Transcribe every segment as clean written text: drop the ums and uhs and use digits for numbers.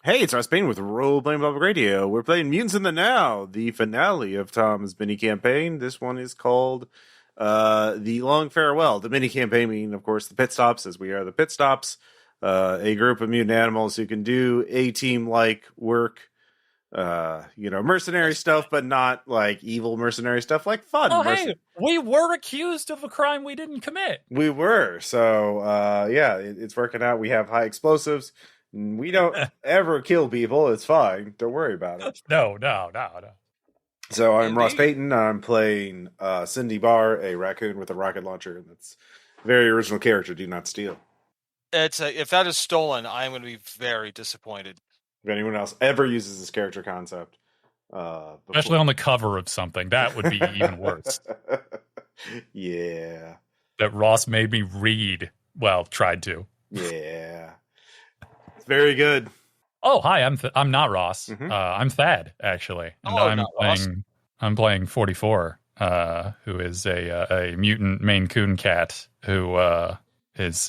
Hey, it's Ross Payne with Role Playing Public Radio. We're playing Mutants in the Now, the finale of Tom's mini campaign. This one is called The Long Farewell. The mini campaign meaning, of course, the pit stops, as we are the pit stops. A group of mutant animals who can do A-team-like work. Mercenary stuff, but not like evil mercenary stuff, like fun. Oh, hey, we were accused of a crime we didn't commit. We were. So, it's working out. We have high explosives. We don't ever kill people. It's fine. Don't worry about it. No. So I'm Ross Payton. I'm playing Cindy Barr, a raccoon with a rocket launcher. And that's a very original character. Do not steal. If that is stolen, I'm going to be very disappointed. If anyone else ever uses this character concept. Especially on the cover of something. That would be even worse. Yeah. That Ross made me read. Well, tried to. Yeah. Very good. Oh, hi! I'm not Ross. Mm-hmm. I'm Thad, actually, and I'm playing 44, who is a mutant Maine coon cat who is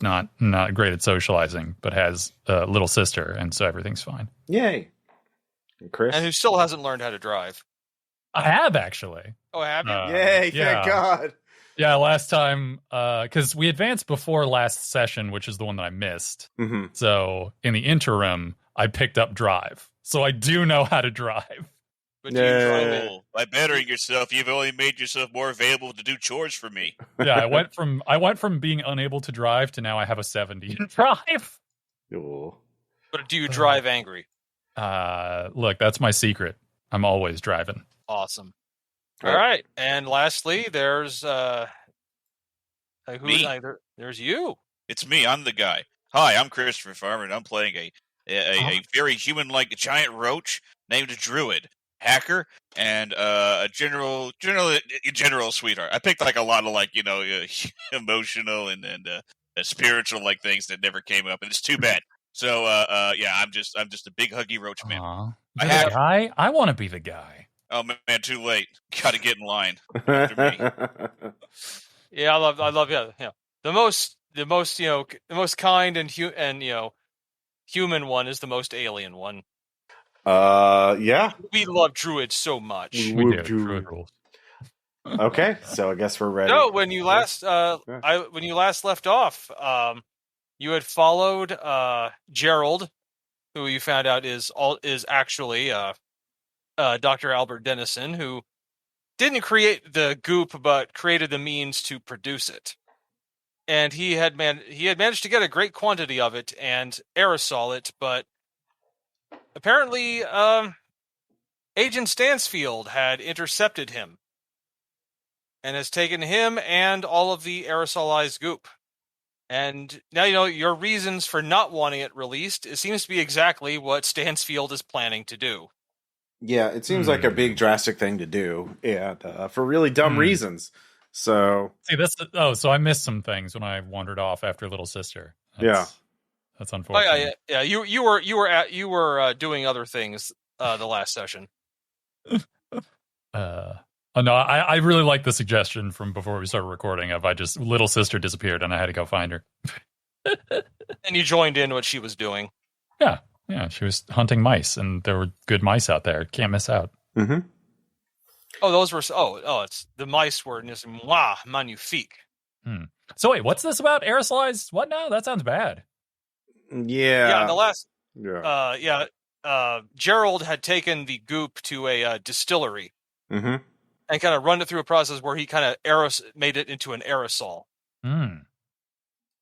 not great at socializing, but has a little sister, and so everything's fine. Yay! And Chris, and who still hasn't learned how to drive. I have actually. Oh, have you? Yay! Thank God. Yeah, last time, because we advanced before last session, which is the one that I missed. Mm-hmm. So in the interim, I picked up drive. So I do know how to drive. But you drive by bettering yourself, you've only made yourself more available to do chores for me. Yeah, I went from being unable to drive to now I have a 70 in drive. Ooh. But do you drive angry? Look, that's my secret. I'm always driving. Awesome. All right, and lastly, there's me. There's you. It's me. I'm the guy. Hi, I'm Christopher Farmer, and I'm playing a very human-like giant roach named Druid, hacker, and a general sweetheart. I picked like a lot of emotional and spiritual like things that never came up, and it's too bad. So I'm just a big huggy roach man. Guy? I want to be the guy. Oh man, too late. Got to get in line. After me. Yeah, I love the most kind and human one is the most alien one. Yeah. We love Druid so much. We do. Druid rules. Okay, so I guess we're ready. No, when you last left off, you had followed Gerald, who you found out is actually Dr. Albert Dennison, who didn't create the goop, but created the means to produce it. And he had managed to get a great quantity of it and aerosol it, but apparently Agent Stansfield had intercepted him and has taken him and all of the aerosolized goop. And now you know your reasons for not wanting it released. It seems to be exactly what Stansfield is planning to do. Yeah, it seems like a big drastic thing to do, for really dumb reasons. So so I missed some things when I wandered off after Little Sister. That's unfortunate. Oh, yeah. You were doing other things the last session. No, I really like the suggestion from before we started recording of Little Sister disappeared and I had to go find her. And you joined in what she was doing. Yeah, she was hunting mice, and there were good mice out there. Can't miss out. Mm-hmm. Oh, those were it's the mice were just magnifique. So wait, what's this about aerosolized? What now? That sounds bad. Yeah. The last. Gerald had taken the goop to a distillery, and kind of run it through a process where he kind of made it into an aerosol.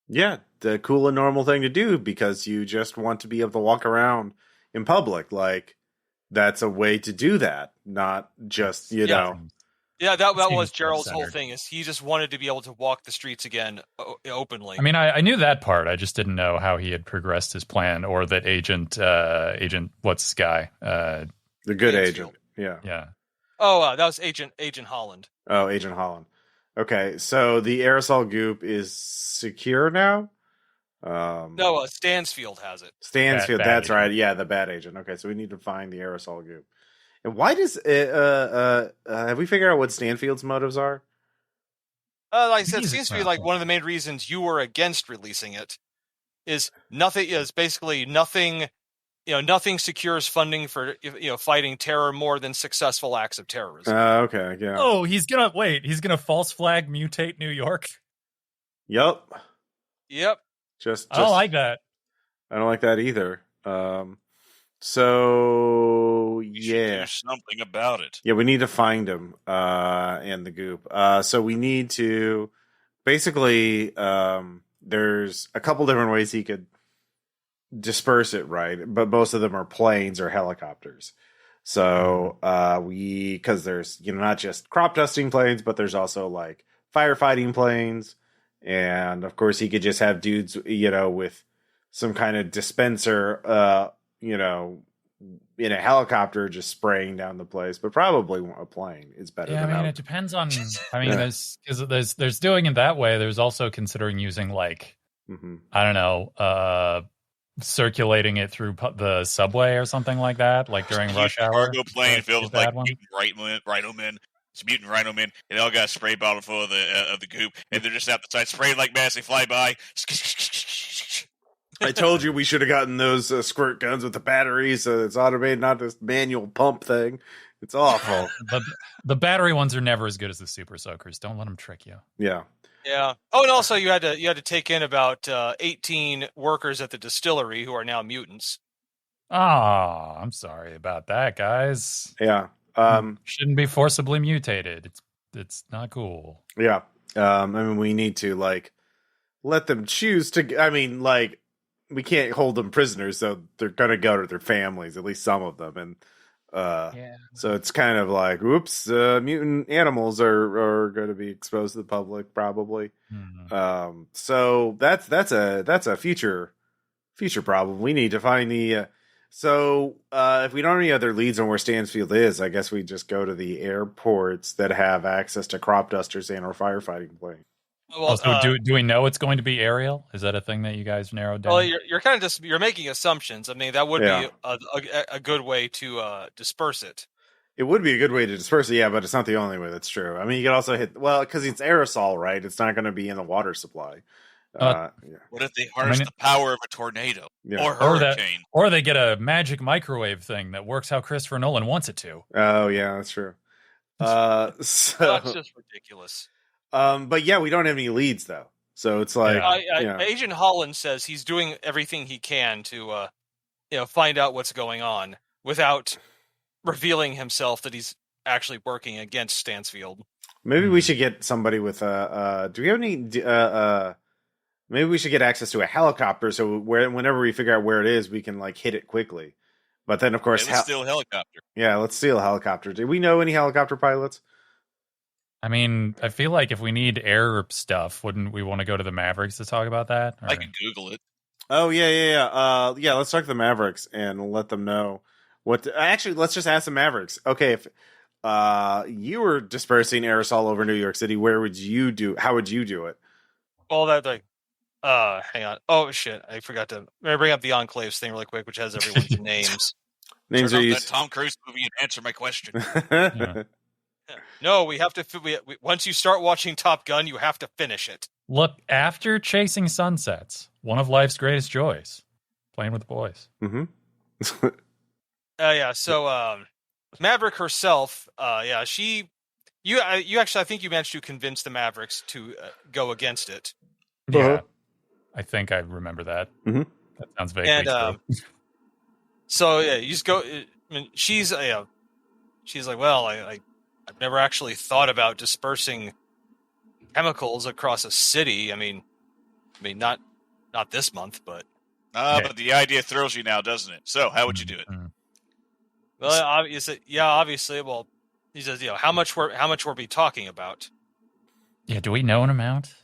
Yeah, the cool and normal thing to do because you just want to be able to walk around in public. Like, that's a way to do that, not just, know. Yeah, that was Gerald's whole thing, is he just wanted to be able to walk the streets again openly. I mean, I knew that part. I just didn't know how he had progressed his plan, or that Agent, what's this guy? The good agent. Yeah. Oh, that was Agent Holland. Oh, Agent Holland. Okay, so the aerosol goop is secure now? No, Stansfield has it. Stansfield, bad that's agent. right. Yeah, the bad agent. Okay, so we need to find the aerosol goop. And why does have we figured out what Stanfield's motives are? Like I said, it seems to be like one of the main reasons you were against releasing it is basically nothing nothing secures funding for fighting terror more than successful acts of terrorism. Okay, yeah. Oh, he's gonna false flag mutate New York. Yep. Just I don't like that. I don't like that either. So do something about it. Yeah, we need to find him and the goop. So we need to basically. There's a couple different ways he could disperse it, right? But most of them are planes or helicopters. So because there's not just crop dusting planes, but there's also like firefighting planes, and of course he could just have dudes with some kind of dispenser in a helicopter just spraying down the place, but probably a plane is better. Yeah, I mean, it depends on. I mean, there's doing it that way. There's also considering using like I don't know, circulating it through the subway or something like that, like during rush hour. Cargo plane filled with like mutant rhino men. It's mutant rhino men, and they all got a spray bottle full of the goop, and they're just out the side spraying like mad. They fly by. I told you we should have gotten those squirt guns with the batteries, so it's automated, not this manual pump thing. It's awful. The battery ones are never as good as the super soakers. Don't let them trick you. Yeah. Yeah. Oh, and also you had to take in about 18 workers at the distillery who are now mutants. I'm sorry about that, guys. Yeah. Shouldn't be forcibly mutated. It's not cool. Yeah. I mean, we need to let them choose to. I mean, we can't hold them prisoners, so they're gonna go to their families, at least some of them, and so it's kind of like, oops, mutant animals are going to be exposed to the public probably. So that's a future problem. We need to find the. If we don't have any other leads on where Stansfield is, I guess we just go to the airports that have access to crop dusters and or firefighting planes. Well, so do we know it's going to be aerial? Is that a thing that you guys narrowed down? Well, you're kind of just you're making assumptions. I mean, that would be a good way to disperse it. It would be a good way to disperse it, yeah, but it's not the only way that's true. I mean, you could also because it's aerosol, right? It's not going to be in the water supply. What if they harness the power of a tornado or hurricane? Or they get a magic microwave thing that works how Christopher Nolan wants it to. Oh, yeah, that's true. That's just ridiculous. But yeah, we don't have any leads though, so it's like Agent Holland says he's doing everything he can to find out what's going on without revealing himself that he's actually working against Stansfield. Maybe we should get somebody with do we have any maybe we should get access to a helicopter, so whenever we figure out where it is, we can hit it quickly. But then of course let's steal a helicopter. Yeah, let's steal a helicopter. Do we know any helicopter pilots? I mean, I feel like if we need air stuff, wouldn't we want to go to the Mavericks to talk about that? I can Google it. Oh, yeah. Let's talk to the Mavericks and let them know what. Actually, let's just ask the Mavericks. Okay, if you were dispersing aerosol over New York City, how would you do it? Well, hang on. Oh, shit. I forgot to bring up the Enclaves thing really quick, which has everyone's names. Names are used. That Tom Cruise movie and answer my question. Yeah. No, we have to. Once you start watching Top Gun, you have to finish it. Look, after chasing sunsets, one of life's greatest joys, playing with the boys. Mm-hmm. Yeah. So, Maverick herself, you actually, I think you managed to convince the Mavericks to go against it. Yeah, I think I remember that. Mm-hmm. That sounds vaguely true. So yeah, you just go. I mean, she's like, well, I've never actually thought about dispersing chemicals across a city. I mean, not this month, but. But the idea thrills you now, doesn't it? So, how would you do it? Well, obviously. Well, he says, how much we're be talking about? Yeah, do we know an amount?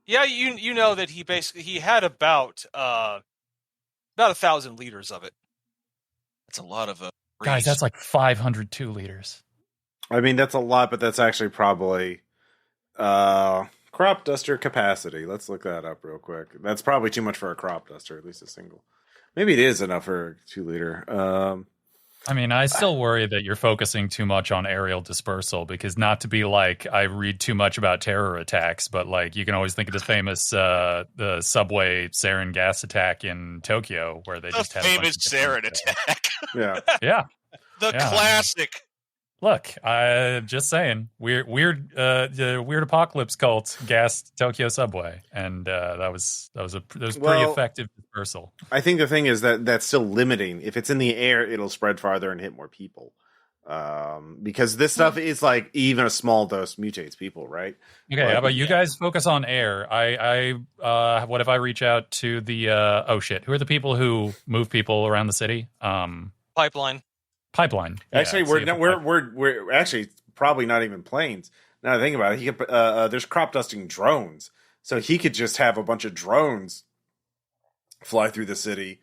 Yeah, you know that he had about 1,000 liters of it. That's a lot of guys. That's like 502 liters. I mean, that's a lot, but that's actually probably crop duster capacity. Let's look that up real quick. That's probably too much for a crop duster, at least a single. Maybe it is enough for a 2 liter. I mean, I still worry that you're focusing too much on aerial dispersal because not to be like I read too much about terror attacks, but like you can always think of the famous the subway sarin gas attack in Tokyo where they just had famous sarin attack. Yeah. The classic. Look, just saying, weird apocalypse cult gassed Tokyo subway, and that was pretty effective dispersal. I think the thing is that that's still limiting. If it's in the air, it'll spread farther and hit more people. Because this stuff is like even a small dose mutates people, right? Okay, how about you guys focus on air? What if I reach out to the who are the people who move people around the city? Pipeline. Actually, we're actually probably not even planes. Now I think about it, he could, there's crop dusting drones, so he could just have a bunch of drones fly through the city.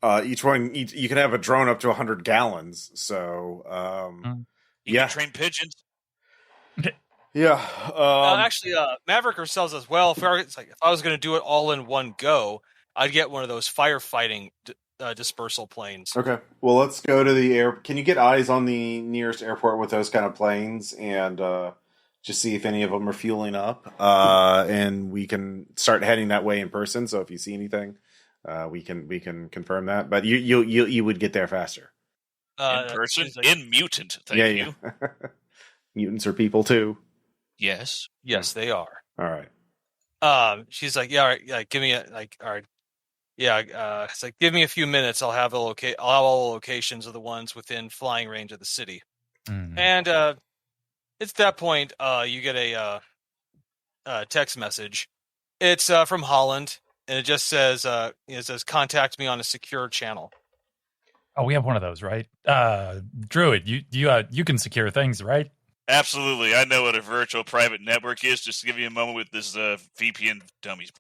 You can have a drone up to 100 gallons. So you can train pigeons. Yeah. Actually, Maverick ourselves as well. If I was going to do it all in one go, I'd get one of those firefighting dispersal planes. Okay, well, let's go to the air. Can you get eyes on the nearest airport with those kind of planes and just see if any of them are fueling up? And we can start heading that way in person. So if you see anything, we can confirm that. But you would get there faster in person, in mutant. Thank you. Mutants are people too. Yes, they are. All right. She's like, yeah, all right, give me all right. Yeah, it's like, give me a few minutes. I'll have all the locations of the ones within flying range of the city. Mm-hmm. And it's that point you get a text message. It's from Holland, and it just says contact me on a secure channel. Oh, we have one of those, right? Druid, you can secure things, right? Absolutely. I know what a virtual private network is. Just to give you a moment with this VPN dummies.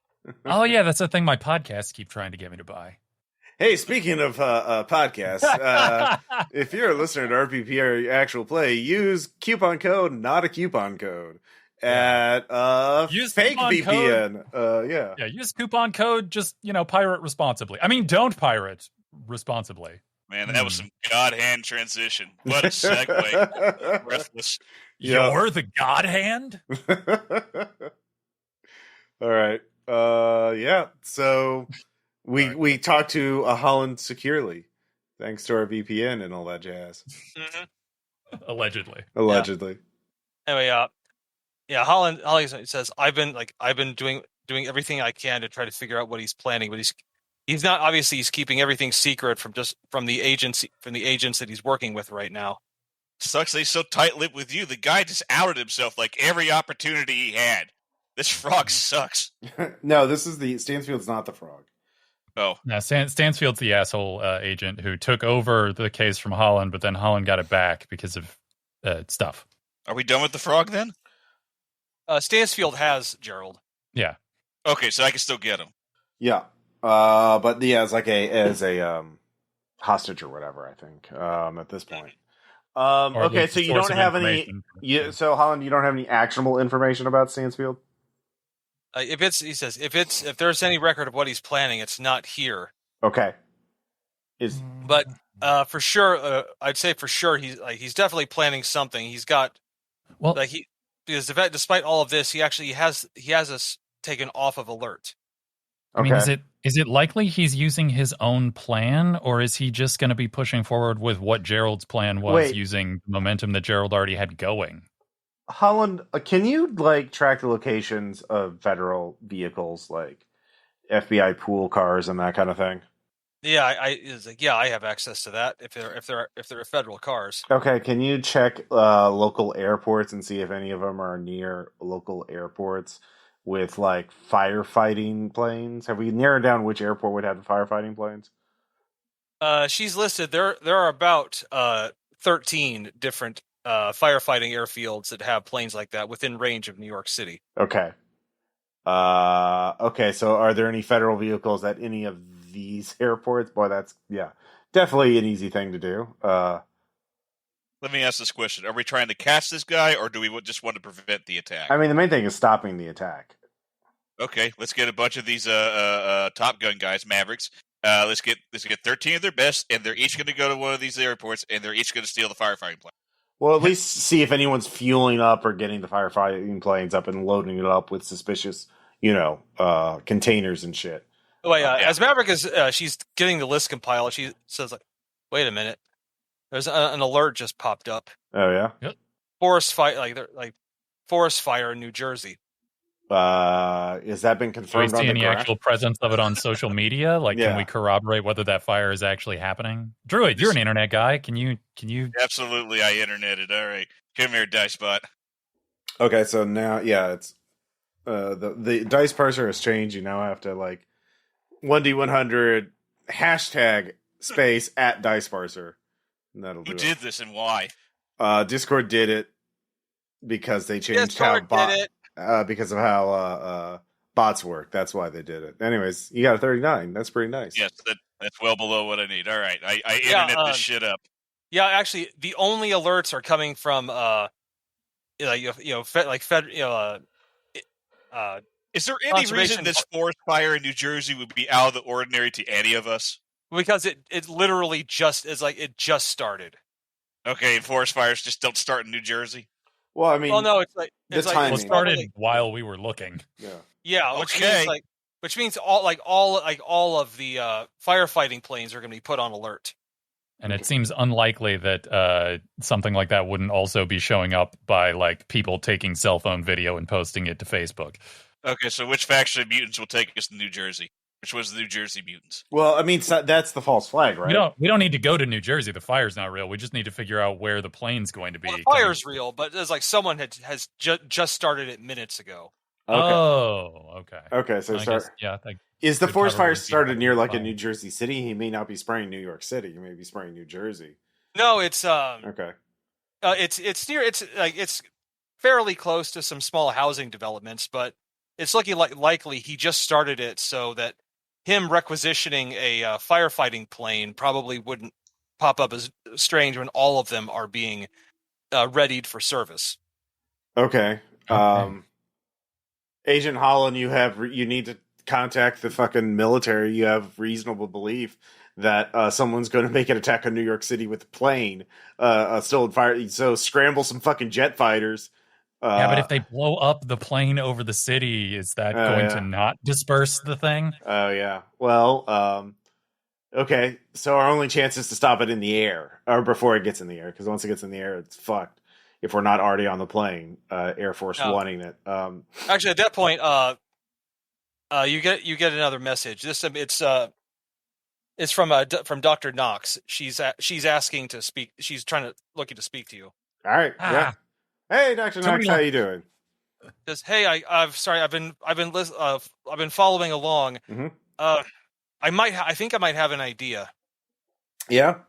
Oh, yeah, that's the thing my podcasts keep trying to get me to buy. Hey, speaking of podcasts, if you're a listener to RPPR Actual Play, use coupon code, not a coupon code, at use fake VPN. Yeah, use coupon code, just, pirate responsibly. I mean, don't pirate responsibly. Man, that was some God hand transition. What a segue. Breathless. You're the God hand? All right. So we talked to Holland securely, thanks to our VPN and all that jazz. Mm-hmm. Allegedly. Anyway, Holland says I've been doing everything I can to try to figure out what he's planning, but he's not, obviously he's keeping everything secret from the agents that he's working with right now. Sucks that he's so tight-lipped with you. The guy just outed himself like every opportunity he had. This frog sucks. No, Stansfield's not the frog. Oh. No, Stansfield's the asshole agent who took over the case from Holland, but then Holland got it back because of stuff. Are we done with the frog then? Stansfield has Gerald. Yeah. Okay, so I can still get him. Yeah. But yeah, as a hostage or whatever, I think, at this point. Okay, so you don't have any. So Holland, you don't have any actionable information about Stansfield. If there's any record of what he's planning, it's not here. Okay. But for sure, I'd say for sure he's definitely planning something. He's got because despite all of this, he has us taken off of alert. Okay. I mean, is it likely he's using his own plan, or is he just going to be pushing forward with what Gerald's plan was, using momentum that Gerald already had going? Holland, can you track the locations of federal vehicles, like FBI pool cars and that kind of thing? Yeah, I have access to that if they're federal cars. Okay, can you check local airports and see if any of them are near local airports with firefighting planes? Have we narrowed down which airport would have the firefighting planes? She's listed. There are about 13 different firefighting airfields that have planes like that within range of New York City. Okay. So are there any federal vehicles at any of these airports? Boy, that's definitely an easy thing to do. Let me ask this question. Are we trying to catch this guy, or do we just want to prevent the attack? I mean, the main thing is stopping the attack. Okay, let's get a bunch of these Top Gun guys, Mavericks, let's get 13 of their best, and they're each going to go to one of these airports, and they're each going to steal the firefighting plane. Well, at least see if anyone's fueling up or getting the firefighting planes up and loading it up with suspicious, containers and shit. Oh, yeah. As Maverick is, she's getting the list compiled. She says, "Like, wait a minute, there's an alert just popped up. Oh yeah, yep. Forest fire, forest fire in New Jersey. Has that been confirmed? Do we see any actual presence of it on social media? Can we corroborate whether that fire is actually happening? Druid, you're an internet guy. Can you? Absolutely, I interneted. All right, come here, Dicebot. Okay, so now, it's the dice parser has changed. You now have to 1D100 hashtag space at dice parser. And that'll do Who did this and why? Discord did it because they changed because of how bots work. That's why they did it. Anyways, you got a 39. That's pretty nice. Yes, that's well below what I need. All right, I internet this shit up. Yeah, actually, the only alerts are coming from is there any reason this forest fire in New Jersey would be out of the ordinary to any of us? Because it literally just is it just started. Okay, and forest fires just don't start in New Jersey. Well, I mean, no, it started while we were looking. Yeah, which means all of the firefighting planes are going to be put on alert. And it seems unlikely that something like that wouldn't also be showing up by people taking cell phone video and posting it to Facebook. Okay, so which faction of mutants will take us to New Jersey? Which was the New Jersey mutants? Well, I mean, that's the false flag, right? We don't need to go to New Jersey. The fire's not real. We just need to figure out where the plane's going to be. Well, the fire's real, but it's someone has just started it minutes ago. Okay. Oh, okay. Okay, so is the forest fire started near a New Jersey City? He may not be spraying New York City. He may be spraying New Jersey. No, it's okay. It's near. It's fairly close to some small housing developments, but it's looking likely he just started it so that him requisitioning a firefighting plane probably wouldn't pop up as strange when all of them are being readied for service. Okay. Agent Holland, you need to contact the fucking military. You have reasonable belief that someone's going to make an attack on New York City with a plane, stolen fire. So scramble some fucking jet fighters. But if they blow up the plane over the city, is that going to not disperse the thing? Oh, yeah. Well, okay. So our only chance is to stop it in the air, or before it gets in the air, because once it gets in the air, it's fucked. If we're not already on the plane, Air Force wanting it. Actually, at that point, you get another message. It's from Dr. Knox. She's asking to speak. She's looking to speak to you. All right. Yeah. Hey, Dr. Knox, how you doing? Just I'm sorry. I've been following along. Mm-hmm. I think I might have an idea. Yeah.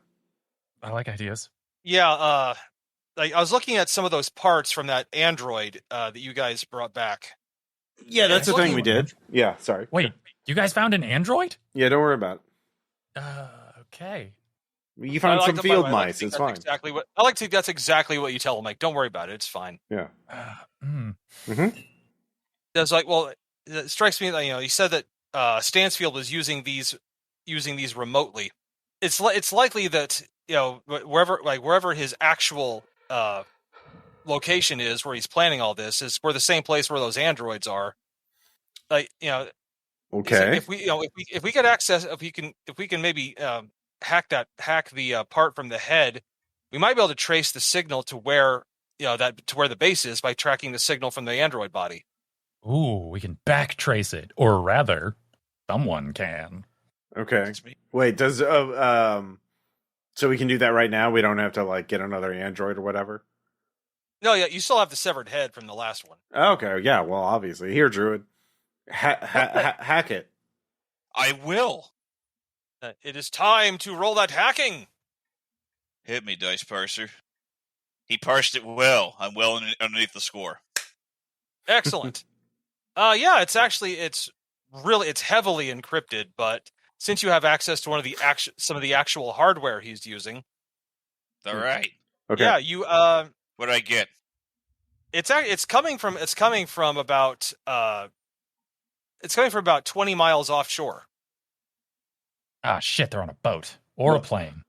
I like ideas. Yeah. I was looking at some of those parts from that android that you guys brought back. Yeah, that's the thing we did. Yeah, sorry. Wait, you guys found an android? Yeah, don't worry about it. Okay. You found some field mice. It's fine. That's exactly what you tell them. Like, don't worry about it. It's fine. Yeah. Mm-hmm. It's it strikes me that he said that Stansfield was using these remotely. It's likely that wherever his actual location is, where he's planning all this, is where the same place where those androids are. Okay. If we get access, if we can maybe hack the part from the head, we might be able to trace the signal to where the base is by tracking the signal from the android body. Ooh, we can back trace it, or rather, someone can. Okay. Wait, does so we can do that right now? We don't have to get another android or whatever. No, yeah, you still have the severed head from the last one. Okay, yeah, well, obviously, here, Druid, hack it. I will. It is time to roll that hacking. Hit me, dice parser. He parsed it well. I'm well underneath the score. Excellent. It's heavily encrypted, but since you have access to some of the actual hardware he's using. All right. Okay. Yeah, you what did I get? It's coming from about 20 miles offshore. Ah, shit! They're on a boat or a plane.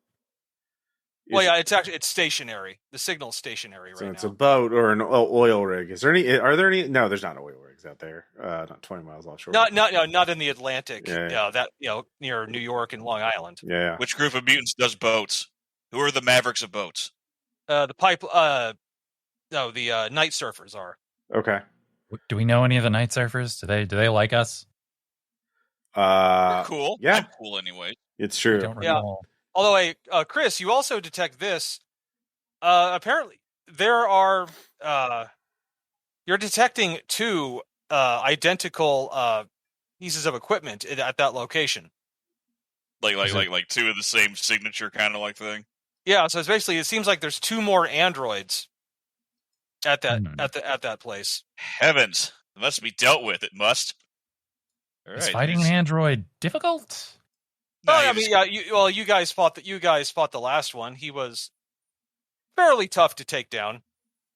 Well, yeah, it's stationary. The signal's stationary right now. So it's a boat or an oil rig. Are there any? No, there's not oil rigs out there. Not 20 miles offshore. Not in the Atlantic. Yeah. That near New York and Long Island. Yeah. Which group of mutants does boats? Who are the mavericks of boats? The night surfers are. Okay. Do we know any of the night surfers? Do they like us? We're cool. Yeah. I'm cool anyway. It's true. Yeah. Although, Chris, you also detect this. Apparently, there are. You're detecting two identical pieces of equipment at that location. Like two of the same signature kind of like thing. Yeah, so it seems like there's two more androids at that place. Heavens, it must be dealt with. It must. Is fighting an android difficult? You guys fought the last one. He was fairly tough to take down.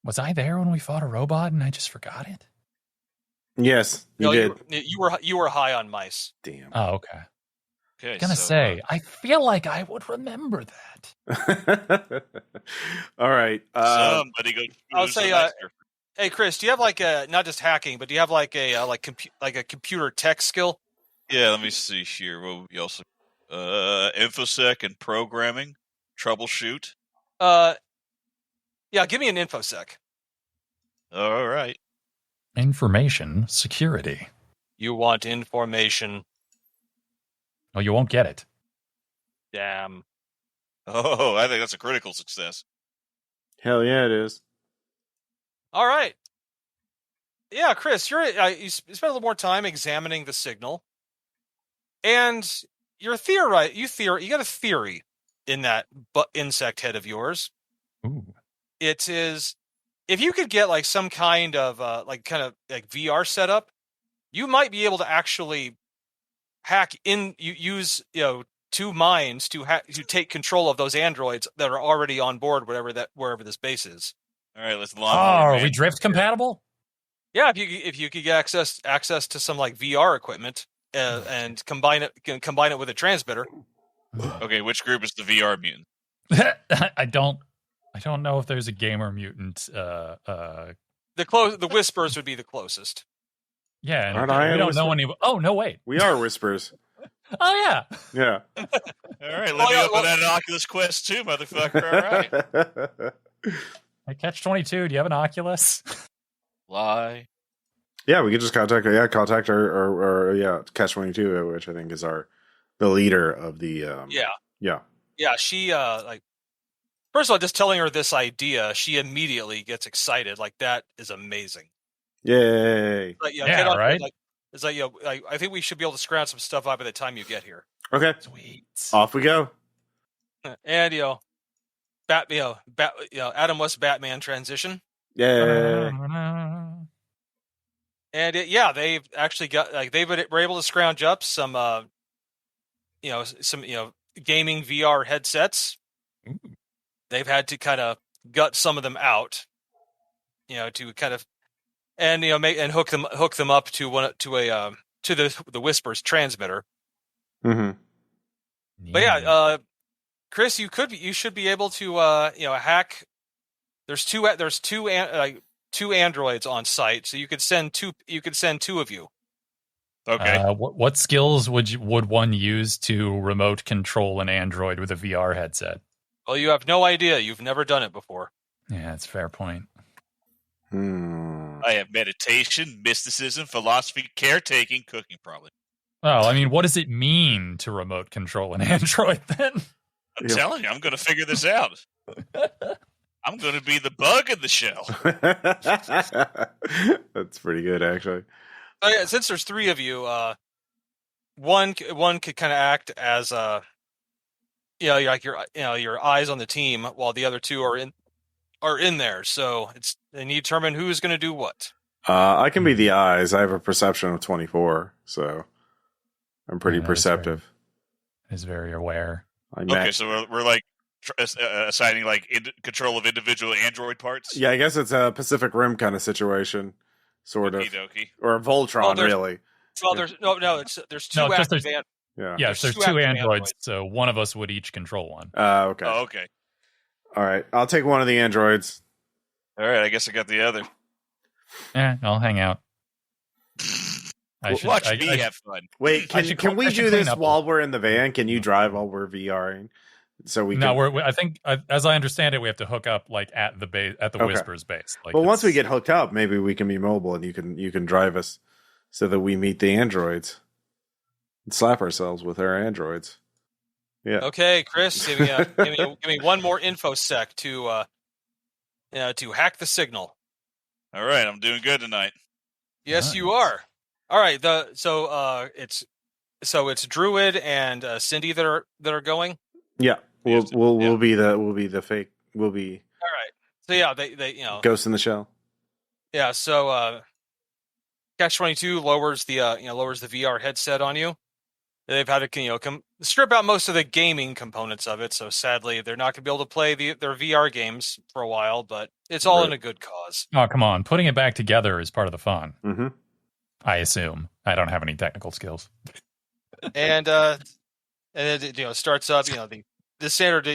Was I there when we fought a robot and I just forgot it? Yes, you did. You were high on mice. Damn. Oh, okay. Okay, I'm gonna say, I feel like I would remember that. All right. Somebody go. I'll say, hey, Chris, do you have like not just hacking, but do you have like a computer tech skill? Yeah, let me see here. Well, you also infosec and programming, troubleshoot. Yeah, give me an infosec. All right. Information security. You want information? Oh, you won't get it. Damn. Oh, I think that's a critical success. Hell yeah, it is. All right. Yeah, Chris, you spent a little more time examining the signal, and you got a theory in that insect head of yours. Ooh. It is, if you could get like some kind of VR setup, you might be able to actually hack in. You use two minds to take control of those androids that are already on board wherever this base is. All right, let's launch. Oh, are we drift compatible? Yeah, if you could get access to some like VR equipment and combine it with a transmitter. Okay, which group is the VR mutant? I don't know if there's a gamer mutant. The Whispers would be the closest. Yeah, and we don't know any. Oh no, wait, we are Whispers. Oh yeah, yeah. All right, let me open that Oculus Quest 2, motherfucker. All right. I catch 22. Do you have an Oculus? Lie. Yeah, we could just contact our Catch 22, which I think is the leader of the. Yeah. She first of all, just telling her this idea, she immediately gets excited. Like, that is amazing. Yay! Right. It's like, I think we should be able to scrounge some stuff up by the time you get here. Okay, sweet. Off we go. And Adam West Batman transition. Yay! And they've actually got they were able to scrounge up some gaming VR headsets. Ooh. They've had to kind of gut some of them out, to kind of and hook them up to the Whispers transmitter. Mm-hmm. Yeah. But Chris, you should be able to hack. There's two androids on site, so you could send two of you. Okay. What skills would one use to remote control an android with a VR headset? Well, you have no idea. You've never done it before. Yeah, that's a fair point. I have meditation, mysticism, philosophy, caretaking, cooking, probably. Well, I mean, what does it mean to remote control an android then? I'm telling you, I'm going to figure this out. I'm going to be the bug in the shell. That's pretty good, actually. Since there's three of you, one could kind of act as like your eyes on the team, while the other two are in there. So they need to determine who's going to do what. I can be the eyes. I have a perception of 24, so I'm pretty perceptive. Is very aware. Okay, so we're like assigning like control of individual android parts. Yeah, I guess it's a Pacific Rim kind of situation, sort of, or a Voltron, really. Well, there's two active. Yeah. Yes, there's two androids, so one of us would each control one. Okay. Oh, okay. All right. I'll take one of the androids. All right, I guess I got the other. I'll hang out. Watch me have fun. Wait, can we do this while we're in the van? Can you drive while we're VRing? So we I think as I understand it, we have to hook up like at the base, at the Whispers base. Like, well, once we get hooked up, maybe we can be mobile and you can drive us so that we meet the androids and slap ourselves with our androids. Yeah. Okay, Chris, give me one more infosec to hack the signal. All right, I'm doing good tonight. Yes, nice. You are. All right. It's Druid and Cindy that are going. Yeah, we'll be the fake. We'll be all right. So yeah, they Ghost in the Shell. Yeah. So Catch-22 lowers the VR headset on you. They've had to strip out most of the gaming components of it. So sadly, they're not going to be able to play their VR games for a while. But it's all in a good cause. Oh, come on! Putting it back together is part of the fun. Mm-hmm. I assume. I don't have any technical skills. And it starts up. The standard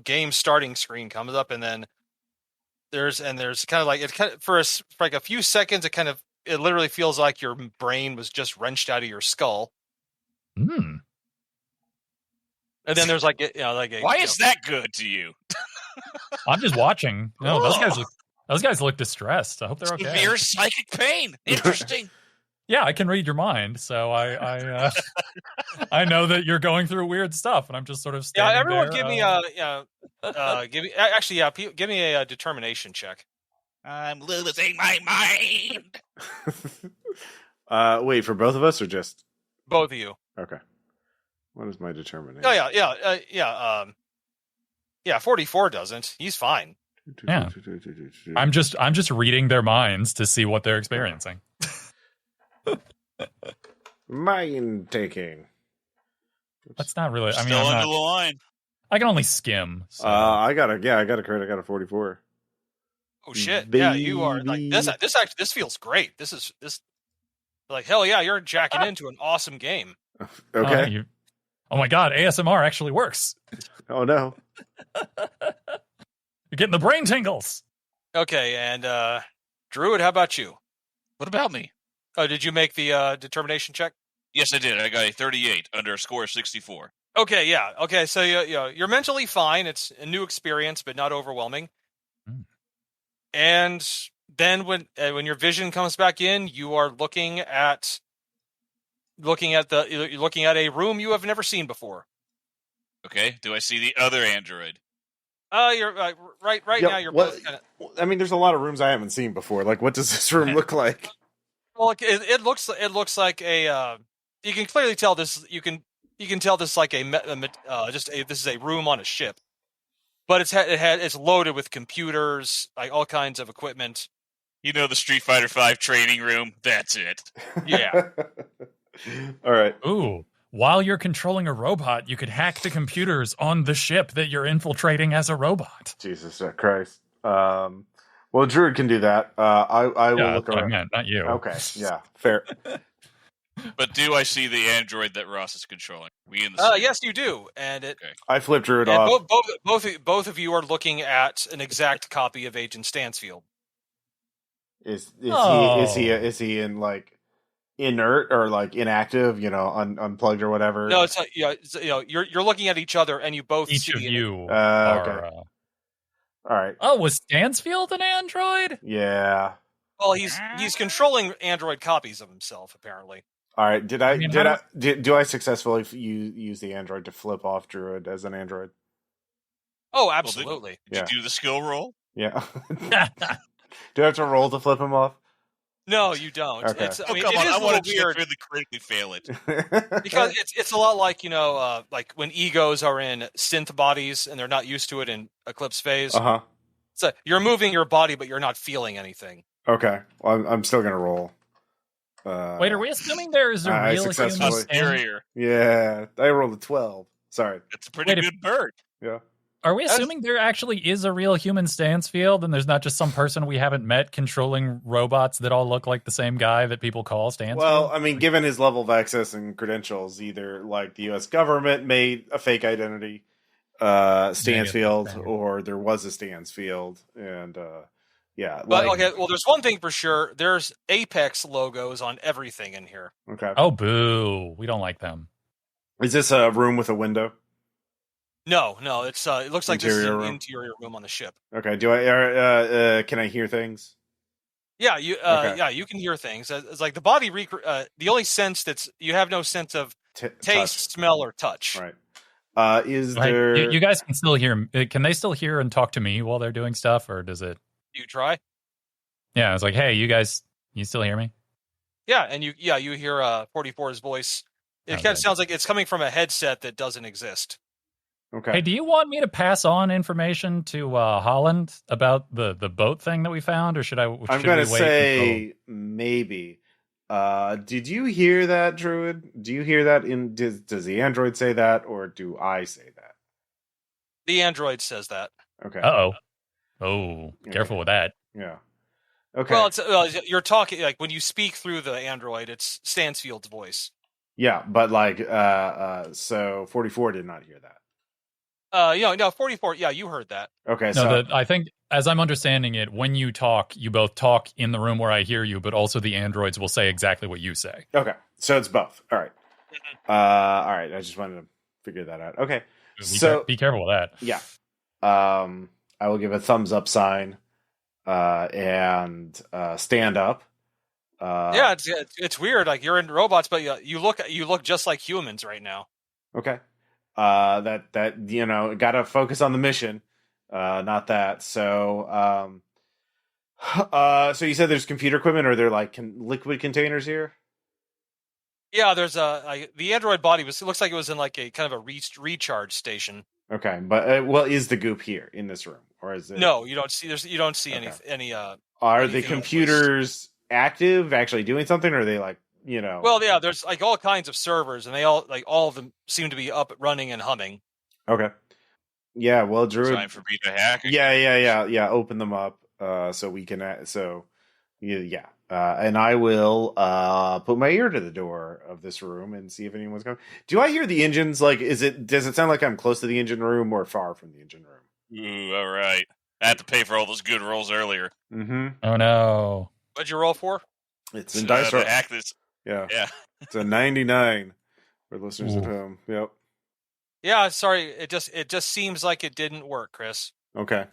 game starting screen comes up, and then there's kind of like for a few seconds it literally feels like your brain was just wrenched out of your skull. Hmm. And then there's why is that good to you? I'm just watching. No, those guys look distressed. I hope they're okay. Severe psychic pain. Interesting. Yeah, I can read your mind, so I I know that you're going through weird stuff, and I'm just sort of standing there. Everyone, give me a determination check. I'm losing my mind. Wait, for both of us or just both of you? Okay. What is my determination? Oh yeah. 44 doesn't. He's fine. Yeah. I'm just reading their minds to see what they're experiencing. Mind taking. That's not really. I mean, still under the line. I can only skim. So. I got a crit. I got a 44. Oh shit! Baby. Yeah, you are like this. This feels great. This is like hell yeah. You're jacking into an awesome game. Okay. Oh my god, ASMR actually works. Oh no. You're getting the brain tingles. Okay, and Druid, how about you? What about me? Oh, did you make the determination check? Yes, I did. I got a 38 under a score of 64. Okay, yeah. Okay, so you're mentally fine. It's a new experience, but not overwhelming. Mm. And then when your vision comes back in, you are looking at a room you have never seen before. Okay. Do I see the other android? You're right now. You're both kind of. I mean, there's a lot of rooms I haven't seen before. Like, what does this room look like? Well, it looks like a. You can clearly tell this. You can tell this like this is a room on a ship, but it's loaded with computers, like all kinds of equipment. The Street Fighter V training room. That's it. Yeah. All right. Ooh. While you're controlling a robot, you could hack the computers on the ship that you're infiltrating as a robot. Jesus Christ. Well, Druid can do that. I will look around. I meant, not you. Okay, yeah, fair. But do I see the android that Ross is controlling? We in the yes, you do. And I flipped Druid off. Both of you are looking at an exact copy of Agent Stansfield. Is he in like inert or like inactive? Unplugged or whatever. No, it's like, you're looking at each other, and you both each see of you are. Okay. All right. Oh, was Stansfield an android? Yeah. Well, he's controlling android copies of himself, apparently. All right. Do I successfully use the android to flip off Druid as an android? Oh, absolutely. Did you do the skill roll? Yeah. Do I have to roll to flip him off? No, you don't. Okay. Come on! I want to really critically fail it because it's a lot like like when egos are in synth bodies and they're not used to it in Eclipse phase. So you're moving your body, but you're not feeling anything. Okay, well, I'm still gonna roll. Wait, are we assuming there is a real human exterior? Yeah, I rolled a 12. Sorry, it's a pretty good bird. Yeah. Are we assuming there actually is a real human Stansfield, and there's not just some person we haven't met controlling robots that all look like the same guy that people call Stansfield? Well, I mean, given his level of access and credentials, either like the U.S. government made a fake identity, Stansfield, or there was a Stansfield, and yeah. But okay, well, there's one thing for sure. There's Apex logos on everything in here. Okay. Oh, boo! We don't like them. Is this a room with a window? No, it's it looks like this is an interior room on the ship. Okay. Do I can I hear things? Yeah, you can hear things. It's like the body the only sense you have no sense of taste, touch. Smell, or touch. Right. Is there? You guys can still hear? Can they still hear and talk to me while they're doing stuff, or does it? You try. Yeah, it's like, hey, you guys, you still hear me? Yeah, and you hear 44's voice. It kind of sounds like it's coming from a headset that doesn't exist. Okay. Hey, do you want me to pass on information to Holland about the boat thing that we found, or should I? I'm going to say maybe. Did you hear that, Druid? Do you hear that? Does the android say that, or do I say that? The android says that. Okay. Uh-oh. Oh, careful with that. Yeah. Okay. Well, you're talking like when you speak through the android, it's Stansfield's voice. Yeah, but like, so 44 did not hear that. No, 44. Yeah, you heard that. Okay, no, I think, as I'm understanding it, when you talk, you both talk in the room where I hear you, but also the androids will say exactly what you say. Okay, so it's both. All right. All right. I just wanted to figure that out. Okay, be careful with that. Yeah. I will give a thumbs up sign, and stand up. Yeah, it's weird. Like you're in robots, but you look just like humans right now. Okay. That gotta focus on the mission, not that. So so you said there's computer equipment, or there like liquid containers here? Yeah, there's the android body looks like it was in like a kind of a recharge station. Okay, but is the goop here in this room, or is it? No, you don't see okay. any. Are the computers active, actually doing something, or are they like? Well, yeah, there's like all kinds of servers, and they all of them seem to be up, running, and humming. Okay. Yeah. Well, Druid. Time for me to hack. Yeah. Open them up, so we can. And I will put my ear to the door of this room and see if anyone's coming. Do I hear the engines? Like, does it sound like I'm close to the engine room or far from the engine room? Ooh, all right. I had to pay for all those good rolls earlier. Mm-hmm. Oh no! What'd you roll for? It's in dice roll. Hack this. Yeah. It's a 99 for listeners at home. Yep. Yeah, sorry. It just seems like it didn't work, Chris. Okay.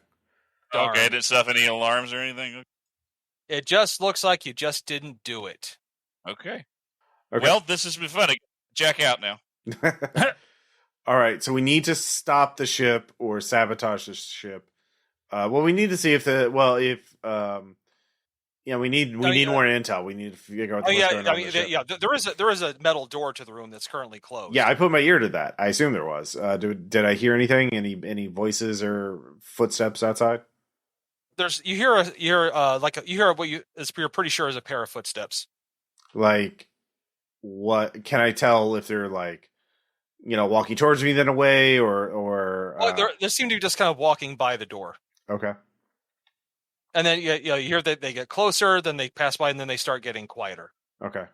Darn. Okay, didn't stuff any alarms or anything? It just looks like you just didn't do it. Okay. Well, this has been fun. Jack out now. All right, so we need to stop the ship or sabotage the ship. We need to see if we need more intel. We need to figure out what's going on. There is a metal door to the room that's currently closed. Yeah, I put my ear to that. I assume there was. Did I hear anything? Any voices or footsteps outside? You hear what you're pretty sure is a pair of footsteps. Like, what can I tell if they're like, walking towards me then away or? They seem to be just kind of walking by the door. Okay. And then you hear that they get closer, then they pass by, and then they start getting quieter. Okay.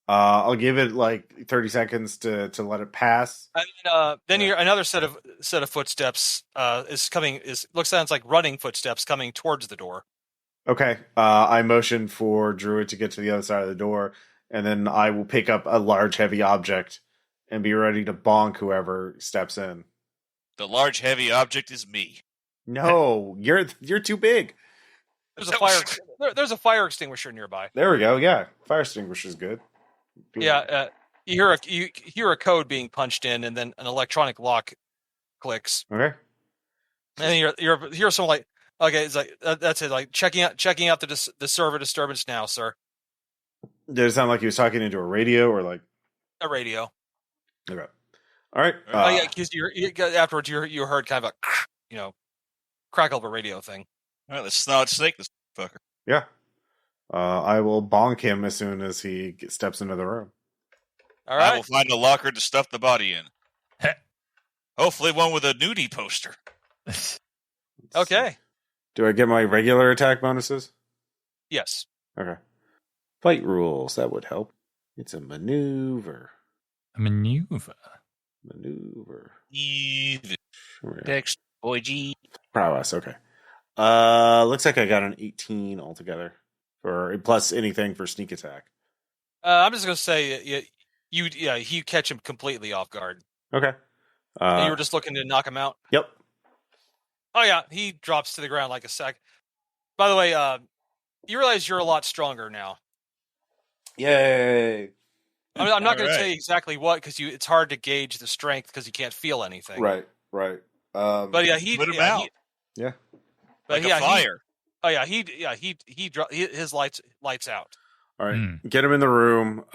I'll give it like 30 seconds to let it pass. And then you hear another set of footsteps sounds like running footsteps coming towards the door. Okay. I motion for Druid to get to the other side of the door, and then I will pick up a large heavy object and be ready to bonk whoever steps in. The large heavy object is me. No, you're too big. There's a fire extinguisher nearby. There we go. Yeah, fire extinguisher's good. Yeah, you hear a code being punched in, and then an electronic lock clicks. Okay. And you hear some like, okay, it's like that's it. Like checking out the server disturbance now, sir. Did it sound like he was talking into a radio or like a radio? Okay. All right. Yeah, because afterwards you heard kind of a crackle of a radio thing. All right, let's snake this fucker. Yeah. I will bonk him as soon as he steps into the room. All right. I will find a locker to stuff the body in. Hopefully one with a nudie poster. Okay. Do I get my regular attack bonuses? Yes. Okay. Fight rules. That would help. It's a maneuver. A maneuver. Maneuver. Text boy G. Prowess. Okay. Looks like I got an 18 altogether for plus anything for sneak attack. I'm just gonna say you catch him completely off guard. Okay. And you were just looking to knock him out. Yep. Oh yeah, he drops to the ground like a sack. By the way, you realize you're a lot stronger now. Yay! I'm not going to tell you exactly what because it's hard to gauge the strength because you can't feel anything. Right. But yeah, put him out. But like a fire. His lights out. All right, get him in the room.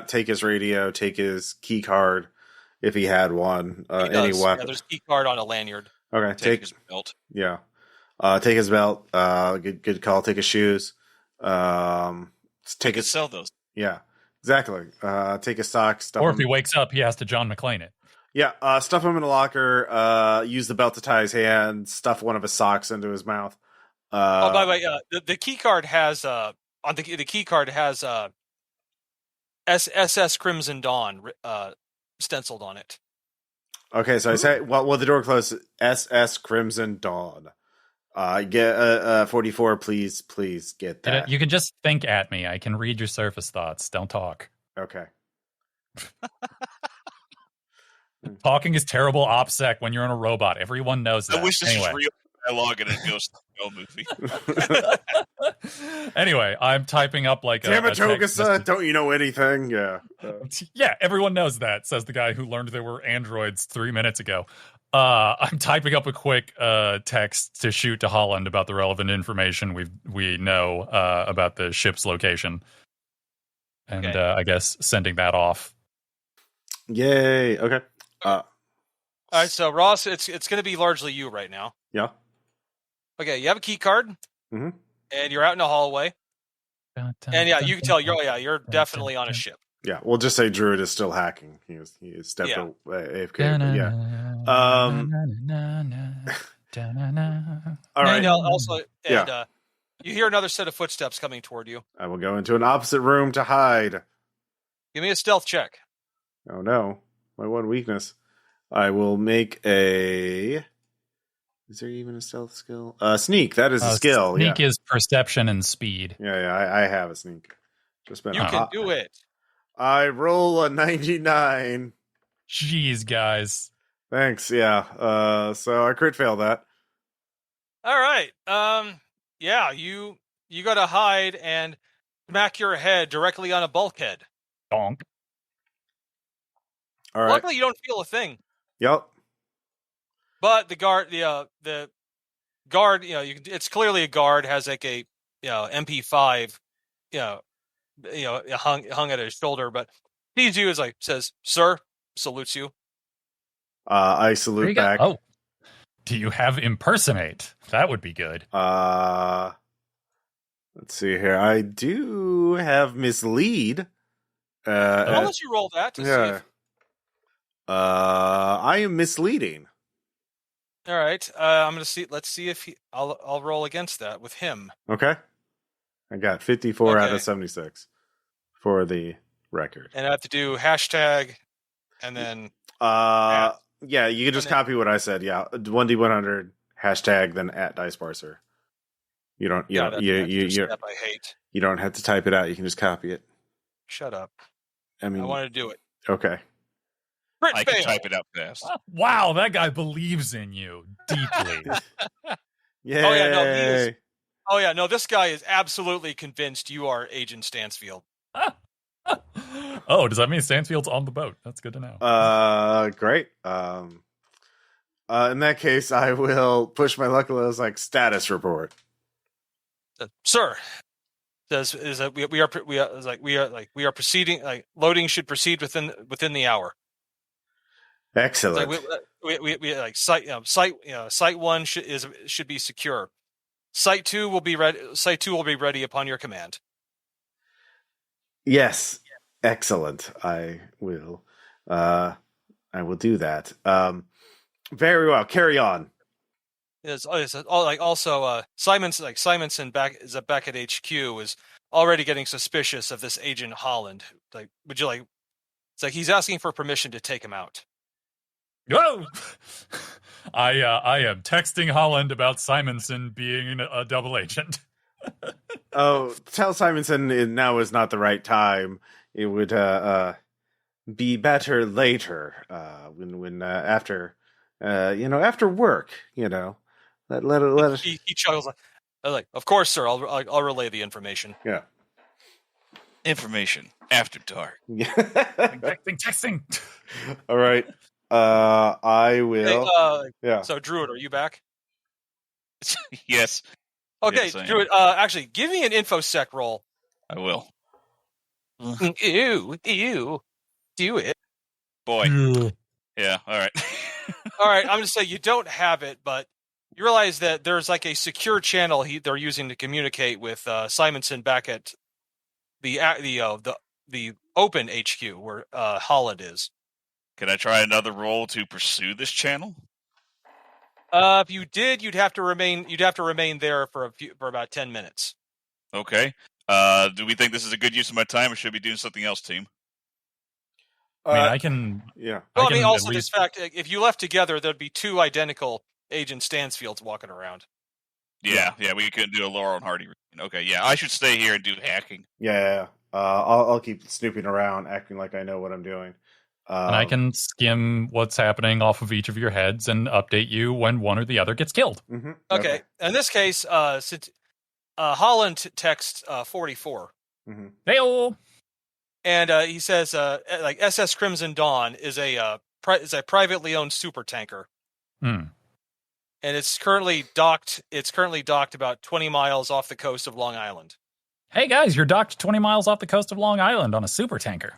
Take his radio, take his key card if he had one. Any weapon. Yeah, there's a key card on a lanyard. Okay, take his belt. Yeah, take his belt. Good call. Take his shoes. Sell those. Yeah, exactly. Take his socks. Or if he wakes up, he has to John McClane it. Yeah, stuff him in a locker. Use the belt to tie his hand. Stuff one of his socks into his mouth. By the way, the key card has the key card has SS Crimson Dawn stenciled on it. Okay, so I say, well, the door closes. SS Crimson Dawn. Get 44, please get that. You can just think at me. I can read your surface thoughts. Don't talk. Okay. Talking is terrible OPSEC when you're in a robot. Everyone knows that. I wish this was real dialogue in a Ghost in the Shell movie. Anyway, I'm typing up like Damn it, Togasa, don't you know anything? Yeah. Yeah, everyone knows that, says the guy who learned there were androids 3 minutes ago. I'm typing up a quick text to shoot to Holland about the relevant information we know about the ship's location. And I guess sending that off. Yay. Okay. All right, so Ross, it's going to be largely you right now. Yeah. Okay, you have a key card, and you're out in a hallway, and yeah, you can tell you're definitely on a ship. Yeah, we'll just say Druid is still hacking. He is stepped away. Yeah. All right. And you hear another set of footsteps coming toward you. I will go into an opposite room to hide. Give me a stealth check. Oh no, my one weakness. I will make a. Is there even a stealth skill? Sneak. That is a skill. Sneak is perception and speed. Yeah. I have a sneak. Just been. You can do it. I roll a 99. Jeez, guys. Thanks. Yeah. So I crit fail that. All right. Yeah. You got to hide and smack your head directly on a bulkhead. Donk. All right. Luckily, you don't feel a thing. Yep. But the guard, the guard, it's clearly a guard has like a, MP5, hung at his shoulder, but sees you says, "Sir," salutes you. I salute back. Oh, do you have impersonate? That would be good. Let's see here. I do have mislead. I'll let you roll that to see if... I am misleading. All right. I'm going to see. Let's see if I'll roll against that with him. Okay. I got 54 out of 76 for the record. And I have to do hashtag and then. Yeah, you can just copy what I said. Yeah, 1D100 hashtag then at Dice Parser. You don't. You step I hate. You don't have to type it out. You can just copy it. Shut up. I mean, I want to do it. Okay. I can type it up fast. Wow, that guy believes in you deeply. Yeah. No, this guy is absolutely convinced you are Agent Stansfield. Oh, does that mean Stansfield's on the boat? That's good to know. Great. In that case, I will push my luck a little status report. Sir, we are proceeding. Loading should proceed within the hour. Excellent. Site 1 should be secure. Site 2 will be ready. Site 2 will be ready upon your command. Yes, excellent. I will do that. Very well. Carry on. Simonson back at HQ is already getting suspicious of this Agent Holland. Like, would you like? It's like he's asking for permission to take him out. Whoa! I am texting Holland about Simonson being a double agent. Oh, tell Simonson now is not the right time. It would be better later, when after after work. Let us. He chuckles like, of course, sir. I'll relay the information. Yeah. Information after dark. Yeah. texting. All right. I will. Hey, yeah. So, Druid, are you back? Yes. Okay, Yes, Druid. Actually, give me an infosec roll. I will. Ew. Do it. Boy. Yeah. All right. All right. I'm going to say you don't have it, but you realize that there's like a secure channel they're using to communicate with Simonson back at the open HQ where Holland is. Can I try another roll to pursue this channel? If you did, you'd have to remain there for about 10 minutes. Okay. Do we think this is a good use of my time, or should we be doing something else, team? I mean, I can. Yeah. Well, I mean, also this fact, if you left together, there'd be two identical Agent Stansfields walking around. Yeah, we couldn't do a Laurel and Hardy. Okay, yeah, I should stay here and do hacking. Yeah. I'll keep snooping around, acting like I know what I'm doing. And I can skim what's happening off of each of your heads and update you when one or the other gets killed. Mm-hmm. Okay. In this case, since Holland texts 44. Mm-hmm. Hey-o! And he says, like SS Crimson Dawn is a privately owned super tanker, and it's currently docked. It's currently docked about 20 miles off the coast of Long Island. Hey guys, you're docked 20 miles off the coast of Long Island on a super tanker.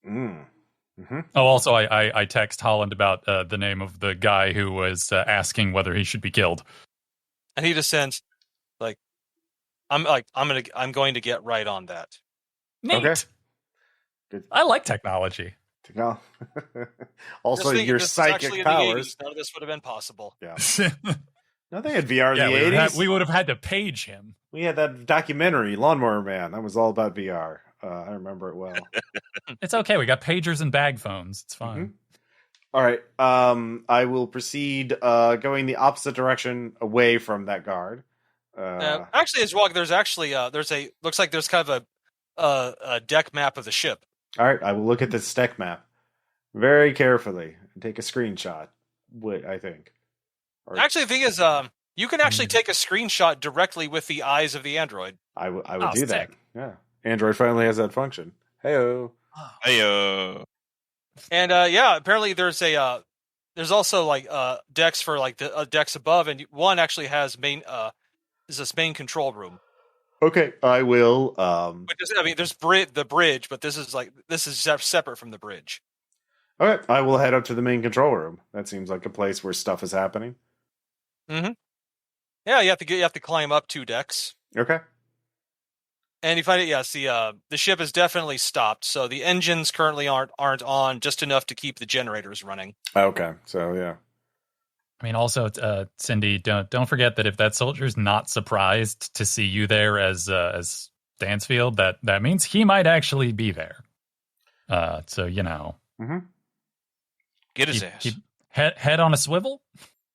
Mm-hmm. Oh, also, I text Holland about the name of the guy who was asking whether he should be killed, and he just sends, I'm going to get right on that. Neat. Okay. Good. I like technology. Also, your psychic powers. None of this would have been possible. Yeah. No, they had VR in the 80s. We would have had to page him. We had that documentary, Lawnmower Man. That was all about VR. I remember it well. It's okay. We got pagers and bag phones. It's fine. Mm-hmm. All right. I will proceed going the opposite direction away from that guard. Actually, as well, there's looks like there's kind of a deck map of the ship. All right. I will look at this deck map very carefully and take a screenshot. I think. Actually, the thing is, you can actually take a screenshot directly with the eyes of the android. I would do that. Yeah. Android finally has that function. Heyo. Heyo. And apparently there's also decks for like the decks above, and one actually has this main control room. Okay, I will. But there's the bridge, but this is separate from the bridge. Okay, I will head up to the main control room. That seems like a place where stuff is happening. Mm-hmm. Yeah, you have to climb up 2 decks. Okay. And you find it. Yes, the ship is definitely stopped. So the engines currently aren't on, just enough to keep the generators running. Okay, so yeah. I mean, also, Cindy, don't forget that if that soldier's not surprised to see you there as Stansfield, that means he might actually be there. So Mm-hmm. Get his ass. Keep head on a swivel.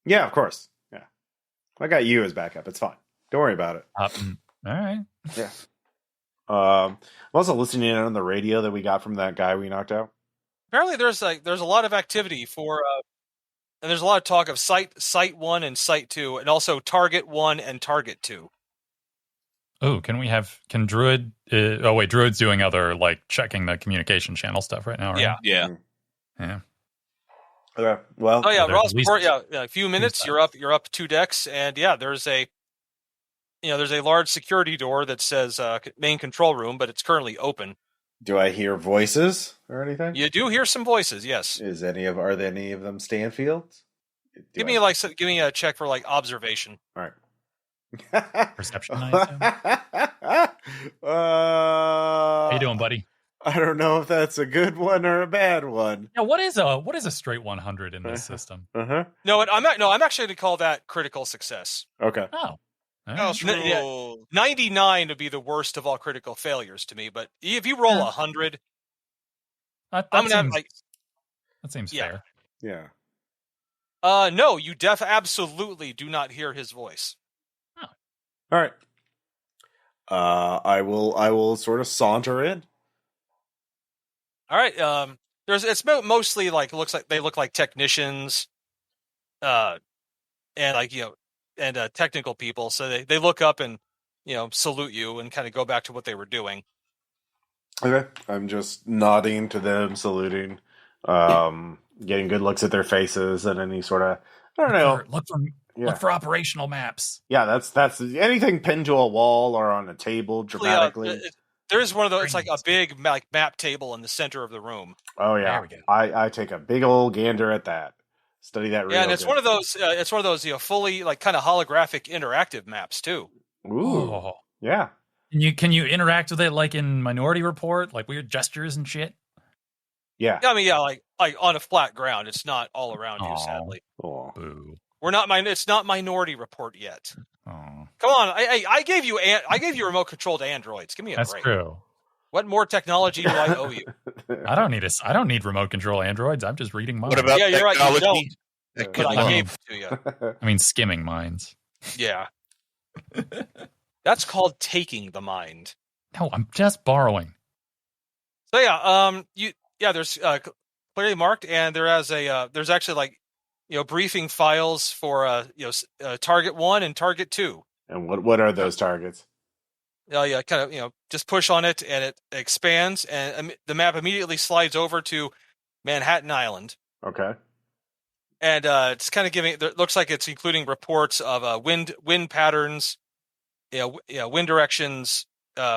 Yeah, of course. Yeah, I got you as backup. It's fine. Don't worry about it. All right. Yeah. I'm also listening in on the radio that we got from that guy we knocked out. Apparently, there's a lot of activity for. And there's a lot of talk of Site 1 and Site 2, and also Target 1 and Target 2. Oh, can Druid... Druid's doing other, checking the communication channel stuff right now, right? Yeah. Yeah. Okay, well... Oh, yeah, Ross, a few minutes, you're up 2 decks, and there's a large security door that says main control room, but it's currently open. Do I hear voices or anything? You do hear some voices, yes. Are there any of them Stanfields? Give me a check for observation. All right. Perception. How you doing, buddy? I don't know if that's a good one or a bad one. Yeah, what is a straight 100 in this system? No, I'm actually going to call that critical success. Okay. Oh. House rule. 99 would be the worst of all critical failures to me, but if you roll 100, that I'm gonna seems, have that seems fair. Yeah. No, you absolutely do not hear his voice. Oh. All right. I will sort of saunter in. All right. It's mostly like they look like technicians, and technical people. So they look up and salute you and kind of go back to what they were doing. Okay. I'm just nodding to them, saluting, getting good looks at their faces and any sort of look for operational maps. Yeah, that's anything pinned to a wall or on a table dramatically. There is one of those. It's like a big map table in the center of the room. Oh yeah, I take a big old gander at that. Study that. Yeah, and it's one of those. It's one of those fully kind of holographic interactive maps too. Ooh, yeah. Can you interact with it like in Minority Report, like weird gestures and shit? Yeah. I mean, like on a flat ground. It's not all around you, sadly. Oh. Boo. We're not. It's not Minority Report yet. Oh. Come on, I gave you remote controlled androids. Give me a break. That's true. What more technology do I owe you? I don't need remote control androids. I'm just reading minds. What about you're right. You technology? don't. But I gave it to you. I mean, skimming minds. Yeah. That's called taking the mind. No, I'm just borrowing. So yeah, there's clearly marked, and there's actually briefing files for target 1 and target 2. And what are those targets? Kind of just push on it and it expands, and the map immediately slides over to Manhattan Island. Okay. And it's kind of it looks like it's including reports of wind patterns, wind directions,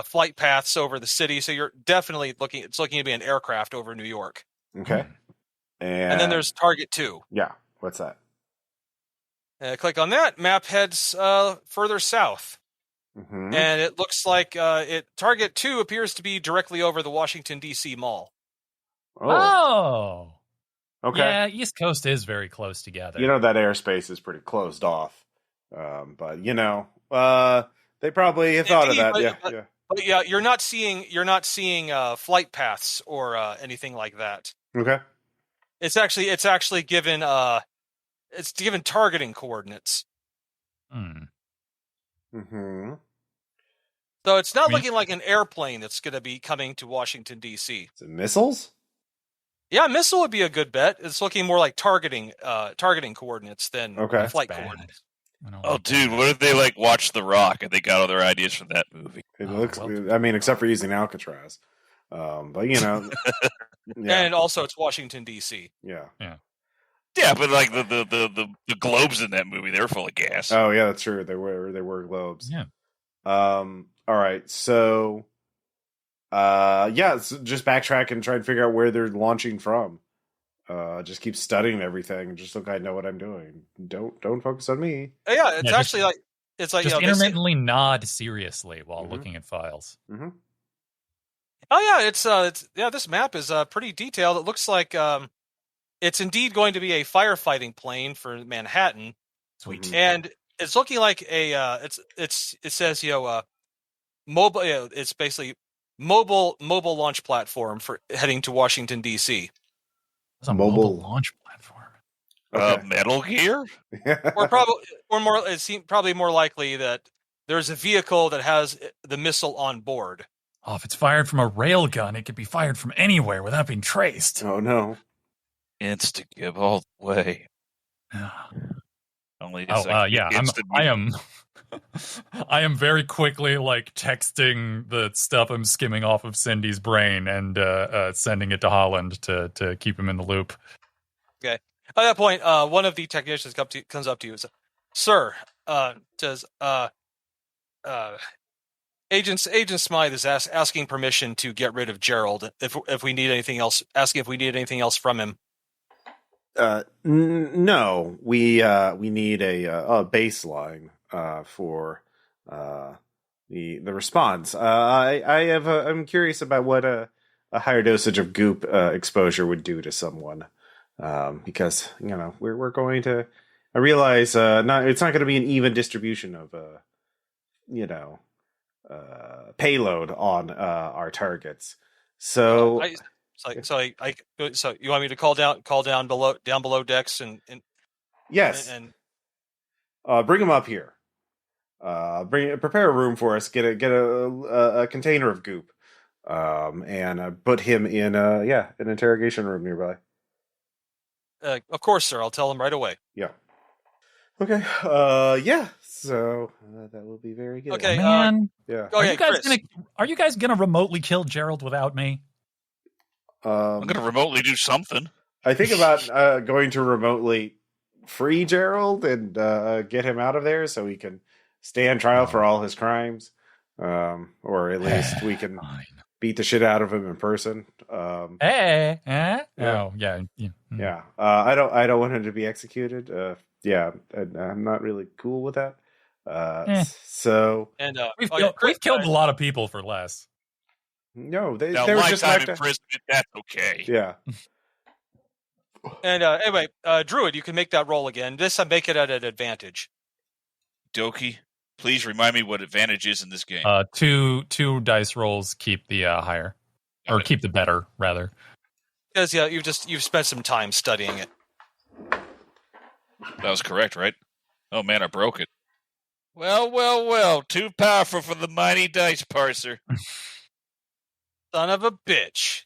flight paths over the city. So you're definitely looking to be an aircraft over New York. Okay. And then there's target 2. Yeah. What's that? Click on that. Map heads further south. Mm-hmm. And it looks like target 2 appears to be directly over the Washington, D.C. Mall. Oh. Okay. Yeah, East Coast is very close together. That airspace is pretty closed off. But they probably have thought of that. But yeah, you're not seeing flight paths or anything like that. Okay. It's actually given targeting coordinates. Mm-hmm. So it's not looking like an airplane that's going to be coming to Washington, D.C. Is it missiles? Yeah, missile would be a good bet. It's looking more like targeting coordinates than flight coordinates. Oh, dude, what if they watch The Rock and they got all their ideas from that movie? It looks. I mean, except for using Alcatraz, but yeah. And also it's Washington, D.C. Yeah. Yeah, but the globes in that movie, they were full of gas. Oh yeah, that's true. They were globes. Yeah. All right. So, so just backtrack and try and figure out where they're launching from. Just keep studying everything. Just look, I know what I'm doing. Don't focus on me. Yeah, it's actually just intermittently nod seriously while looking at files. Mm-hmm. Oh yeah, this map is pretty detailed. It looks like it's indeed going to be a firefighting plane for Manhattan. Sweet. And it's looking like it says mobile. It's basically mobile launch platform for heading to Washington, D.C. It's a mobile launch platform. Okay. Metal Gear? It seems probably more likely that there's a vehicle that has the missile on board. Oh, if it's fired from a railgun, it could be fired from anywhere without being traced. Oh no! Insta-give all the way. I am very quickly texting the stuff I'm skimming off of Cindy's brain and sending it to Holland to keep him in the loop. Okay. At that point, one of the technicians comes up to you and says, "Sir, says Agent Smythe is asking permission to get rid of Gerald if we need anything else. Asking if we need anything else from him." No, we need a baseline for the response. I'm curious about a higher dosage of goop exposure would do to someone, because we're going to. I realize it's not going to be an even distribution of payload on our targets. So so you want me to call down below decks and yes, and bring them up here. Prepare a room for us. Get a container of goop, and put him in an interrogation room nearby. Of course, sir. I'll tell him right away. Yeah. Okay. Yeah. So that will be very good. Okay. Man. Yeah. Are you guys gonna remotely kill Gerald without me? I'm gonna remotely do something. I think about going to remotely free Gerald and get him out of there so he can stand trial for all his crimes, or at least we can beat the shit out of him in person. Yeah. Yeah. I don't want him to be executed. I'm not really cool with that. So we've killed a lot of people for less. No, they now, were just lifetime imprisonment. That's okay. Yeah. And anyway, Druid, you can make that roll again. This I make it at an advantage. Doki, please remind me what advantage is in this game. Two dice rolls keep the higher, or keep the better rather. Because you've spent some time studying it. That was correct, right? Oh man, I broke it. Well. Too powerful for the mighty dice parser. Son of a bitch.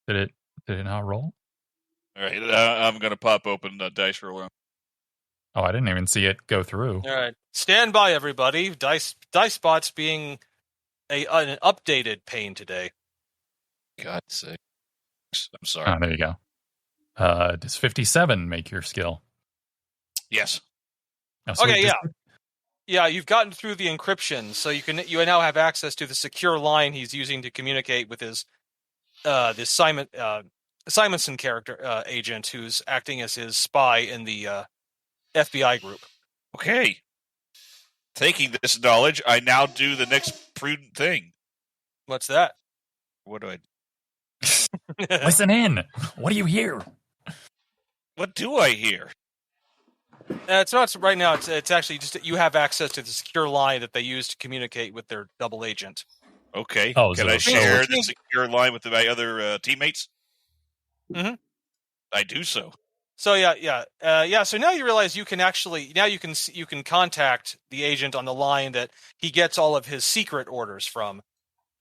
Did it not roll? All right, I'm going to pop open the dice roller. Oh, I didn't even see it go through. All right. Stand by, everybody. Dice bots being an updated pain today. God's sake. I'm sorry. Oh, there you go. Does 57 make your skill? Yes. Oh, so okay, yeah, you've gotten through the encryption, so you now have access to the secure line he's using to communicate with his this Simonson character agent who's acting as his spy in the FBI group. Okay. Taking this knowledge, I now do the next prudent thing. What's that? What do I do? Listen in. What do you hear? What do I hear? It's not right now. It's actually just you have access to the secure line that they use to communicate with their double agent. Okay. Oh, can I share the secure line with my other teammates? Mm-hmm. I do so. So So now you realize you can you can contact the agent on the line that he gets all of his secret orders from.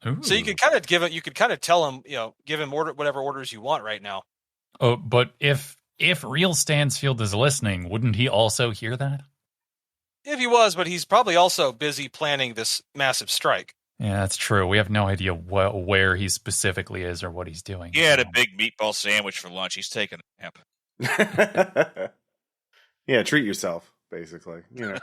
Ooh. So you could kind of tell him, give him whatever orders you want right now. Oh, but if real Stansfield is listening, wouldn't he also hear that? If he was, but he's probably also busy planning this massive strike. Yeah, that's true. We have no idea where he specifically is or what he's doing. He had a big meatball sandwich for lunch. He's taking a nap. Yeah, treat yourself, basically. You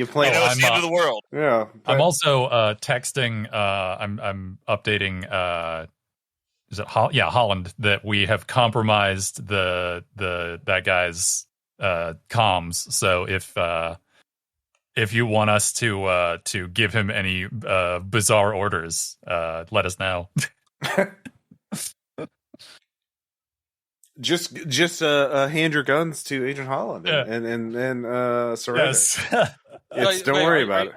play. It's the end of the world. Yeah, I'm also texting. I'm updating. Is it Holland that we have compromised that guy's comms. So if you want us to give him any bizarre orders, let us know. Just hand your guns to Agent Holland and surrender. Yes. Don't worry about it.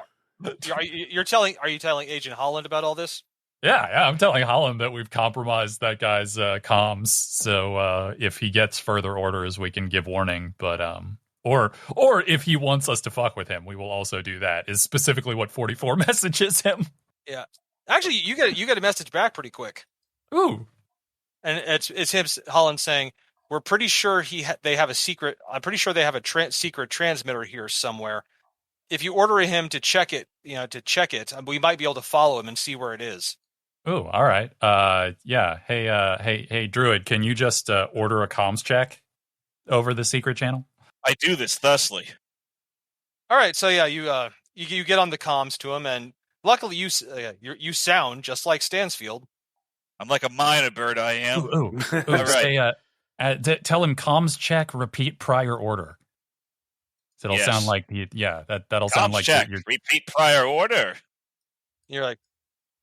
Are you telling Agent Holland about all this? Yeah, I'm telling Holland that we've compromised that guy's comms. So if he gets further orders, we can give warning. But or if he wants us to fuck with him, we will also do that. Is specifically what 44 messages him. Yeah, actually, you get a message back pretty quick. Ooh, and it's him, Holland, saying, "We're pretty sure they have a secret. I'm pretty sure they have a secret transmitter here somewhere. If you order him to check it, we might be able to follow him and see where it is." Oh, all right. Yeah. Hey, Druid, can you just order a comms check over the secret channel? I do this thusly. All right. So yeah, you get on the comms to him, and luckily you sound just like Stansfield. I'm like a minor bird. I am. Ooh. All right. Tell him comms check. Repeat prior order. So it'll sound like that'll comms sound like check. Repeat prior order. You're like,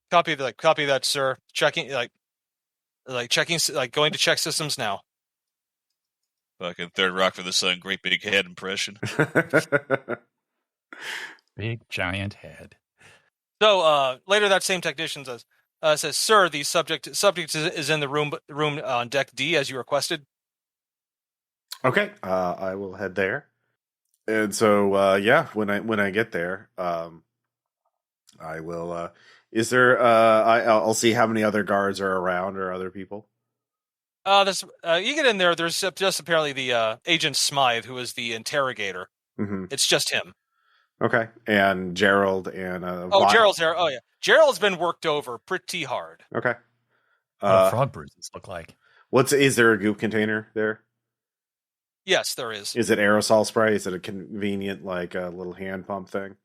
Copy that, sir. Checking, checking, going to check systems now. Fucking third rock from the sun, great big head impression. Big giant head. So later, that same technician says, "Sir, the subject is in the room on deck D as you requested." Okay, I will head there. And so, when I get there, I will. Is there? I'll see how many other guards are around or other people. You get in there. There's just apparently the Agent Smythe, who is the interrogator. Mm-hmm. It's just him. Okay, and Gerald and Gerald's there. Oh yeah, Gerald's been worked over pretty hard. Okay. What do frog bruises look like? Is there a goop container there? Yes, there is. Is it aerosol spray? Is it a convenient a little hand pump thing?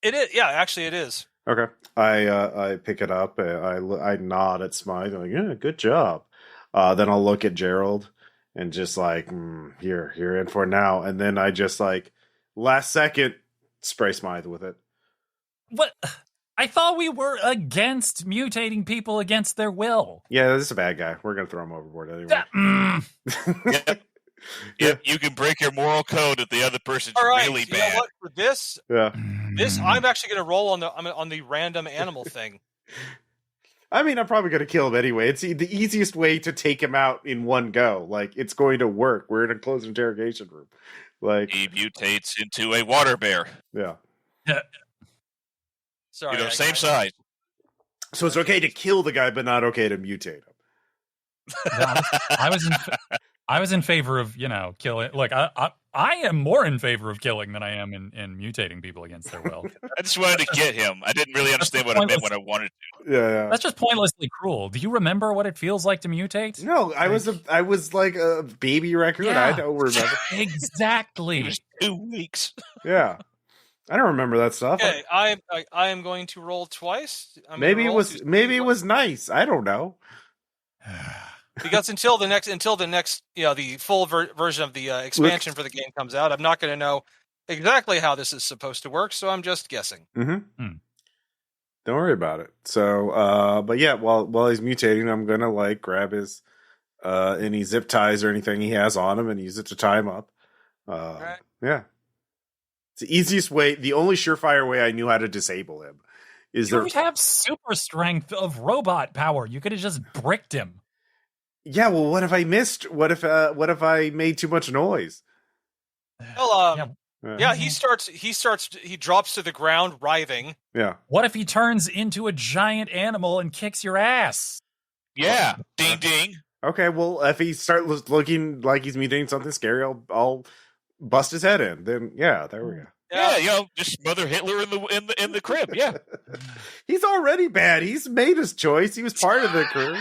It is. Yeah, actually, it is. Okay. I pick it up. I nod at Smythe. I'm like, yeah, good job. Then I'll look at Gerald and just you're in for now. And then I just last second spray Smythe with it. What? I thought we were against mutating people against their will. Yeah, this is a bad guy. We're gonna throw him overboard anyway. Yep, you can break your moral code if the other person's really bad. You know what? For this, I'm actually going to roll on the random animal thing. I mean, I'm probably going to kill him anyway. It's the easiest way to take him out in one go. It's going to work. We're in a closed interrogation room. He mutates into a water bear. Yeah. Sorry, same size. So it's okay to kill the guy, but not okay to mutate him. I was in favor of, killing. Look, I am more in favor of killing than I am in mutating people against their will. I just wanted to get him. I didn't really understand what it meant when I wanted to. Yeah. That's just pointlessly cruel. Do you remember what it feels like to mutate? No, I was like a baby raccoon. Yeah. I don't remember. Exactly. It was 2 weeks. Yeah. I don't remember that stuff. Okay, I am going to roll twice. Maybe it was nice. I don't know. Because until the next, the full version of the expansion for the game comes out, I'm not going to know exactly how this is supposed to work. So I'm just guessing. Mm-hmm. Don't worry about it. So, but yeah, while he's mutating, I'm gonna grab his any zip ties or anything he has on him and use it to tie him up. Right. Yeah, it's the easiest way. The only surefire way I knew how to disable him is you have super strength of robot power. You could have just bricked him. Yeah, well, what if I missed? What if I made too much noise? Well, he drops to the ground, writhing. Yeah. What if he turns into a giant animal and kicks your ass? Yeah. Ding, ding. Okay, well, if he starts looking like he's mutating something scary, I'll bust his head in. Then, yeah, there we go. Yeah, just smother Hitler in the crib. Yeah. He's already bad. He's made his choice. He was part of the crew.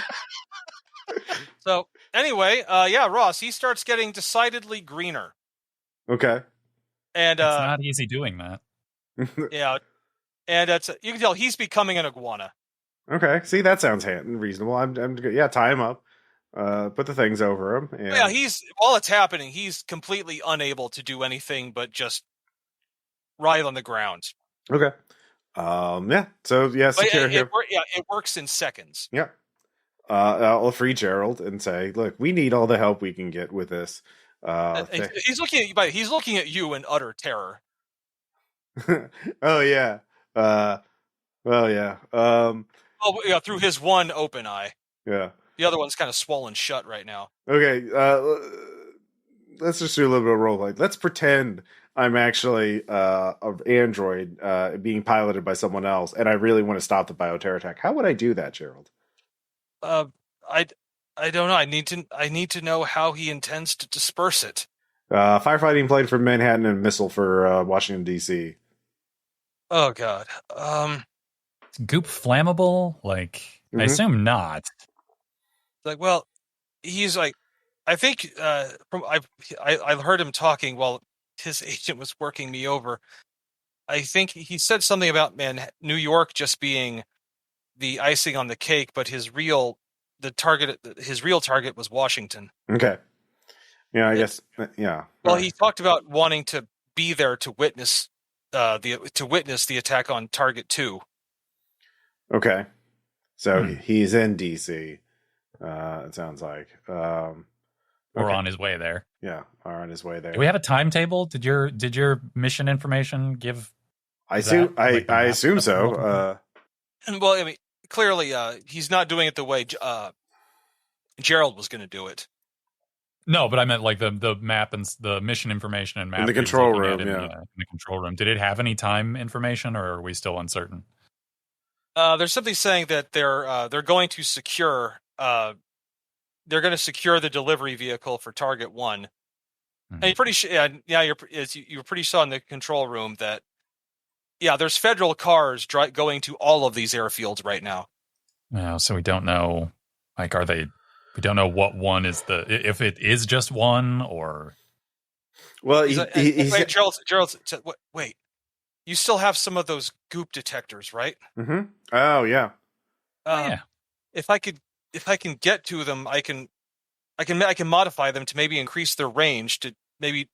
So anyway, Ross, he starts getting decidedly greener. Okay. And it's not easy doing that. Yeah. And you can tell he's becoming an iguana. Okay. See, that sounds reasonable. I'm good. Yeah, tie him up. Put the things over him. And... Yeah, while it's happening, he's completely unable to do anything but just writhe on the ground. Okay. Yeah. So secure him. It works in seconds. Yeah. I'll free Gerald and say, "Look, we need all the help we can get with this." He's looking at you in utter terror. Oh yeah. Well yeah. Through his one open eye. Yeah. The other one's kind of swollen shut right now. Okay. Let's just do a little bit of roleplay. Let's pretend I'm actually an android being piloted by someone else, and I really want to stop the bioterror attack. How would I do that, Gerald? I don't know. I need to know how he intends to disperse it. Firefighting plane for Manhattan and missile for Washington D.C. Oh God. Is goop flammable? I assume not. Well, he's I think I've heard him talking while his agent was working me over. I think he said something about New York just being the icing on the cake, but his real target was Washington. Okay. Yeah, I guess. Yeah. Well, he talked about wanting to be there to witness the attack on Target 2. Okay. So he's in DC. It sounds like. Or on his way there. Yeah, or on his way there. Do we have a timetable? Did your mission information give? I assume so. Well, I mean, clearly, he's not doing it the way Gerald was going to do it. No, but I meant like the map and the mission information and map in the control room. In the control room. Did it have any time information, or are we still uncertain? There's something saying that they're going to secure the delivery vehicle for Target 1. Mm-hmm. And you're pretty sure, you're pretty sure in the control room that there's federal cars going to all of these airfields right now. No, so we don't know. Like, are they? We don't know what one is if it is just one or. Well, Gerald said, wait, you still have some of those goop detectors, right? Mm-hmm. Oh yeah. If I can get to them, I can modify them to maybe increase their range to maybe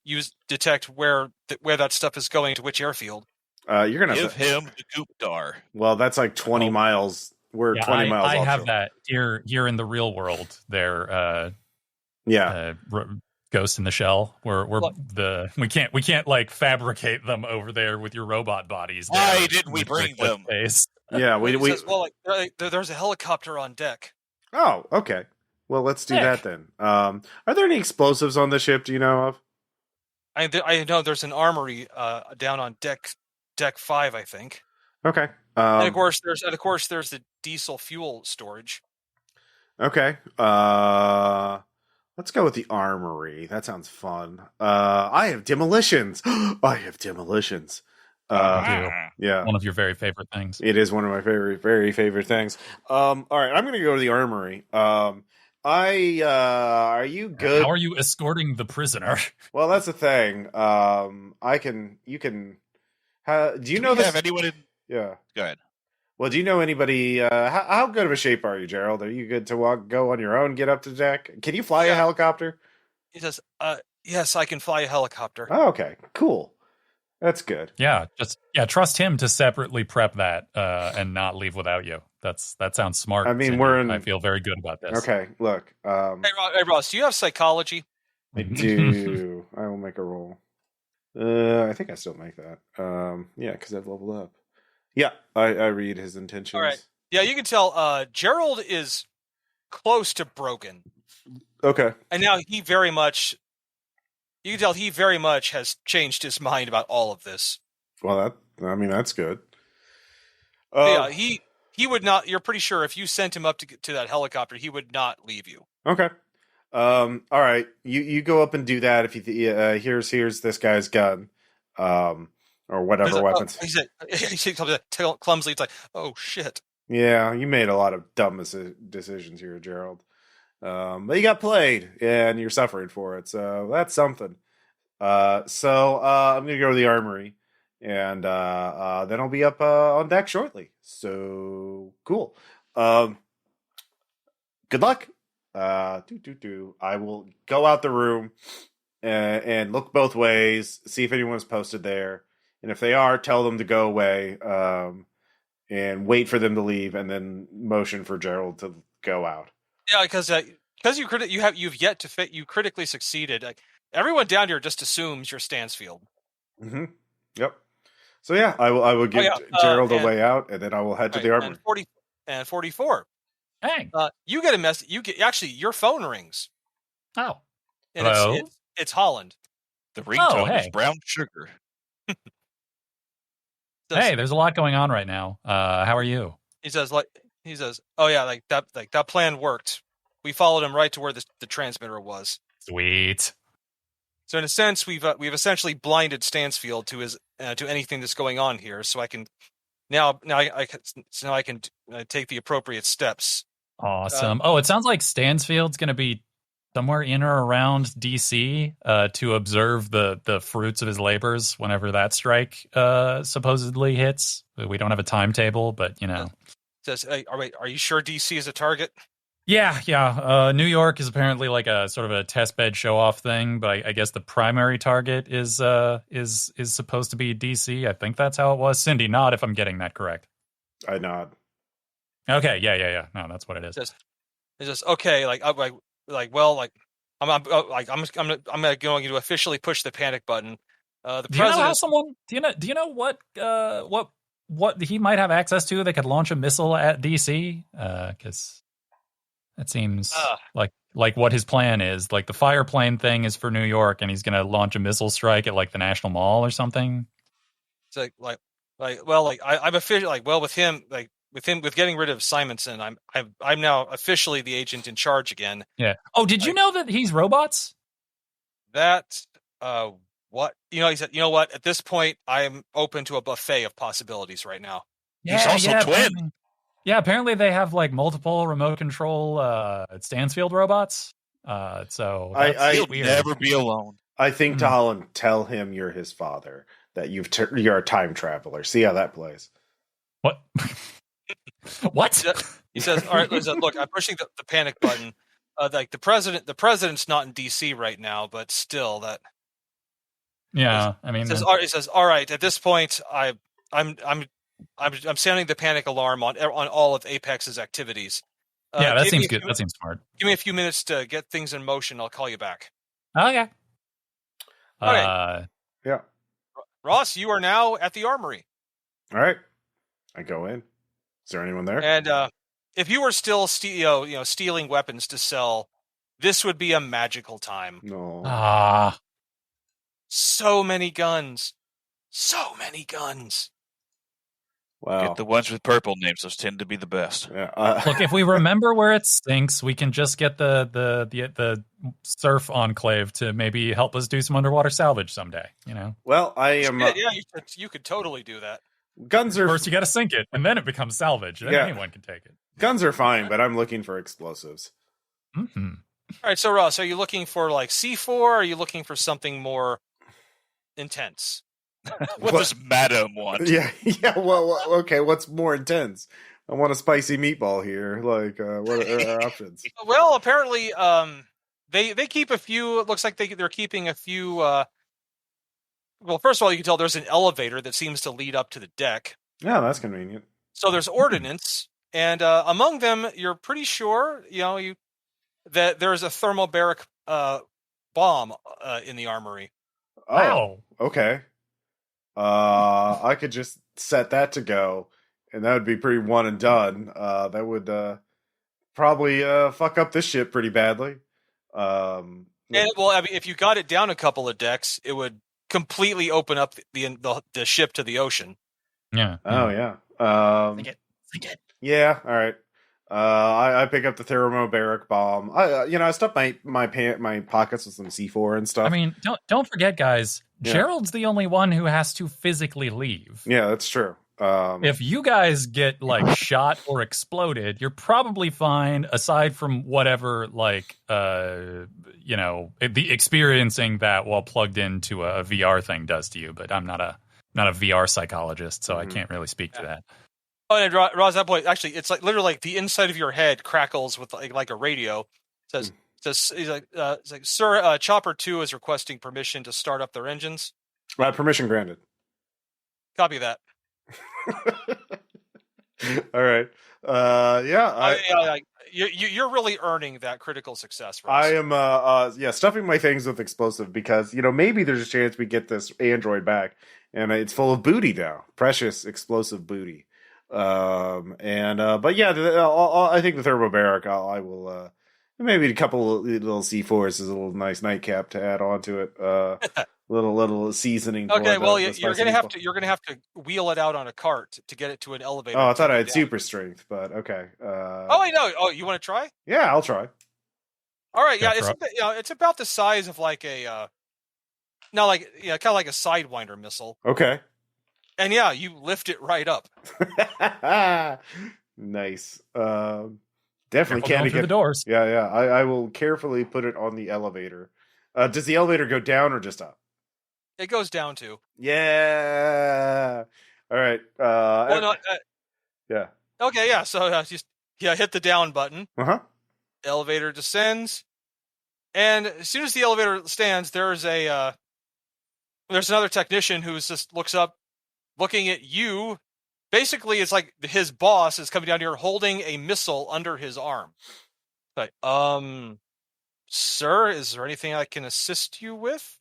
detect where that stuff is going to which airfield. You're gonna give him the goop dar. Well, that's like 20 miles. We're 20 miles. I have that here in the real world. There, Ghost in the Shell. We can't like fabricate them over there with your robot bodies. Why didn't we bring them? Yeah, we says, there's a helicopter on deck. Oh, okay. Well, let's do that then. Are there any explosives on the ship? Do you know of? I know there's an armory down on deck 5, I think. Okay. And of course there's the diesel fuel storage. Okay. Let's go with the armory. That sounds fun. I have demolitions. Yeah. One of your very favorite things. It is one of my very favorite things. All right, I'm going to go to the armory. Are you good? How are you escorting the prisoner? Well, that's the thing. You can. Do you know have anyone in? Yeah. Go ahead. Well, do you know anybody? How good of a shape are you, Gerald? Are you good to go on your own, get up to deck? Can you fly a helicopter? He says, yes, I can fly a helicopter. Oh, okay, cool. That's good. Yeah, trust him to separately prep that and not leave without you. That sounds smart. I mean, Cindy. I feel very good about this. Okay, look. Hey, Ross, do you have psychology? I do. I will make a roll. I think I still make that. Yeah, because I've leveled up. Yeah, I read his intentions. All right. Yeah, you can tell Gerald is close to broken. Okay. And now you can tell he very much has changed his mind about all of this. Well, that's good. He would not. You're pretty sure if you sent him up to that helicopter, he would not leave you. Okay. All right. You go up and do that. If you here's this guy's gun, or whatever weapons. He said clumsily. It's like, oh shit. Yeah, you made a lot of dumb decisions here, Gerald. But you got played, and you're suffering for it. So that's something. So I'm gonna go to the armory, and then I'll be up on deck shortly. So cool. Good luck. I will go out the room and look both ways, see if anyone's posted there, and if they are, tell them to go away. And wait for them to leave, and then motion for Gerald to go out. Yeah, because you've yet to fit. You critically succeeded. Like, everyone down here just assumes you're Stansfield. Mm-hmm. Yep. So yeah, I will give Gerald a way out, and then I will head to the armory. And 44. Hey, you get a message. Your phone rings. Oh, and hello? It's Holland. The ringtone is brown sugar. Hey, there's a lot going on right now. How are you? He says, oh yeah, that plan worked. We followed him right to where the transmitter was. Sweet. So in a sense, we've essentially blinded Stansfield to anything that's going on here. So I can I can take the appropriate steps. Awesome. It sounds like Stansfield's going to be somewhere in or around DC to observe the fruits of his labors whenever that strike supposedly hits. We don't have a timetable, but Says, are you sure DC is a target? Yeah. New York is apparently like a sort of a test bed show off thing, but I guess the primary target is supposed to be DC. I think that's how it was. Cindy, nod if I'm getting that correct. I nod. Okay, yeah. No, that's what it is. It's just okay. I'm going to officially push the panic button. The do you know how president. someone? Do you know what he might have access to that could launch a missile at DC? Because that seems like what his plan is. Like the fire plane thing is for New York, and he's going to launch a missile strike at like the National Mall or something. It's I'm officially with getting rid of Simonson, I'm now officially the agent in charge again. Yeah. Oh, did you know that he's robots? That what he said. You know what? At this point, I'm open to a buffet of possibilities right now. He's also twin. Apparently they have like multiple remote control Stansfield robots. So he'll never be alone. I think to Holland, tell him you're his father, that you're a time traveler. See how that plays. What? What? He says, "All right, listen, look, I'm pushing the panic button. Like the president's not in DC right now, but still that." Yeah, I mean, he says, "All right, at this point, I'm sounding the panic alarm on all of Apex's activities." Yeah, that seems good. That seems smart. Give me a few minutes to get things in motion. I'll call you back. Oh yeah. Okay. Yeah. Ross, you are now at the armory. All right. I go in. Is there anyone there? And if you were still stealing weapons to sell, this would be a magical time. No. So many guns. So many guns. Wow. Get the ones with purple names; those tend to be the best. Yeah, Look, if we remember where it stinks, we can just get the surf enclave to maybe help us do some underwater salvage someday. You know. Well, I am. You could totally do that. Guns are first. You got to sink it, and then it becomes salvage. Then anyone can take it. Guns are fine, but I'm looking for explosives. Mm-hmm. All right, so Ross, are you looking for like C4? Or are you looking for something more intense? What does Madam want? Yeah. Well, okay. What's more intense? I want a spicy meatball here. Like, what are our options? Well, apparently, they keep a few. It looks like they're keeping a few. Well, first of all, you can tell there's an elevator that seems to lead up to the deck. Yeah, that's convenient. So there's ordnance, and among them, you're pretty sure that there's a thermobaric bomb in the armory. Oh, wow. Okay. I could just set that to go, and that would be pretty one and done. That would probably fuck up this ship pretty badly. And well, I mean, if you got it down a couple of decks, it would completely open up the ship to the ocean. Yeah. Oh yeah. Sink it. Yeah. All right. I pick up the thermobaric bomb. I stuff my pockets with some C4 and stuff. I mean, don't forget, guys. Yeah. Gerald's the only one who has to physically leave. Yeah, that's true. If you guys get like shot or exploded, you're probably fine. Aside from whatever, the experiencing that while plugged into a VR thing does to you. But I'm not a VR psychologist, so I can't really speak to that. Oh, and Ross, that point, actually, it's like literally like the inside of your head crackles with like a radio. It says he's like, Sir, Chopper 2 is requesting permission to start up their engines. Permission granted. Copy that. All right. You're really earning that critical success, Ross. I am stuffing my things with explosive because maybe there's a chance we get this android back and it's full of booty now, precious explosive booty. But yeah, I think the thermobaric I will maybe a couple of little C4s is a little nice nightcap to add on to it. Little seasoning. Okay, well, you're gonna have to wheel it out on a cart to get it to an elevator. Oh, I thought I had super strength, but okay. Oh, I know. Oh, you want to try? Yeah, I'll try. All right, yeah, it's about the size of like a, kind of like a Sidewinder missile. Okay. And yeah, you lift it right up. Nice. Definitely can't get the doors. Yeah. I will carefully put it on the elevator. Does the elevator go down or just up? It goes down too. Yeah. All right. Yeah. Okay. Yeah. So just hit the down button. Elevator descends, and as soon as the elevator stands, there's another technician who's just looks up, looking at you basically it's like his boss is coming down here holding a missile under his arm. Like, sir, is there anything I can assist you with?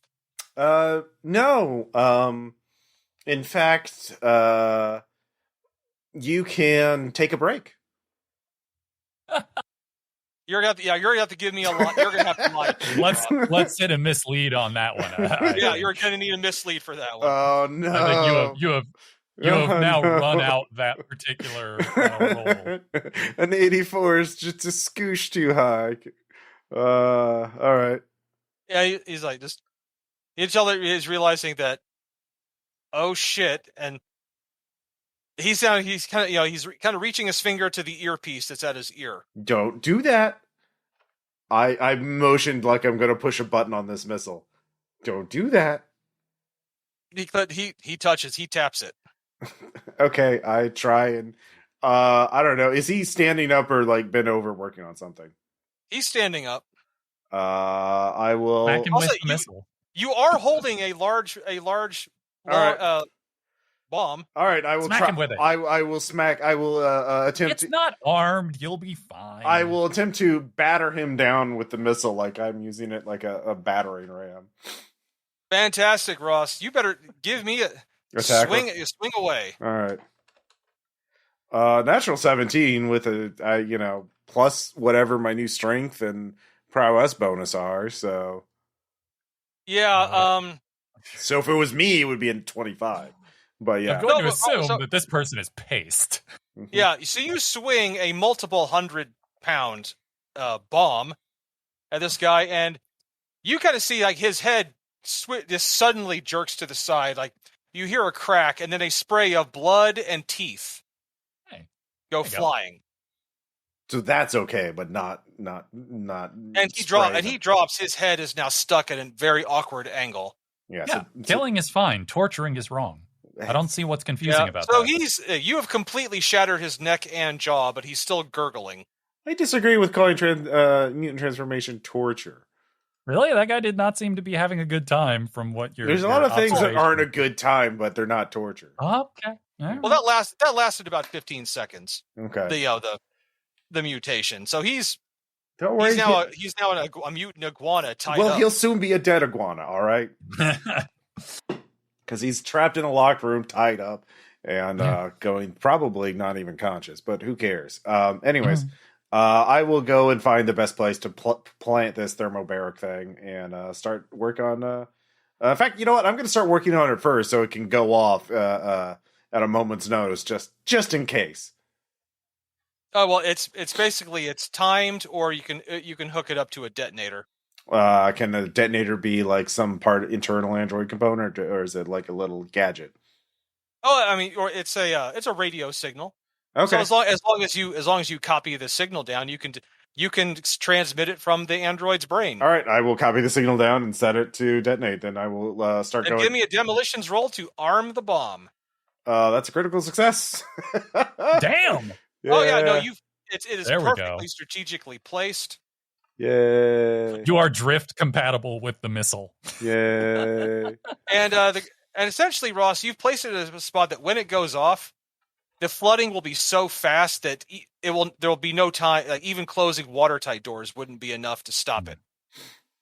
No. In fact, you can take a break. You're gonna have to give me a lot. You're gonna have to lie. Let's hit a mislead on that one. Yeah, you're gonna need a mislead for that one. Oh no! I think you have now run out that particular roll. An 84 is just a scoosh too high. All right. Yeah, he's like just. You tell that he's realizing that. Oh shit! And he's kind of reaching his finger to the earpiece that's at his ear. Don't do that. I motioned like I'm going to push a button on this missile. Don't do that. He touches. He taps it. Okay, I try and I don't know. Is he standing up or like bent over working on something? He's standing up. I will. Back him with the missile. You are holding a large bomb. All right, I will smack him with it. I will smack. I will attempt. It's not armed. You'll be fine. I will attempt to batter him down with the missile, like I'm using it like a battering ram. Fantastic, Ross. You better give me a swing away. All right. Natural 17 with a plus whatever my new strength and prowess bonus are. So yeah. So if it was me, it would be in 25. But yeah, I'm going to assume that this person is paced. Yeah. So you swing a multiple 100-pound bomb at this guy, and you kind of see like his head just suddenly jerks to the side. Like you hear a crack, and then a spray of blood and teeth go flying. So that's okay, but not. And he drops. His head is now stuck at a very awkward angle. Yeah. Killing is fine. Torturing is wrong. I don't see what's confusing about that. So you have completely shattered his neck and jaw, but he's still gurgling. I disagree with calling mutant transformation torture. Really? That guy did not seem to be having a good time from what you're... There's a lot of things that aren't a good time, but they're not torture. Okay. Right. Well, that lasted about 15 seconds. Okay. The mutation. So he's... Don't worry. He's now a mutant iguana tied up. Well, he'll soon be a dead iguana, all right? Because he's trapped in a locked room, tied up, and going probably not even conscious, but who cares? Anyways, I will go and find the best place to plant this thermobaric thing and start work on... in fact, you know what? I'm going to start working on it first so it can go off at a moment's notice, just in case. Oh well, it's basically timed, or you can hook it up to a detonator. Can a detonator be like some internal Android component, or is it like a little gadget? Oh, I mean, or it's a radio signal. Okay. So as long as you copy the signal down, you can transmit it from the android's brain. All right, I will copy the signal down and set it to detonate. Then I will start going. Give me a demolitions roll to arm the bomb. That's a critical success. Damn. Yeah. Oh yeah, no, it is perfectly strategically placed. Yeah. You are drift compatible with the missile. Yeah. And essentially, Ross, you've placed it in a spot that when it goes off, the flooding will be so fast that there will be no time. Like even closing watertight doors wouldn't be enough to stop it.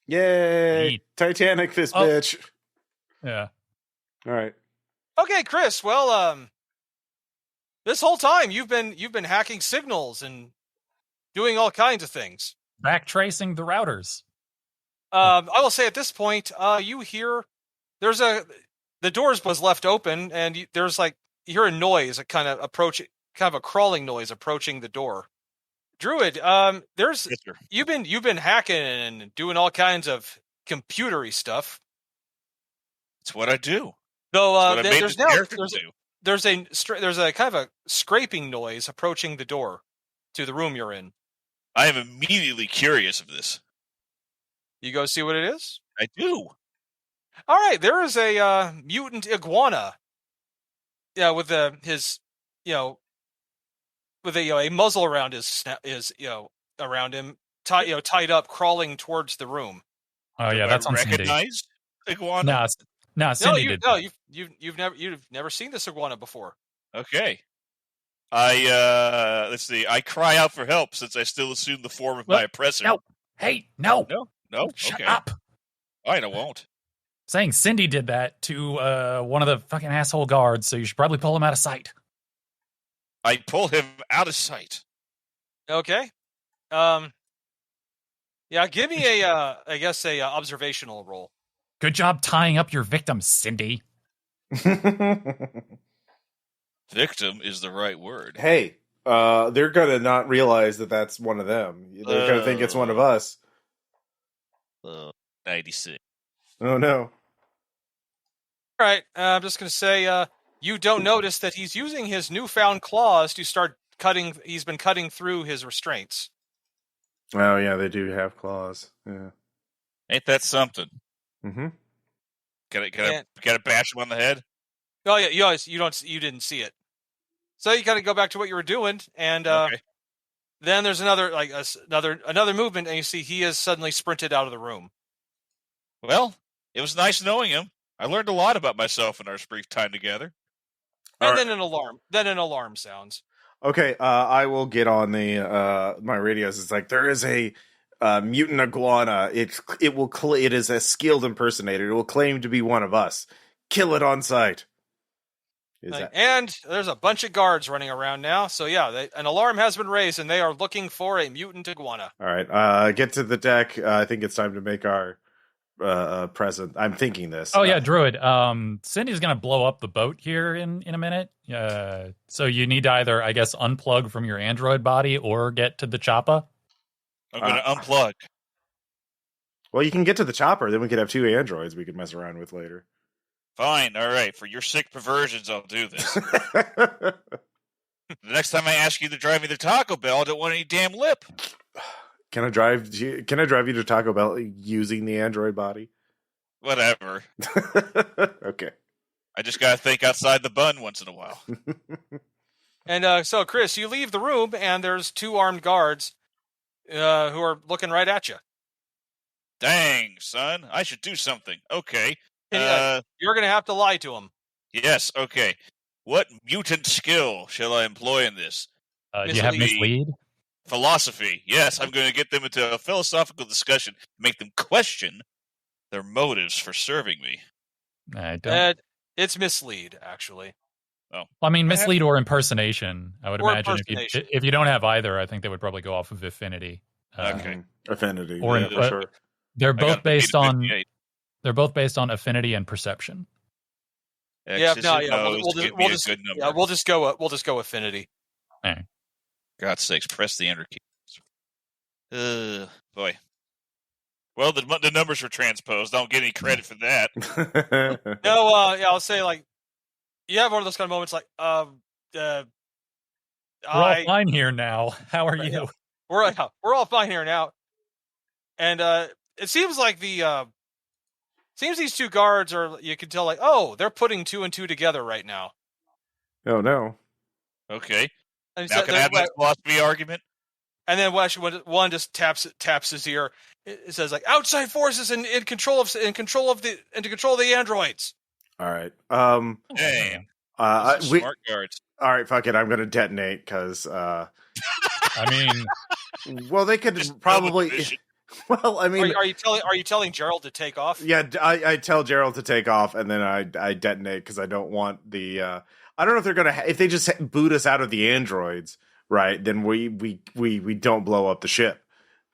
Yay! Neat. Titanic, this bitch. Yeah. All right. Okay, Chris. Well, this whole time you've been hacking signals and doing all kinds of things. Backtracing the routers. I will say at this point, you hear the doors was left open, and there's like you hear a noise, a kind of a crawling noise approaching the door. Druid, you've been hacking and doing all kinds of computery stuff. It's what I do. Though there's a kind of a scraping noise approaching the door to the room you're in. I am immediately curious of this. You go see what it is? I do. All right, there is a mutant iguana. Yeah, with a muzzle around around him, tied up, crawling towards the room. Oh yeah, that's on Cindy. Recognized iguana? No, Cindy did. No, you've never seen this iguana before. Okay. let's see. I cry out for help since I still assume the form of my oppressor. No. Hey, no. No. Shut okay. up. I won't. Saying Cindy did that to one of the fucking asshole guards, so you should probably pull him out of sight. I pull him out of sight. Okay. Yeah, give me a, I guess a observational roll. Good job tying up your victim, Cindy. Victim is the right word. Hey, they're gonna not realize that that's one of them. They're gonna think it's one of us. 96. Oh no. All right, I'm just going to say you don't notice that he's using his newfound claws to start cutting. He's been cutting through his restraints. Oh yeah, they do have claws. Yeah. Ain't that something? Mm-hmm. Gotta bash him on the head? Oh yeah, you didn't see it. So you got to go back to what you were doing, and Okay. then there's another movement, and you see he has suddenly sprinted out of the room. Well, it was nice knowing him. I learned a lot about myself in our brief time together. And then an alarm sounds. Okay, I will get on the my radios. It's like there is a mutant iguana. It is a skilled impersonator. It will claim to be one of us. Kill it on sight. And there's a bunch of guards running around now. So yeah, an alarm has been raised, and they are looking for a mutant iguana. All right, get to the deck. I think it's time to make our present. I'm thinking this. Oh yeah, Druid. Cindy's gonna blow up the boat here in a minute. So you need to either, I guess, unplug from your android body or get to the chopper. I'm gonna unplug. Well, you can get to the chopper. Then we could have two androids we could mess around with later. Fine. All right. For your sick perversions, I'll do this. The next time I ask you to drive me to Taco Bell, I don't want any damn lip. Can I drive you to Taco Bell using the android body? Whatever. Okay. I just gotta think outside the bun once in a while. And so, Chris, you leave the room, and there's two armed guards who are looking right at you. Dang, son. I should do something. Okay. You're going to have to lie to them. Yes, okay. What mutant skill shall I employ in this? Do you have mislead? Philosophy. Yes, I'm going to get them into a philosophical discussion, make them question their motives for serving me. I don't. It's mislead, actually. Oh, I mean, mislead or impersonation. I would imagine if you don't have either, I think they would probably go off of affinity. Okay, affinity. Or sure. They're both based on. They're both based on affinity and perception. We'll just go affinity. Right. God's sakes, press the enter key. Boy. Well, the numbers were transposed. I don't get any credit for that. No, I'll say, like, you have one of those kind of moments, like, we're all fine here now. How are you? We're all fine here now. And it seems like these two guards are, you can tell, like, oh, they're putting two and two together right now. Oh, no. Okay. And now can I have that philosophy argument? And then one just taps his ear. It says, like, outside forces in control of the androids. All right. Damn. Smart guards. All right, fuck it. I'm going to detonate because. I mean, well, they could probably. Well, I mean, are you telling Gerald to take off? Yeah, I tell Gerald to take off, and then I detonate because I don't want the. I don't know if they're gonna if they just boot us out of the androids, right? Then we don't blow up the ship.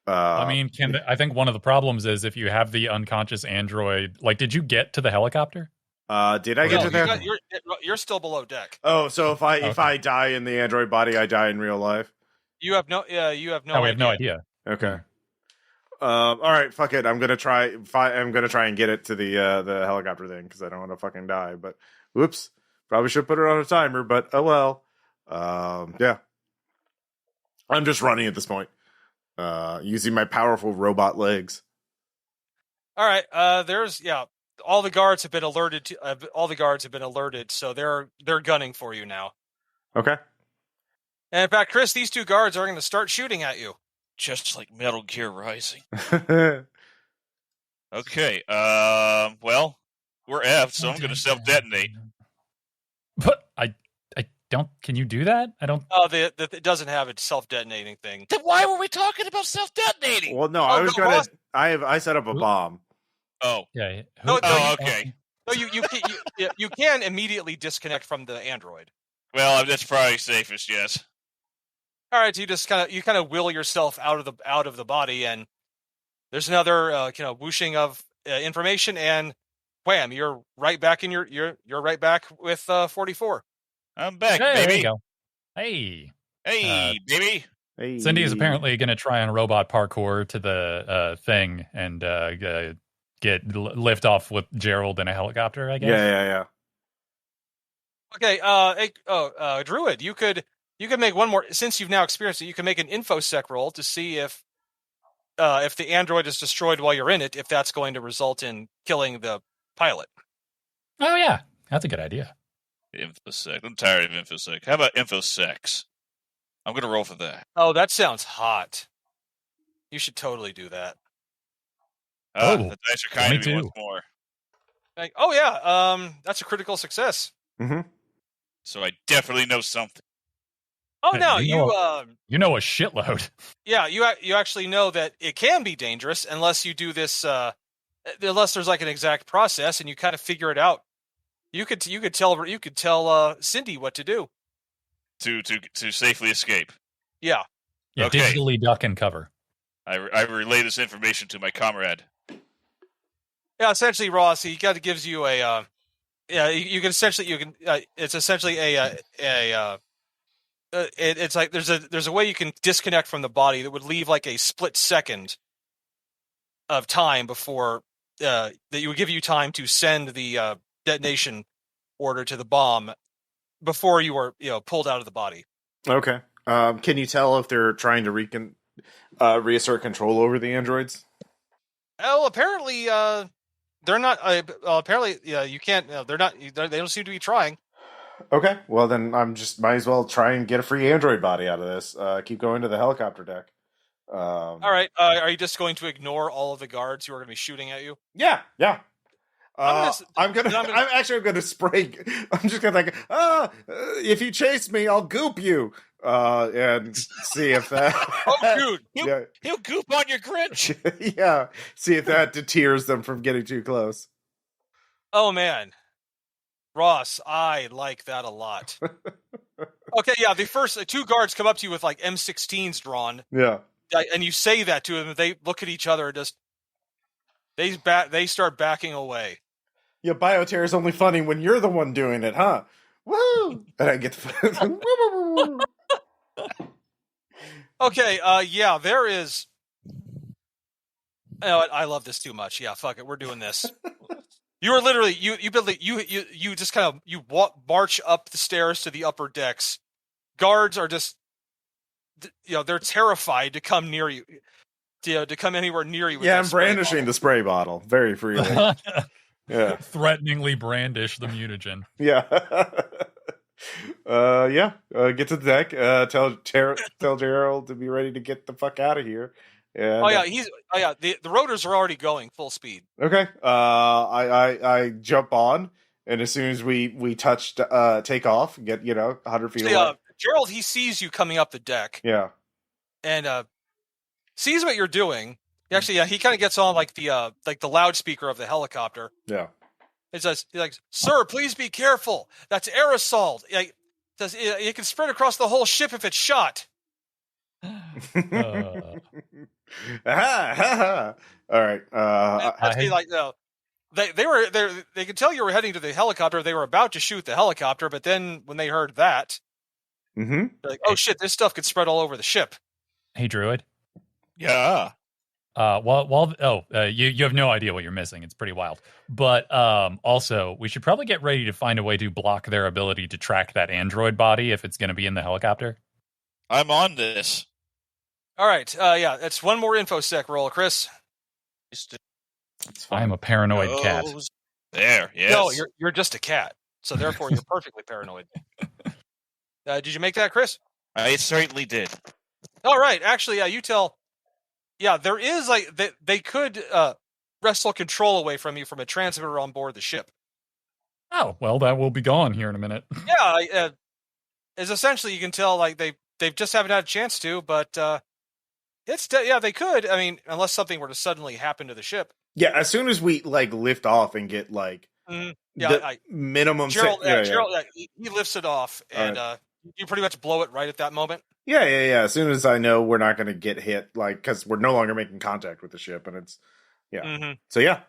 I mean, I think one of the problems is if you have the unconscious android. Like, did you get to the helicopter? Did I get to that? You're still below deck. Oh, so if I die in the android body, I die in real life. You have no. You have no. Oh, we have no idea. Okay. All right, fuck it. I'm gonna try and get it to the helicopter thing because I don't want to fucking die. But whoops, probably should put it on a timer. But oh well. Yeah. I'm just running at this point, using my powerful robot legs. All right. All the guards have been alerted so they're gunning for you now. Okay. And in fact, Chris, these two guards are going to start shooting at you. Just like Metal Gear Rising. Okay. Well, we're F, so I'm going to self-detonate. But I Can you do that? I don't. Oh, it doesn't have a self-detonating thing. Then why were we talking about self-detonating? Well, no, I set up a bomb. Oh. Yeah. Okay. No, you can immediately disconnect from the android. Well, that's probably safest, yes. All right, so you kind of will yourself out of the body, and there's another whooshing of information, and wham, you're right back in you're right back with 44. I'm back, Hey, baby. There you go. Hey, baby. Hey. Cindy is apparently going to try on robot parkour to the thing and lift off with Gerald in a helicopter, I guess. Yeah. Okay, Druid, you could make one more, since you've now experienced it. You can make an infosec roll to see if the android is destroyed while you're in it, if that's going to result in killing the pilot. Oh yeah, that's a good idea. Infosec. I'm tired of infosec. How about infosex? I'm gonna roll for that. Oh, that sounds hot. You should totally do that. The dice are kind of me once more. Like, oh yeah, that's a critical success. Mm-hmm. So I definitely know something. Oh no, you know a shitload. Yeah, you actually know that it can be dangerous unless you do this. Unless there's like an exact process and you kind of figure it out. You could tell Cindy what to do to safely escape. Yeah. Yeah, okay. Digitally duck and cover. I relay this information to my comrade. Yeah, essentially, Ross, he kind of gives you a. It's essentially it's like there's a way you can disconnect from the body that would leave like a split second of time before that you would give you time to send the detonation order to the bomb before you were pulled out of the body. Okay. Can you tell if they're trying to reassert control over the androids? Well, apparently they're not. Apparently, you can't. They're not. They don't seem to be trying. Okay. Well, then I'm just might as well try and get a free android body out of this. Keep going to the helicopter deck. All right. Are you just going to ignore all of the guards who are going to be shooting at you? Yeah. I'm gonna spray. I'm just gonna if you chase me, I'll goop you. And see if that. Oh, dude, he'll goop on your Grinch. Yeah. See if that deters them from getting too close. Oh man, Ross, I like that a lot. Okay, yeah. The first two guards come up to you with like M16s drawn. Yeah. And you say that to them, and they look at each other and just they start backing away. Yeah, bioterror is only funny when you're the one doing it, huh? Woo! And I get the Okay, yeah, there is. I love this too much. Yeah, fuck it, we're doing this. You are literally you just kind of march up the stairs to the upper decks. Guards are just, they're terrified to come near you, to come anywhere near you. Yeah, I'm brandishing the spray bottle very freely. Yeah, threateningly brandish the mutagen. Yeah. Get to the deck. Tell Gerald to be ready to get the fuck out of here. And, the rotors are already going full speed. Okay. I jump on, and as soon as we touch take off, get 100 feet away. Gerald, he sees you coming up the deck. Yeah. And sees what you're doing. Actually, he kind of gets on like the loudspeaker of the helicopter. Yeah. It says, "Sir, please be careful. That's aerosol. It says it can spread across the whole ship if it's shot." All right. They could tell you were heading to the helicopter. They were about to shoot the helicopter, but then when they heard that, they're like, "Oh shit! This stuff could spread all over the ship." Hey, Druid. Yeah. You have no idea what you're missing. It's pretty wild. But also, we should probably get ready to find a way to block their ability to track that android body if it's going to be in the helicopter. I'm on this. All right. That's one more infosec roll, Chris. I am a paranoid cat. There, yes. No, you're just a cat. So therefore, you're perfectly paranoid. Did you make that, Chris? I certainly did. All right. Actually, you tell. Yeah, there is they could wrestle control away from you from a transmitter on board the ship. Oh, well, that will be gone here in a minute. Yeah, is essentially, you can tell like they just haven't had a chance to, but they could. I mean, unless something were to suddenly happen to the ship. Yeah, as soon as we like lift off and get like minimum. Gerald, he lifts it off, and you pretty much blow it right at that moment. Yeah. As soon as I know we're not going to get hit, like because we're no longer making contact with the ship, and it's So yeah.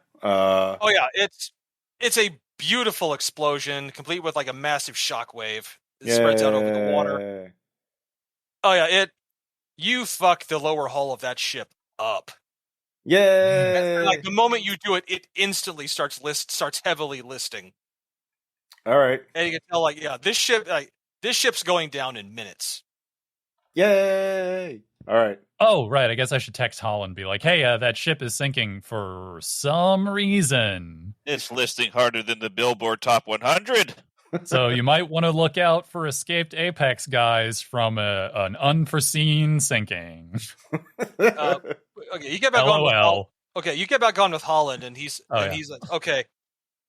It's a beautiful explosion, complete with like a massive shockwave. It spreads out over the water. Oh yeah, you fuck the lower hull of that ship up. Yeah. And, like the moment you do it, it instantly starts heavily listing. All right. And you can tell, like, this ship's going down in minutes. Yay! All right. Oh, right. I guess I should text Holland and be like, hey, that ship is sinking for some reason. It's listing harder than the Billboard Top 100. So you might want to look out for escaped Apex guys from an unforeseen sinking. Okay, you get back LOL. You get back on with Holland, and he's like, okay,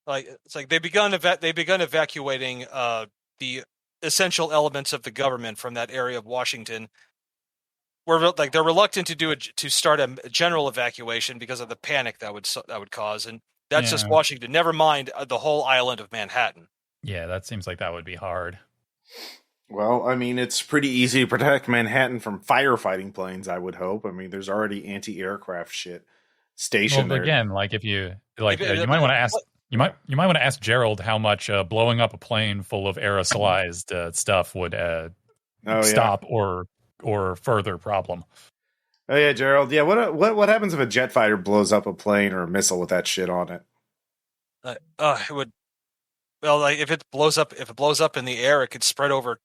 like it's like they begun evacuating the essential elements of the government from that area of Washington. They're reluctant to start a general evacuation because of the panic that would cause, and that's just Washington. Never mind the whole island of Manhattan. Yeah, that seems like that would be hard. Well, I mean, it's pretty easy to protect Manhattan from firefighting planes, I would hope. I mean, there's already anti-aircraft shit stationed there. Again, like if you like, you might want to ask. You might want to ask Gerald how much blowing up a plane full of aerosolized stuff would stop or further problem. Oh yeah, Gerald. Yeah, what happens if a jet fighter blows up a plane or a missile with that shit on it? It would. Well, like if it blows up in the air, it could spread over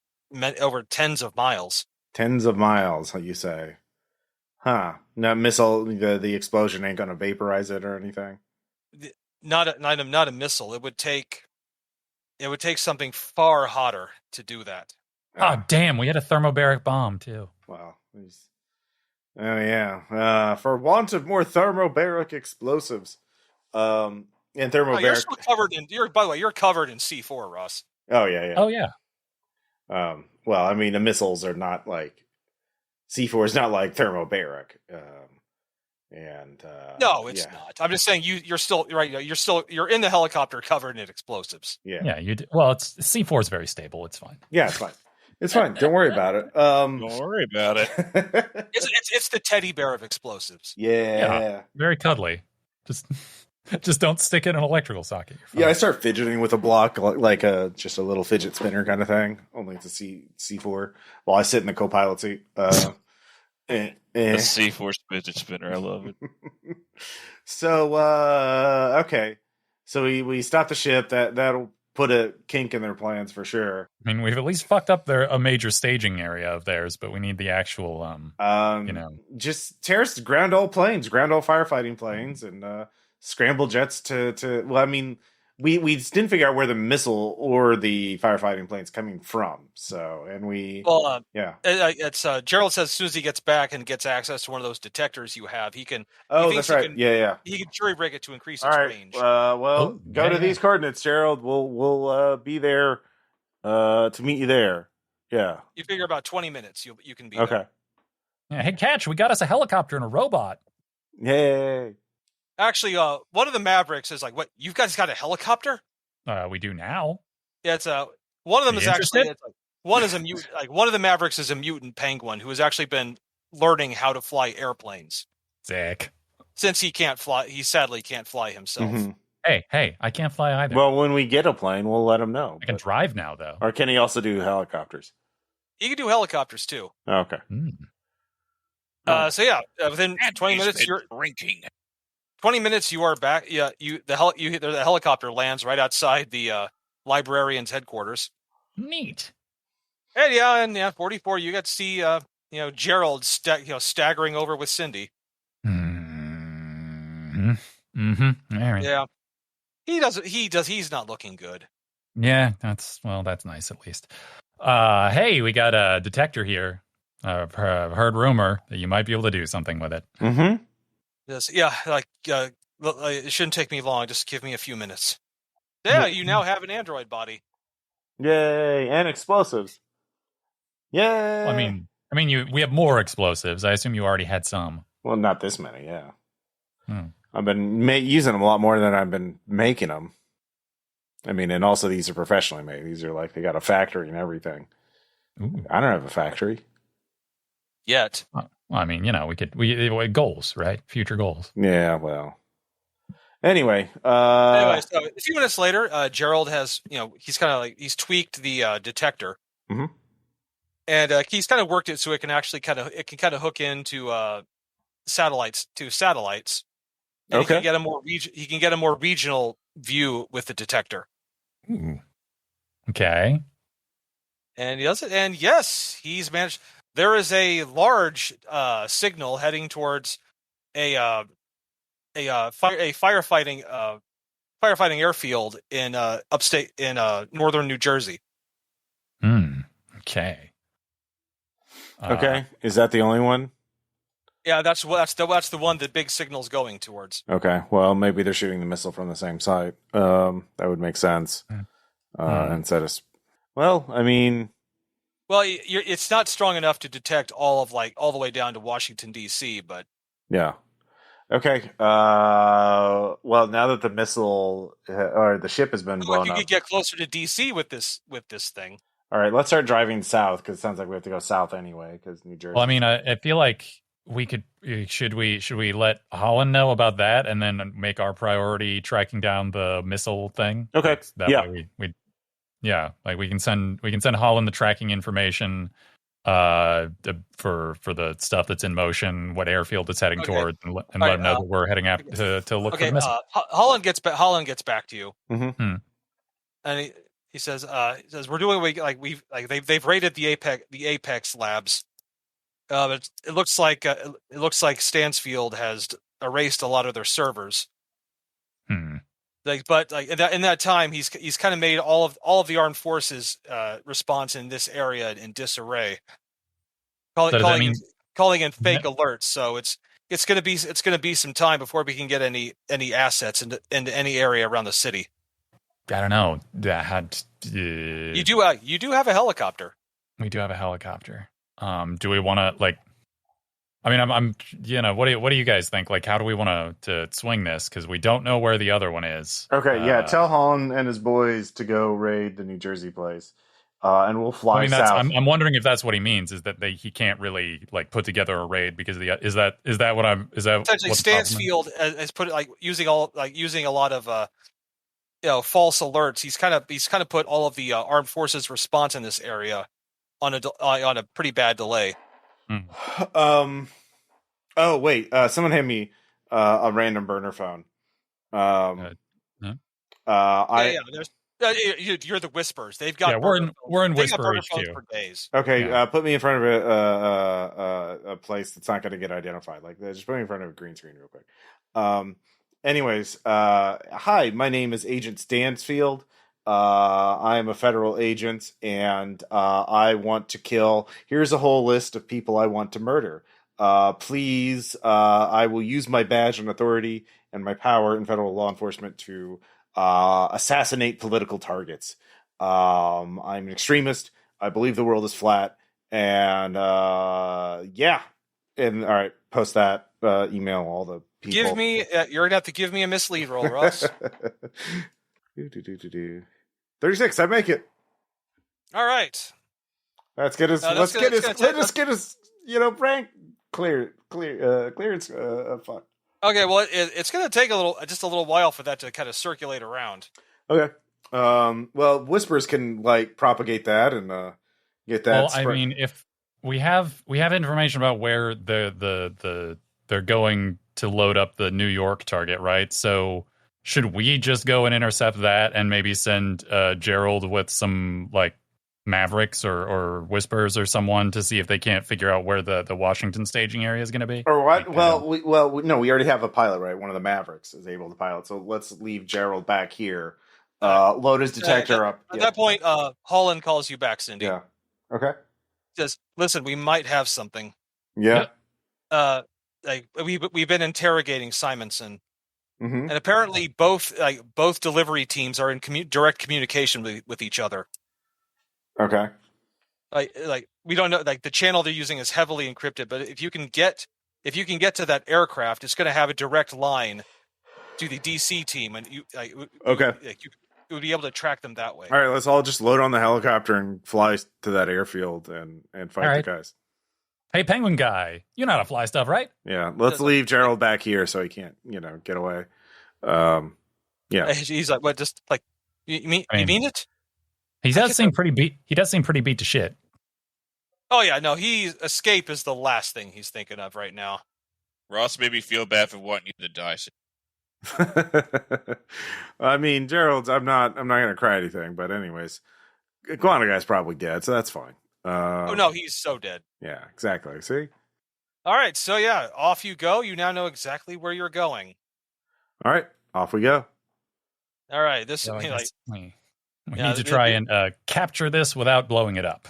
tens of miles. Tens of miles, you say? Huh? No missile. The explosion ain't gonna vaporize it or anything. Not a missile. It would take something far hotter to do that. Oh damn! We had a thermobaric bomb too. Wow. Oh yeah. For want of more thermobaric explosives. And thermobaric. You're still covered in. By the way, you're covered in C4, Russ. Oh yeah. Oh yeah. Well, I mean, the missiles are not like C4 is not like thermobaric. No, it's not. I'm just saying you're still right. You're in the helicopter covered in explosives. Yeah. Yeah. Well, it's C4 is very stable. It's fine. Yeah, it's fine. It's fine. Don't worry about it. Don't worry about it. It's the teddy bear of explosives. Yeah. Very cuddly. Just don't stick it in an electrical socket. Yeah, I start fidgeting with a block, like just a little fidget spinner kind of thing. Only it's a C4 while I sit in the co-pilot seat. The C4 fidget spinner, I love it. So okay, so we stop the ship. That'll put a kink in their plans for sure. I mean, we've at least fucked up a major staging area of theirs, but we need the actual just terrorist ground all firefighting planes and scramble jets to well, I mean, we didn't figure out where the missile or the firefighting plane's coming from. So, and it's Gerald says as soon as he gets back and gets access to one of those detectors you have, he can. Oh, that's right. He can jury rig it to increase its range. Go to these coordinates, Gerald. We'll be there to meet you there. Yeah. You figure about 20 minutes. You can be okay. There. Yeah, hey, Catch, we got us a helicopter and a robot. Yay. Actually, one of the Mavericks is like, "What? You guys got a helicopter?" We do now. Yeah, it's one of them is actually one is a mutant. Like one of the Mavericks is a mutant penguin who has actually been learning how to fly airplanes. Sick. Since he can't fly, he sadly can't fly himself. Mm-hmm. Hey, I can't fly either. Well, when we get a plane, we'll let him know. I can drive now, though. Or can he also do helicopters? He can do helicopters too. Okay. So yeah, within 20 minutes, you're drinking. 20 minutes, you are back. Yeah, the helicopter lands right outside the librarian's headquarters. Neat. And 44, you get to see Gerald staggering over with Cindy. Mm-hmm. Mm-hmm. All right. Yeah, he's not looking good. Yeah, that's nice at least. Hey, we got a detector here. I've heard rumor that you might be able to do something with it. Mm-hmm. Yes, yeah, it shouldn't take me long. Just give me a few minutes. Yeah, you now have an android body. Yay, and explosives. Yeah. We have more explosives. I assume you already had some. Well, not this many. Yeah. I've been using them a lot more than I've been making them. I mean, and also these are professionally made. These are like they got a factory and everything. Ooh. I don't have a factory yet. We goals, right? Future goals. Yeah. Well. Anyway, so a few minutes later, Gerald has, he's tweaked the detector, and he's kind of worked it so it can actually kind of hook into satellites. And okay. he can get a more regional view with the detector. Ooh. Okay. And he does it, and yes, he's managed. There is a large signal heading towards a firefighting airfield in upstate in northern New Jersey. Okay. Okay. Is that the only one? Yeah, that's the one the big signal's going towards. Okay. Well, maybe they're shooting the missile from the same site. That would make sense. Instead of, well, I mean, well, it's not strong enough to detect all the way down to Washington D.C., but yeah. Okay. Well, now that the missile or the ship has been blown up, you could get closer to D.C. with this thing. All right, let's start driving south because it sounds like we have to go south anyway because New Jersey. Well, I mean, I feel like we could. Should we let Holland know about that and then make our priority tracking down the missile thing? Okay. That way we can send Holland the tracking information for the stuff that's in motion, what airfield it's heading toward, and let them know that we're heading out to look for the missile. Holland gets back to you, and he says we're doing they've raided the Apex labs. But it looks like Stansfield has erased a lot of their servers. But in that time, he's kind of made all of the armed forces response in this area in disarray, calling in fake alerts. So it's going to be some time before we can get any assets into any area around the city. I don't know. You do have a helicopter. We do have a helicopter. Do we want to I'm what do you guys think? Like, how do we want to swing this? Because we don't know where the other one is. Okay, tell Holland and his boys to go raid the New Jersey place, and we'll fly south. I'm wondering if that's what he means, is that he can't really put together a raid because of is that essentially Stansfield has put it using a lot of false alerts. He's kind of put all of the armed forces response in this area on a pretty bad delay. Oh wait, someone hand me a random burner phone. You're the Whispers. They've got we're in Whisper HQ for days. Okay, put me in front of a place that's not going to get identified. Just put me in front of a green screen real quick. Anyways, hi, my name is Agent Stansfield. I am a federal agent, and I want to kill. Here's a whole list of people I want to murder. Please, I will use my badge and authority and my power in federal law enforcement to assassinate political targets. I'm an extremist. I believe the world is flat, and yeah. And all right, post that. Email all the people. You're gonna have to give me a mislead roll, Russ. 36. I make it. All right. Let's get us. Let's get us. Rank clearance. Fuck. Okay. Well, it's going to take just a little while for that to kind of circulate around. Okay. Well, Whispers can propagate that and get that. Well, I mean, if we have information about where they're going to load up the New York target, right? So should we just go and intercept that and maybe send Gerald with some Mavericks or Whispers or someone to see if they can't figure out where the Washington staging area is going to be? Or what? We already have a pilot, right? One of the Mavericks is able to pilot. So let's leave Gerald back here. Load his detector up. At that point, Holland calls you back, Cindy. Yeah. Okay. Says, "Listen, we might have something." Yeah. We've been interrogating Simonson. Mm-hmm. And apparently both delivery teams are in direct communication with each other. Okay. we don't know. Like the channel they're using is heavily encrypted, but if you can get to that aircraft, it's going to have a direct line to the DC team, and you would be able to track them that way. All right, let's all just load on the helicopter and fly to that airfield and fight the guys. Hey, penguin guy, you know how to fly stuff, right? Yeah, let's leave Gerald back here so he can't, get away. Yeah, he's like, what? Just like you mean it? He does seem pretty beat. He does seem pretty beat to shit. Oh yeah, no. Escape is the last thing he's thinking of right now. Ross made me feel bad for wanting you to die. I mean, Gerald's. I'm not gonna cry anything, but anyways, Guana guy's probably dead, so that's fine. Oh no, he's so dead. Yeah, exactly. See. All right, so yeah, off you go. You now know exactly where you're going. All right, off we go. All right, we need to try and capture this without blowing it up.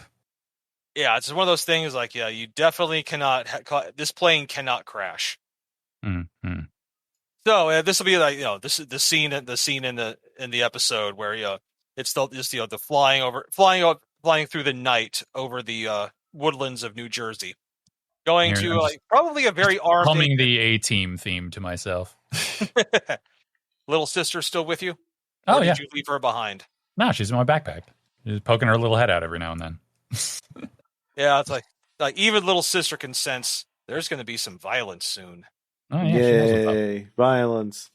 Yeah, it's one of those things. Like, yeah, you definitely cannot. This plane cannot crash. Mm-hmm. So this will be like this is the scene in the episode where it's just the flying through the night over the woodlands of New Jersey, going to probably a very armed. Humming the A-Team theme to myself. Little sister still with you? Oh, or did you leave her behind? No, she's in my backpack. She's poking her little head out every now and then. Yeah, it's like even little sister can sense there's going to be some violence soon. Oh yeah, yay! Violence.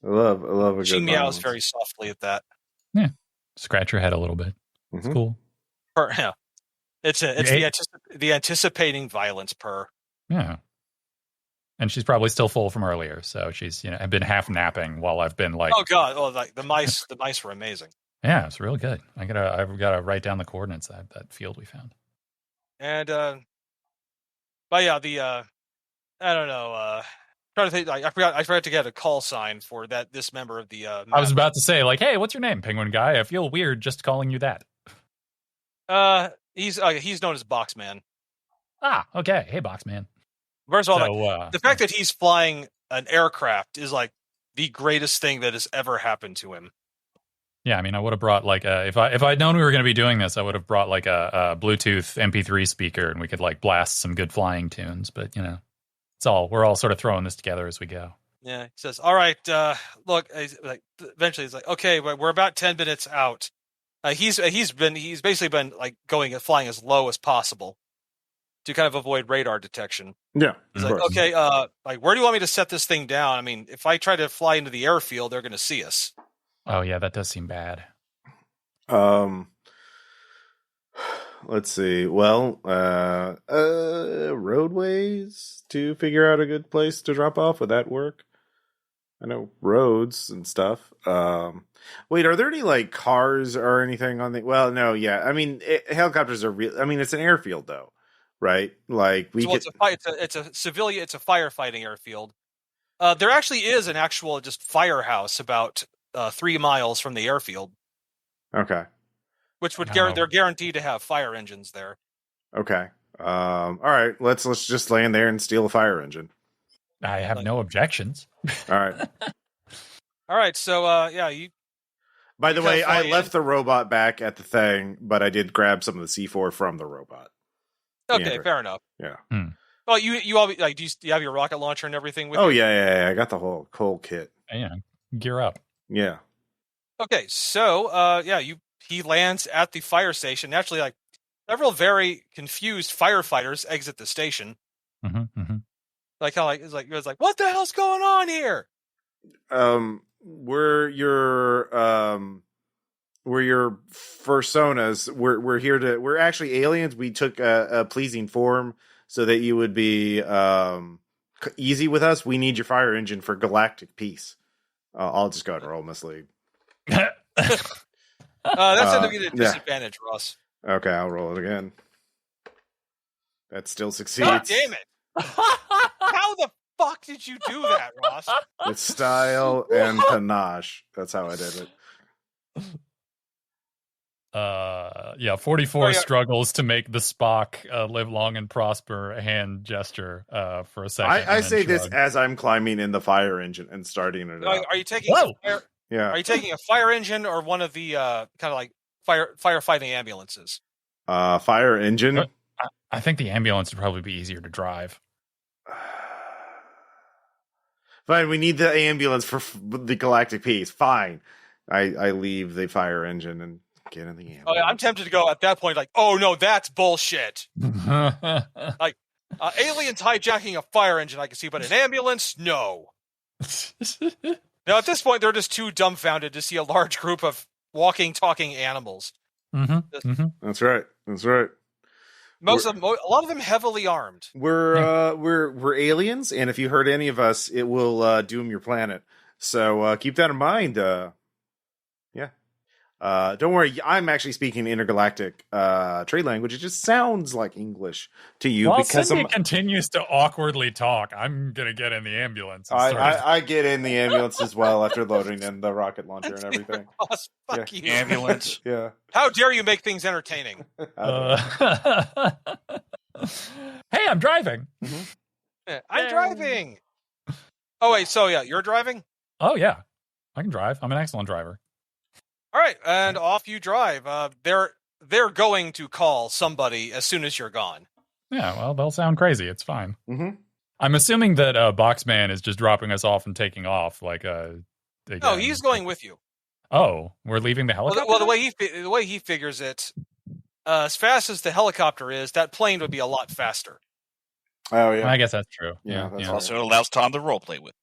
I love a good. She meows violence. very softly at that. Yeah, scratch her head a little bit. It's cool. It's the anticipating violence purr. Yeah. And she's probably still full from earlier, so she's been half napping while I've been like. Oh god! Oh, like the mice were amazing. Yeah, it's real good. I've gotta write down the coordinates of that field we found. And but yeah, I don't know. Trying to think. I forgot to get a call sign for this member of the. I was about to say, like, hey, what's your name, Penguin Guy? I feel weird just calling you that. He's known as Boxman. Ah, okay. Hey, Boxman. First of all, the fact that he's flying an aircraft is like the greatest thing that has ever happened to him. Yeah, I mean, I would have brought like if I'd known we were going to be doing this, I would have brought like a Bluetooth MP3 speaker and we could like blast some good flying tunes. But we're all sort of throwing this together as we go. Yeah, he says, "All right, look." Eventually, he's like, "Okay, we're about 10 minutes out." He's basically been like flying as low as possible to kind of avoid radar detection. Yeah, he's like, "Okay, where do you want me to set this thing down? I mean, if I try to fly into the airfield, they're going to see us." Oh yeah, that does seem bad. Let's see. Well, roadways to figure out a good place to drop off. Would that work? I know roads and stuff. Wait, are there any like cars or anything on the? Well, no. Yeah, I mean, helicopters are real. I mean, it's an airfield though, right? Like it's a civilian. It's a firefighting airfield. There actually is an actual just firehouse about 3 miles from the airfield. Okay. Which would they're guaranteed to have fire engines there. Okay. All right. Let's just land there and steal a fire engine. I have no objections. All right. All right. So you. By the way, I left the robot back at the thing, but I did grab some of the C4 from the robot. Okay, fair enough. Yeah. Well, you all like do you have your rocket launcher and everything with you? Oh yeah. I got the whole kit. Yeah. Gear up. Yeah. Okay, so he lands at the fire station. Naturally, like several very confused firefighters exit the station. Mm-hmm. Like how it was like, what the hell's going on here? We're your personas. We're actually aliens. We took a pleasing form so that you would be easy with us. We need your fire engine for galactic peace. I'll just go ahead and roll mislead. That's going to be the disadvantage, Ross. Okay, I'll roll it again. That still succeeds. God damn it! How the fuck did you do that, Ross? With style and panache. That's how I did it. 44 struggles to make the Spock live long and prosper hand gesture for a second. I say this as I'm climbing in the fire engine and starting it up. Are you taking Are you taking a fire engine or one of the kind of like firefighting ambulances? Fire engine. I think the ambulance would probably be easier to drive. Fine, we need the ambulance for the galactic peace. Fine. I leave the fire engine and get in the ambulance. Oh, yeah, I'm tempted to go at that point, like, oh no, that's bullshit. Like, aliens hijacking a fire engine, I can see, but an ambulance, no. Now, at this point, they're just too dumbfounded to see a large group of walking, talking animals. That's right. A lot of them heavily armed. We're aliens, and if you hurt any of us, it will doom your planet. So keep that in mind. Don't worry, I'm actually speaking intergalactic trade language. It just sounds like English to you. While because Cindy continues to awkwardly talk, I'm gonna get in the ambulance. I get in the ambulance as well after loading in the rocket launcher and everything. Boss, fuck you. Ambulance. Yeah. How dare you make things entertaining? Hey, I'm driving. Yeah, I'm driving. Oh wait, so yeah, you're driving? Oh yeah, I can drive. I'm an excellent driver. All right, and off you drive. They're going to call somebody as soon as you're gone. Yeah, well, they'll sound crazy. It's fine. Mm-hmm. I'm assuming that Boxman is just dropping us off and taking off. No, he's going with you. Oh, we're leaving the helicopter. Well, the way he figures it, as fast as the helicopter is, that plane would be a lot faster. Oh yeah, I guess that's true. Yeah, that's also it allows Tom to role play with.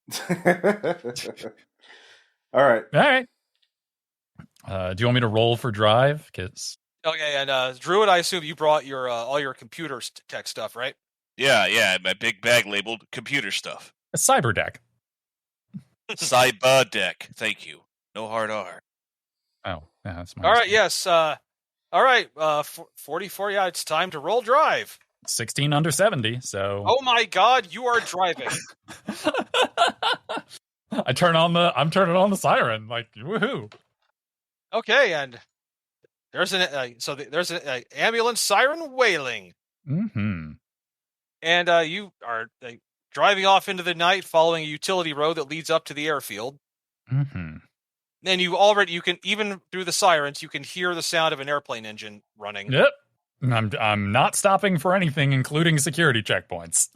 All right. Do you want me to roll for drive? Okay, and Druid, I assume you brought your all your computer tech stuff, right? Yeah, my big bag labeled computer stuff. A cyber deck. Cyber deck. Thank you. No hard R. Oh, yeah, that's my all right. Yes. All right. 44. Yeah, it's time to roll drive. 16 under 70. So. Oh my God, you are driving. I'm turning on the siren. Like, woohoo. Okay, and there's an ambulance siren wailing. Mm-hmm. And you are driving off into the night, following a utility road that leads up to the airfield. Mm-hmm. And you can, even through the sirens, you can hear the sound of an airplane engine running. Yep. I'm not stopping for anything, including security checkpoints.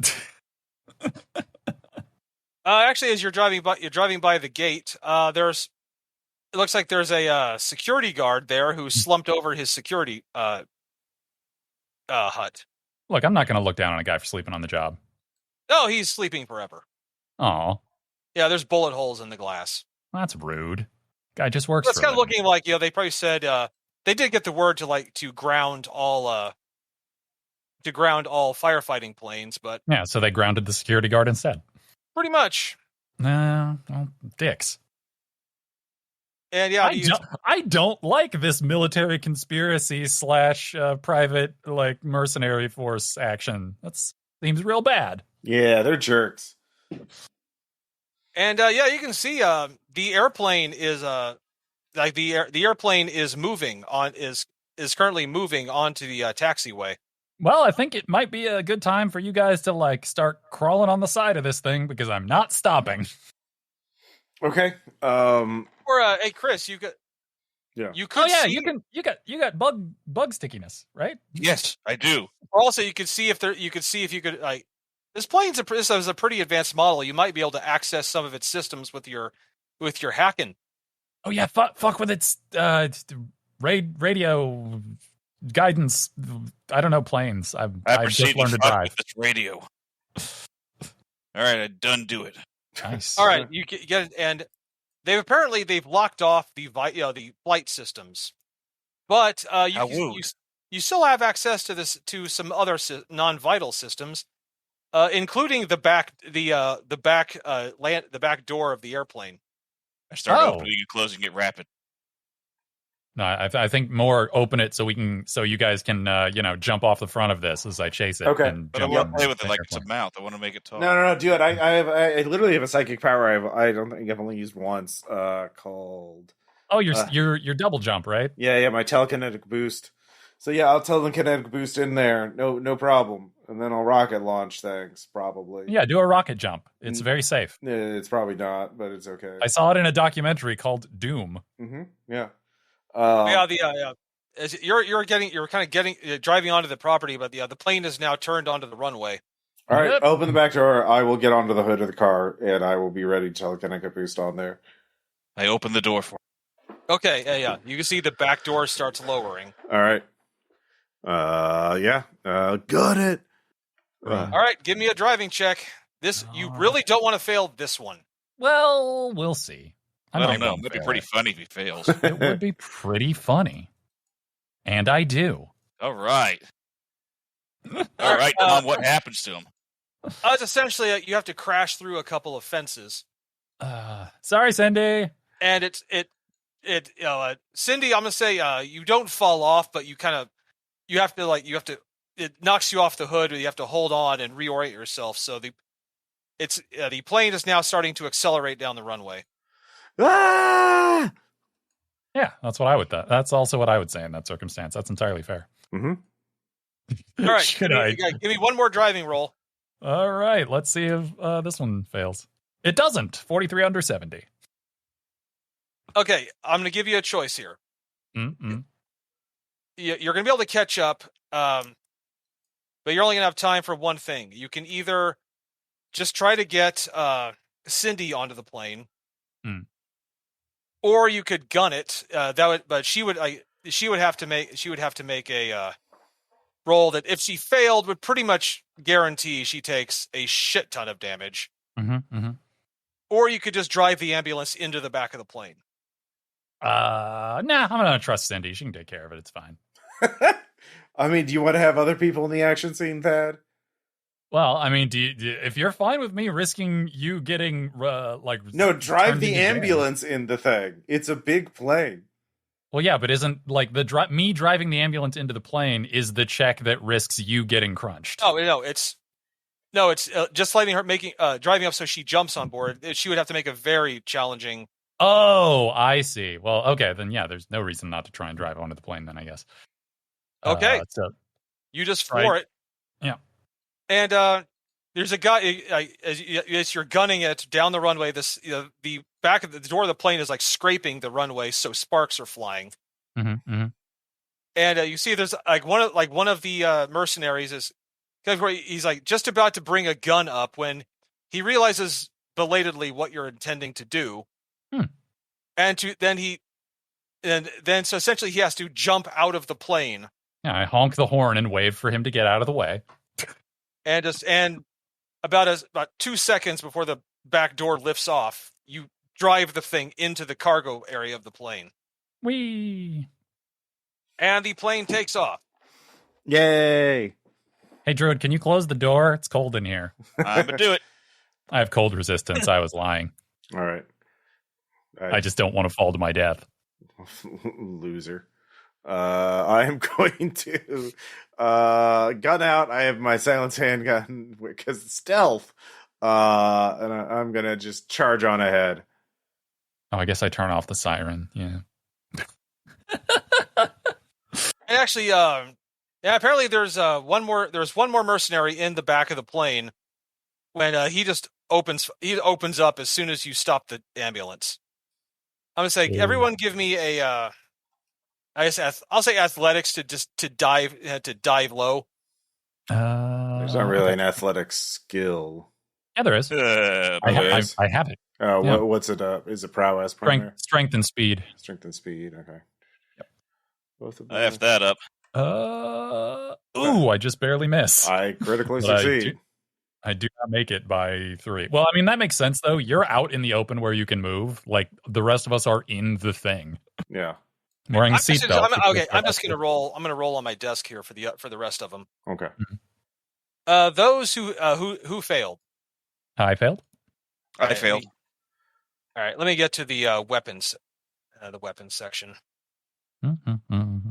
Actually, as you're driving by the gate, it looks like there's a security guard there who slumped over his security hut. Look, I'm not going to look down on a guy for sleeping on the job. No, he's sleeping forever. Oh. Yeah, there's bullet holes in the glass. That's rude. Guy just works. That's kind of looking like, they probably said they did get the word to ground all firefighting planes, but yeah, so they grounded the security guard instead. Pretty much. Well, dicks. And yeah, I don't like this military conspiracy / private mercenary force action. That seems real bad. Yeah, they're jerks. And you can see the airplane is the airplane is currently moving onto the taxiway. Well, I think it might be a good time for you guys to start crawling on the side of this thing because I'm not stopping. Okay. Or hey, Chris, you could. Yeah. You could. Oh yeah, you got bug stickiness, right? Yes, I do. Or also, you could see if you could this plane's is a pretty advanced model. You might be able to access some of its systems with your hacking. Oh yeah, fuck with its radio guidance. I don't know planes. I just learned to drive. This radio. All right, I done do it. Nice. All right, you get it, and they've locked off the flight systems, but you still have access to some other non-vital systems, including the back door of the airplane. I start opening and closing it rapid. No, I think more open it so you guys can jump off the front of this as I chase it. Okay, and but I want to play with it like it's a mouth. I want to make it talk. No, do it. I literally have a psychic power. I don't think I've only used once. Called. Oh, your double jump, right? Yeah, my telekinetic boost. So yeah, I'll telekinetic boost in there. No problem. And then I'll rocket launch things, probably. Yeah, do a rocket jump. It's very safe. It's probably not, but it's okay. I saw it in a documentary called Doom. Mm-hmm. Yeah. as you're driving onto the property, but the plane is now turned onto the runway. All right, open the back door. I will get onto the hood of the car, and I will be ready to telekinetic boost on there. I open the door for him. Okay, yeah. You can see the back door starts lowering. All right. Got it. All right, give me a driving check. You really don't want to fail this one. Well, we'll see. I don't know. It would be pretty funny if he fails. It would be pretty funny. And I do. All right. All right, Tom, what happens to him? It's essentially you have to crash through a couple of fences. Sorry, Cindy. And Cindy, I'm gonna say you don't fall off, but you have to it knocks you off the hood, or you have to hold on and reorient yourself. So the plane is now starting to accelerate down the runway. Ah! Yeah, that's what I would. That's also what I would say in that circumstance. That's entirely fair. Mm-hmm. All right, give me one more driving roll. All right, let's see if this one fails. It doesn't. 43 under 70. Okay, I'm going to give you a choice here. Mm-mm. You're going to be able to catch up, but you're only going to have time for one thing. You can either just try to get Cindy onto the plane, or you could gun it. But she would have to make a roll that, if she failed, would pretty much guarantee she takes a shit ton of damage. Mm-hmm, mm-hmm. Or you could just drive the ambulance into the back of the plane. Nah, I'm gonna trust Cindy. She can take care of it. It's fine. I mean, do you want to have other people in the action scene, Thad? Well, I mean, if you're fine with me risking you getting no, drive the ambulance in the thing. It's a big plane. Well, yeah, but isn't me driving the ambulance into the plane is the check that risks you getting crunched? Oh no, it's just letting her driving up so she jumps on board. She would have to make a very challenging. Oh, I see. Well, okay, then yeah, there's no reason not to try and drive onto the plane then, I guess. Okay. You just floor it. Yeah. And there's a guy, as you're gunning it down the runway, the back of the door of the plane is like scraping the runway, so sparks are flying. Mm-hmm, mm-hmm. And you see there's one of the mercenaries is, he's like just about to bring a gun up when he realizes belatedly what you're intending to do. And so essentially he has to jump out of the plane. Yeah, I honk the horn and wave for him to get out of the way. And about 2 seconds before the back door lifts off, you drive the thing into the cargo area of the plane. Whee! And the plane takes off. Yay! Hey, Druid, can you close the door? It's cold in here. I'm gonna do it. I have cold resistance. I was lying. All right. I just don't want to fall to my death. Loser. I am going to gun out. I have my silenced handgun because it's stealth. And I'm going to just charge on ahead. Oh, I guess I turn off the siren. Yeah. And actually, apparently there's one more mercenary in the back of the plane when he opens up as soon as you stop the ambulance. I'm gonna say, everyone, give me a. I'll say athletics to dive low. There's not really an athletics skill. Yeah, there is. I have it. Oh, yeah. What's it? Is it prowess? Strength and speed. Strength and speed. Okay. Yep. Both of them. I have that up. I just barely miss. I critically succeed. I do not make it by 3. Well, I mean, that makes sense, though. You're out in the open where you can move. Like, the rest of us are in the thing. Yeah. Wearing a seatbelt. Okay, I'm just going to roll. I'm going to roll on my desk here for the rest of them. Okay. Mm-hmm. Those who failed. I failed? I failed. All right, let me get to the weapons section. Mm-hmm.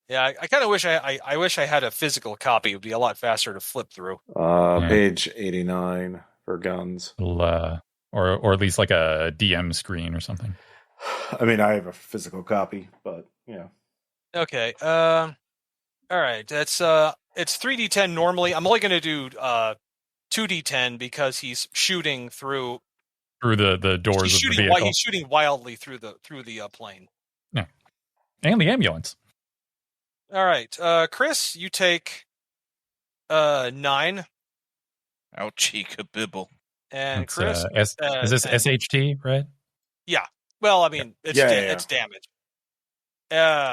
Yeah, I kind of wish I wish I had a physical copy. It would be a lot faster to flip through. Page 89 for guns. Or at least like a DM screen or something. I mean, I have a physical copy, but yeah. Okay. All right. That's it's 3d10 normally. I'm only going to do 2d10 because he's shooting through the doors of the vehicle. He's shooting wildly through the plane. Yeah. And the ambulance. All right, Chris, you take 9. Ouchie kabibble. And It's, Chris, is this SHT, right? Yeah. Well, I mean, it's damage.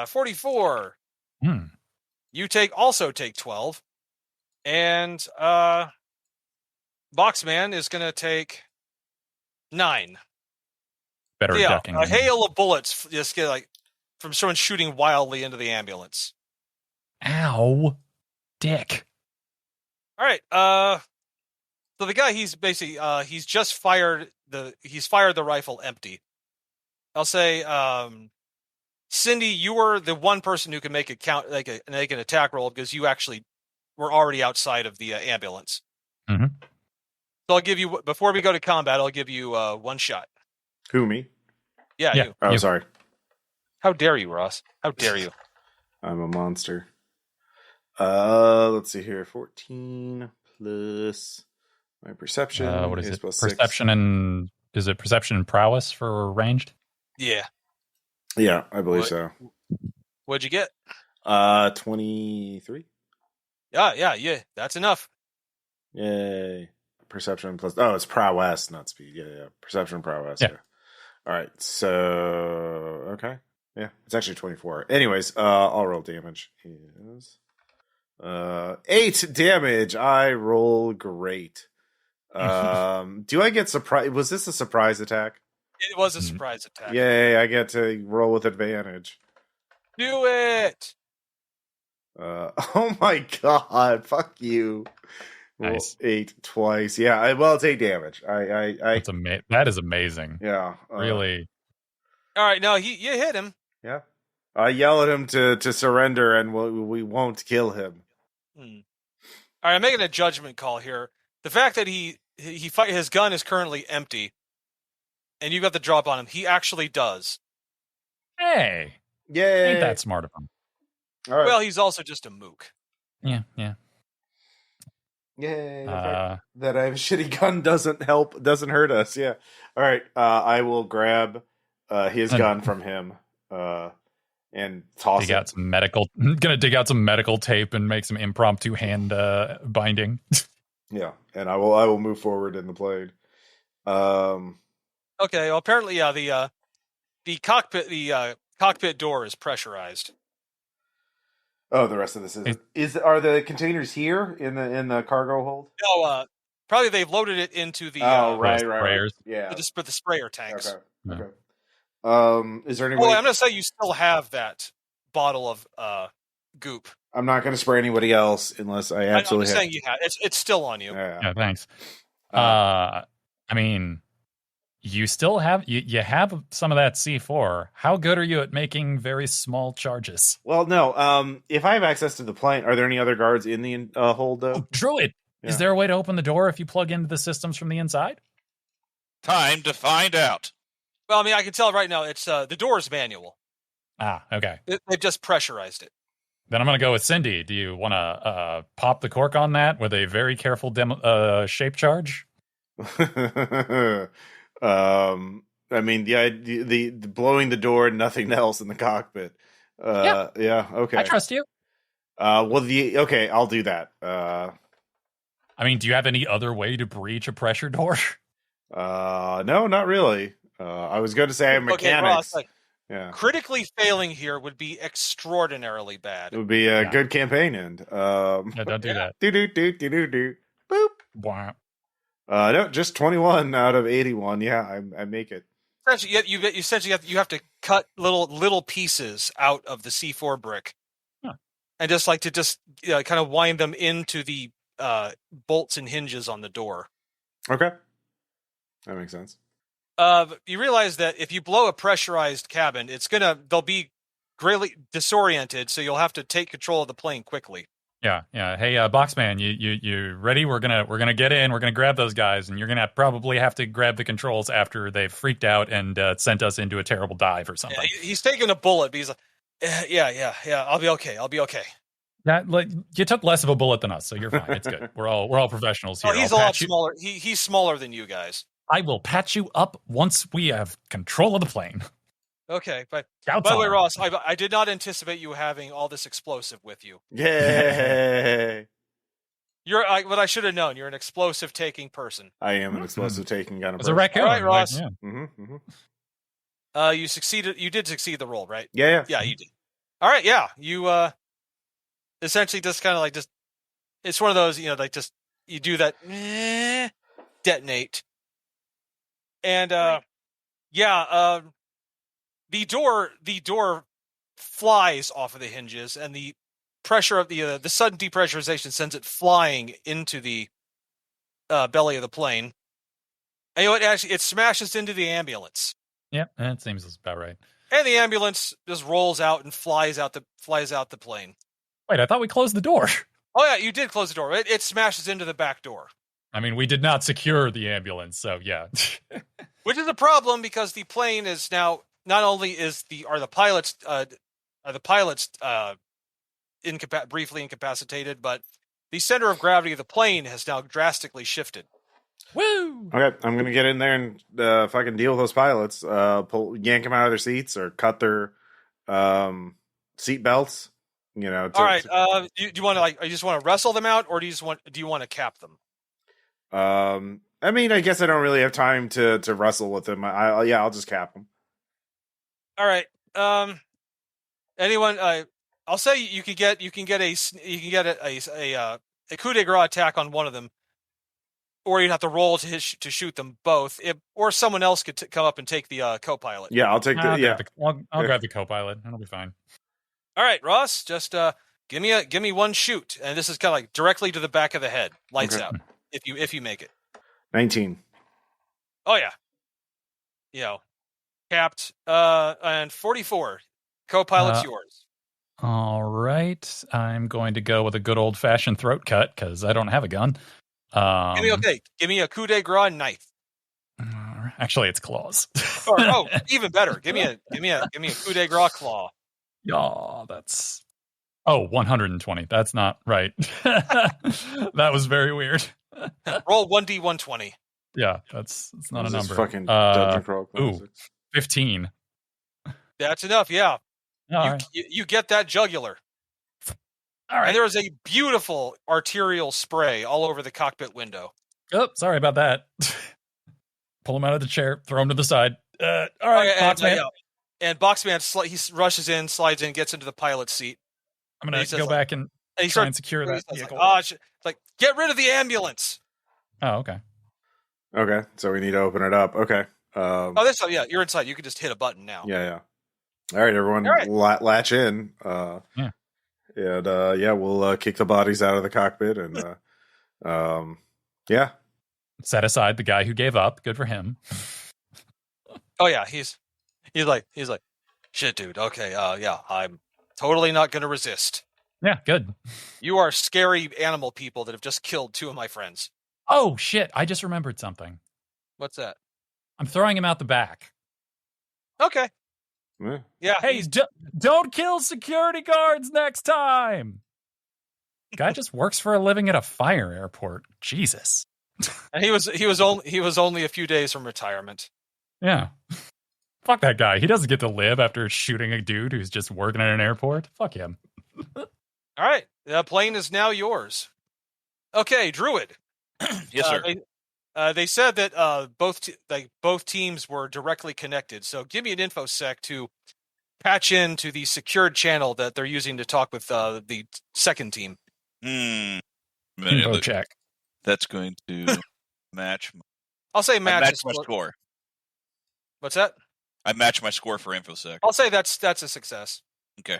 44. You also take 12, and Boxman is going to take 9. Better ducking. A hail of bullets just get like from someone shooting wildly into the ambulance. Ow, dick. All right. So the guy, he's basically he's just fired the rifle empty. I'll say, Cindy, you were the one person who can make make an attack roll because you actually were already outside of the ambulance. Mm-hmm. So I'll give you, before we go to combat, I'll give you 1 shot. Who, me? Yeah, you. Oh, you. sorry. How dare you, Ross? How dare you? I'm a monster. Let's see here. 14 plus my perception. What is it? Plus Perception 6. and is it perception and prowess for ranged? Yeah. Yeah, I believe so. What'd you get? 23. Yeah. That's enough. Yay. Perception plus... Oh, it's prowess, not speed. Yeah. Perception, prowess. Yeah. All right. So, okay. Yeah, it's actually 24. Anyways, I'll roll damage. Is 8 damage. I roll great. Do I get surprise? Was this a surprise attack? It was a surprise attack. Yay, I get to roll with advantage. Do it! Oh my god, fuck you. Nice. Roll 8 twice. Yeah, it's 8 damage. That is amazing. Yeah. Really? All right, no, you hit him. Yeah. I yell at him to surrender and we won't kill him. All right, I'm making a judgment call here. The fact that his gun is currently empty and you got the drop on him, he actually does. Hey. Yay. Ain't that smart of him. All right. Well, he's also just a mook. Yeah. Yay. That I have a shitty gun doesn't hurt us. Yeah. All right. I will grab his gun from him and toss it. Gonna dig out some medical tape and make some impromptu hand binding. Yeah, and I will move forward in the plane. Okay. Well, apparently, the cockpit door is pressurized. Oh, the rest of this are the containers here in the cargo hold? No, probably they've loaded it into the right. Sprayers. Yeah, the sprayer tanks. Okay. No. Okay. Is there any way? I'm gonna say you still have that bottle of goop. I'm not going to spray anybody else unless I absolutely. I'm saying you have. It's still on you. Yeah, thanks. I mean, you still have you have some of that C4. How good are you at making very small charges? Well, no. If I have access to the plane, are there any other guards in the hold though? Oh, Druid, is there a way to open the door if you plug into the systems from the inside? Time to find out. Well, I mean, I can tell right now. It's the door is manual. Okay. They've just pressurized it. Then I'm going to go with Cindy. Do you want to pop the cork on that with a very careful shape charge? I mean, the blowing the door, nothing else in the cockpit. Yeah, okay. I trust you. Okay, I'll do that. I mean, do you have any other way to breach a pressure door? No, not really. I was going to say mechanics. Ross, yeah. Critically failing here would be extraordinarily bad. It would be a good campaign end. No, don't do that. Do. Boop. Wow. No, just 21 out of 81. Yeah, I make it. Essentially, you have to cut little pieces out of the C4 brick, and just kind of wind them into the bolts and hinges on the door. Okay, that makes sense. You realize that if you blow a pressurized cabin, they'll be greatly disoriented, so you'll have to take control of the plane quickly. Yeah. Hey, Boxman, you ready? We're gonna get in. We're gonna grab those guys, and you're gonna probably have to grab the controls after they've freaked out and sent us into a terrible dive or something. Yeah, he's taking a bullet, but he's like, yeah. I'll be okay. That you took less of a bullet than us, so you're fine. It's good. We're all professionals here. Oh, he's a lot smaller. He's smaller than you guys. I will patch you up once we have control of the plane. Okay, but Scouts by the way, on. Ross, I did not anticipate you having all this explosive with you. Yay! You're what I should have known. You're an explosive taking person. I am an explosive taking kind of It's a person. raccoon. All right, Ross. Yeah. You succeeded. You did succeed the roll, right? Yeah. Yeah, you did. All right, yeah. You essentially just kind of like just. It's one of those, like just you do that detonate, and the door flies off of the hinges, and the pressure of the sudden depressurization sends it flying into the belly of the plane. And you know what? Actually, it smashes into the ambulance. Yep, that seems about right. And the ambulance just rolls out and flies out the plane. Wait, I thought we closed the door. Oh yeah, you did close the door. It smashes into the back door. I mean, we did not secure the ambulance, so yeah. Which is a problem because the plane is now not only are the pilots briefly incapacitated, but the center of gravity of the plane has now drastically shifted. Woo! Okay, I'm gonna get in there and fucking deal with those pilots. Yank them out of their seats or cut their seat belts. All right. Do you want to you just want to wrestle them out, or do you want to cap them? I mean, I guess I don't really have time to wrestle with them. I'll just cap them. All right. Anyone? I'll say you can get a coup de grace attack on one of them, or you'd have to roll to shoot them both. Or someone else could come up and take the co-pilot. Yeah, I'll take the. I'll grab the co-pilot. That'll be fine. All right, Ross, just give me one shoot, and this is kind of like directly to the back of the head, lights out. If you make it. 19. Oh yeah, capped. And 44, co-pilot's yours. All right, I'm going to go with a good old fashioned throat cut because I don't have a gun. Give me a coup de grace knife. Actually, it's claws. Even better. Give me a coup de grace claw. Yeah, that's 120. That's not right. That was very weird. Roll 1d120. Yeah, that's not a number. Fucking dungeon crawl. 15. That's enough. Yeah, you get that jugular. All right. And there is a beautiful arterial spray all over the cockpit window. Oh, sorry about that. Pull him out of the chair, throw him to the side. All right, Boxman. And Boxman, he rushes in, slides in, gets into the pilot's seat. I'm going to go back and try and secure that vehicle. Get rid of the ambulance. Oh, okay. Okay, so we need to open it up. Okay. You're inside. You can just hit a button now. Yeah. All right, everyone, latch in. And we'll kick the bodies out of the cockpit and set aside the guy who gave up. Good for him. Oh yeah, he's like, shit, dude. Okay, I'm totally not going to resist. Yeah, good. You are scary animal people that have just killed two of my friends. Oh shit! I just remembered something. What's that? I'm throwing him out the back. Okay. Yeah. Hey, don't kill security guards next time. Guy just works for a living at a fire airport. Jesus. And he was only a few days from retirement. Yeah. Fuck that guy. He doesn't get to live after shooting a dude who's just working at an airport. Fuck him. All right. The plane is now yours. Okay, Druid. Yes, sir. They said that both teams were directly connected. So give me an infosec to patch into the secured channel that they're using to talk with the second team. Info check. That's going to match. I'll say match my score. What's that? I match my score for infosec. I'll say that's a success. Okay.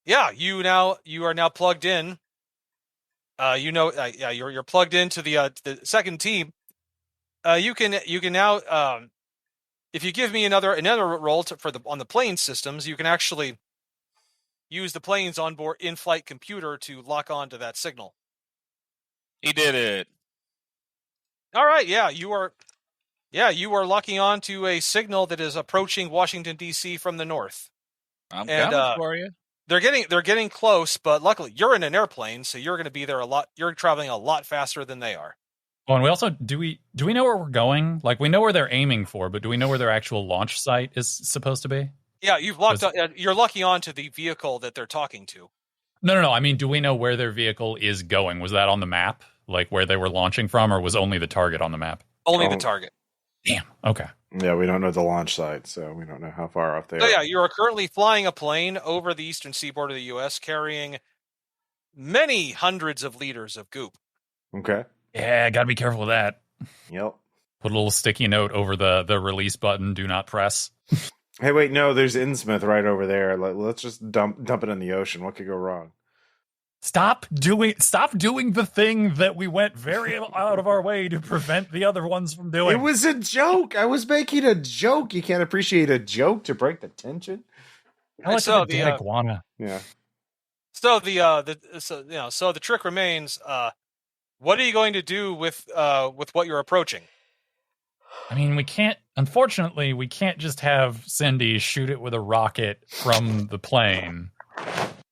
Yeah, you are now plugged in. You're plugged into the second team. You can now if you give me another roll on the plane systems, you can actually use the plane's onboard in-flight computer to lock on to that signal. He did it. All right, you are locking on to a signal that is approaching Washington D.C. from the north. I'm coming for you. They're getting close, but luckily you're in an airplane, so you're going to be there a lot. You're traveling a lot faster than they are. Oh, and we also do we know where we're going? Like, we know where they're aiming for, but do we know where their actual launch site is supposed to be? Yeah, you've locked. You're locking onto the vehicle that they're talking to. No. I mean, do we know where their vehicle is going? Was that on the map, like where they were launching from, or was only the target on the map? Only the target. Damn. Okay. Yeah, we don't know the launch site, so we don't know how far off they are. Yeah, you are currently flying a plane over the eastern seaboard of the U.S. carrying many hundreds of liters of goop. Okay. Yeah, gotta be careful with that. Yep. Put a little sticky note over the release button. Do not press. Hey, wait, no, there's Innsmouth right over there. Let's just dump it in the ocean. What could go wrong? Stop doing the thing that we went very out of our way to prevent the other ones from doing. It was a joke. I was making a joke. You can't appreciate a joke to break the tension. I like the dead iguana. Yeah. So the trick remains. What are you going to do with what you're approaching? I mean, unfortunately, we can't just have Cindy shoot it with a rocket from the plane.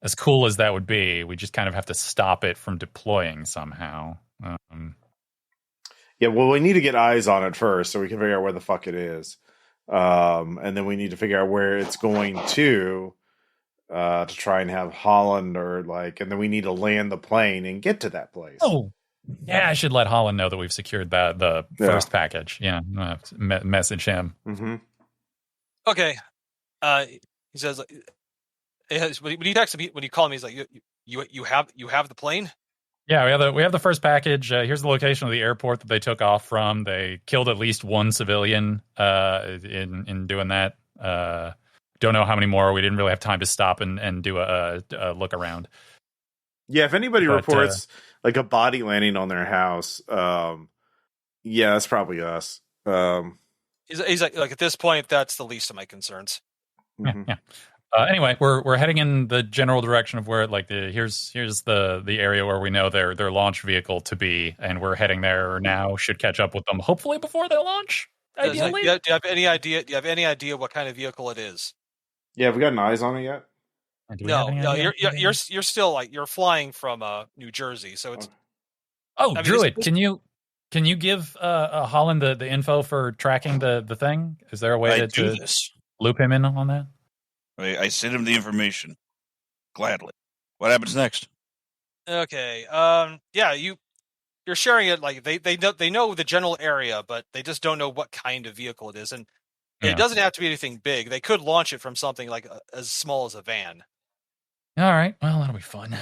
As cool as that would be, we just kind of have to stop it from deploying somehow. Yeah, well, we need to get eyes on it first so we can figure out where the fuck it is. And then we need to figure out where it's going to try and have Holland and then we need to land the plane and get to that place. Oh, yeah, I should let Holland know that we've secured the first package. Yeah, message him. Mm-hmm. Okay. He says, when he texts me, when you call me, he's like, you have the plane? Yeah, we have the first package. Here's the location of the airport that they took off from. They killed at least one civilian in doing that. Don't know how many more. We didn't really have time to stop and do a look around. Yeah, if anybody reports like a body landing on their house, yeah, that's probably us. He's like at this point, that's the least of my concerns. Mm-hmm. Yeah. Anyway, we're heading in the general direction of where here's the area where we know their launch vehicle to be, and we're heading there now. Should catch up with them hopefully before they launch. Ideally. Do you have any idea? Do you have any idea what kind of vehicle it is? Yeah, have we gotten eyes on it yet? No. You're still you're flying from New Jersey, so it's. Druid, can you give Holland the info for tracking the thing? Is there a way to loop him in on that? I sent him the information gladly. What happens next? Okay. Yeah, you're sharing it. Like they know the general area, but they just don't know what kind of vehicle it is, and it doesn't have to be anything big. They could launch it from something like as small as a van. All right. Well, that'll be fun.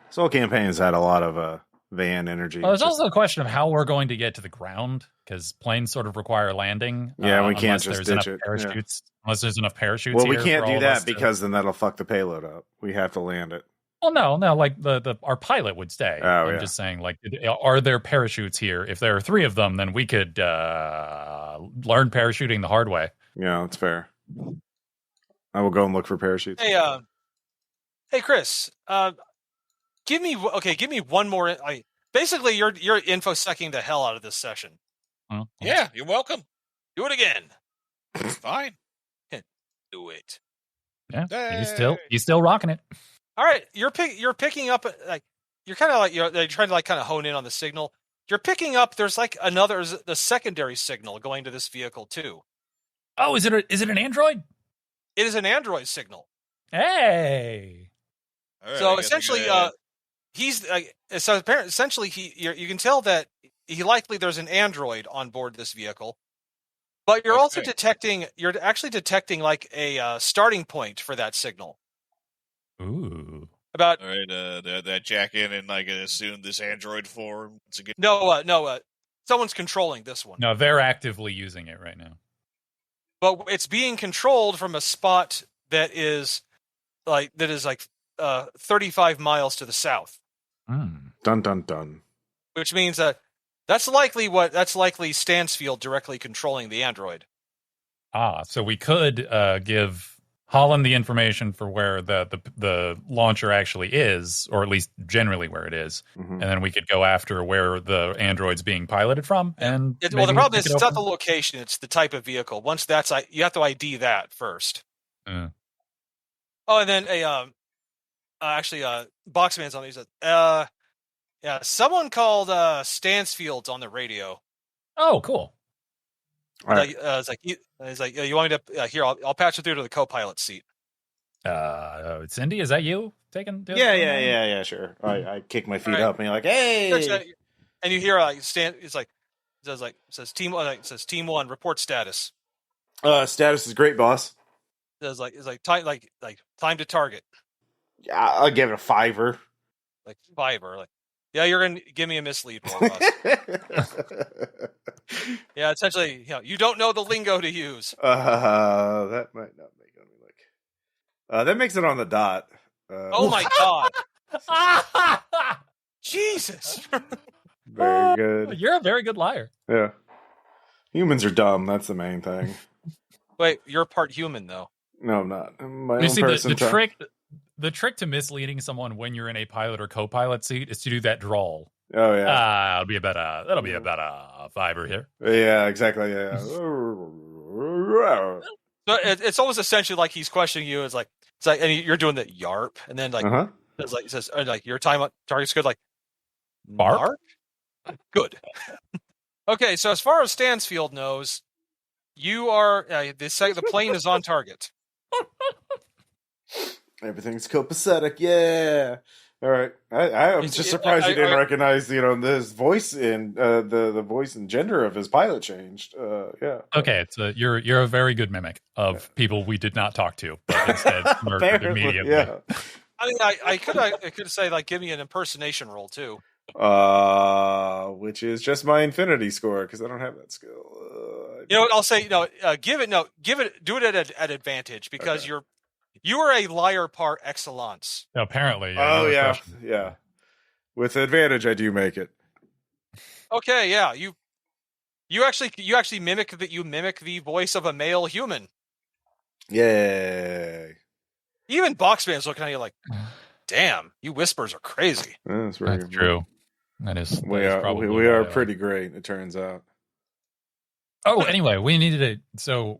This whole campaign's had a lot of van energy. Well, there's also a question of how we're going to get to the ground, because planes sort of require landing. Yeah, we can't just ditch it. Parachutes, unless there's enough parachutes. Well, we can't do that because then that'll fuck the payload up. We have to land it. Well, no, like our pilot would stay. I'm just saying, like, are there parachutes here? If there are 3 of them, then we could learn parachuting the hard way. Yeah, that's fair. I will go and look for parachutes. Hey, Chris. Give me one more. Basically, you're infosecking the hell out of this session. Yeah, you're welcome. Do it again. Fine. Do it. Yeah, he's still rocking it. All right, you're picking up you're kind of like you're trying to kind of hone in on the signal. You're picking up. There's the secondary signal going to this vehicle too. Oh, is it an android? It is an android signal. Hey. Right, so essentially, you can tell that there's an android on board this vehicle, but you're also detecting like a starting point for that signal. Ooh. All right, that jack in and assume this android form once again. No, someone's controlling this one. No, they're actively using it right now. But it's being controlled from a spot that is 35 miles to the south. Dun dun dun. Which means that's likely Stansfield directly controlling the android. So we could give Holland the information for where the launcher actually is, or at least generally where it is, and then we could go after where the android's being piloted from. And the problem is it's not the location; it's the type of vehicle. Once that's you have to ID that first. Oh, and then Boxman's on. He says, Yeah, someone called Stansfield's on the radio. Oh, cool. All right. It's like, you want me to? Here, I'll patch you through to the co-pilot seat. Cindy, is that you taking? Yeah, sure. I kick my feet up and you're like, hey, and you hear Stan. It's like, it says team 1 report status. Status is great, boss. It's like time to target. Yeah, I'll give it a 5. Like 5 or yeah, you're gonna give me a mislead roll, boss. Yeah, essentially, you don't know the lingo to use. That might not make it look. That makes it on the dot. Oh my god! Jesus! Very good. You're a very good liar. Yeah. Humans are dumb. That's the main thing. Wait, you're part human though. No, I'm not. I'm my You own see, person. the trick to misleading someone when you're in a pilot or co-pilot seat is to do that drawl. Oh yeah. That'll be about a 5 here. Yeah, exactly. Yeah. So it's almost essentially like he's questioning you. It's like, and you're doing the yarp, and then it says your time target's good. Like, barp? Good. Okay, so as far as Stansfield knows, you are the plane is on target. Everything's copacetic. Yeah. All right. I'm just surprised you didn't recognize, this voice and the voice and gender of his pilot changed. Yeah. Okay, you're a very good mimic of people we did not talk to, but instead murdered immediately. Yeah. I mean, I could say give me an impersonation roll too. Which is just my infinity score because I don't have that skill. You know what? I'll say do it at advantage because you are a liar par excellence. Apparently. Oh yeah, yeah. With advantage, I do make it. Okay, yeah. You actually mimic the voice of a male human. Yay! Even Boxman's looking at you like, damn, you whispers are crazy. That's true. That is. We are pretty great. It turns out. Oh, anyway, we needed to. So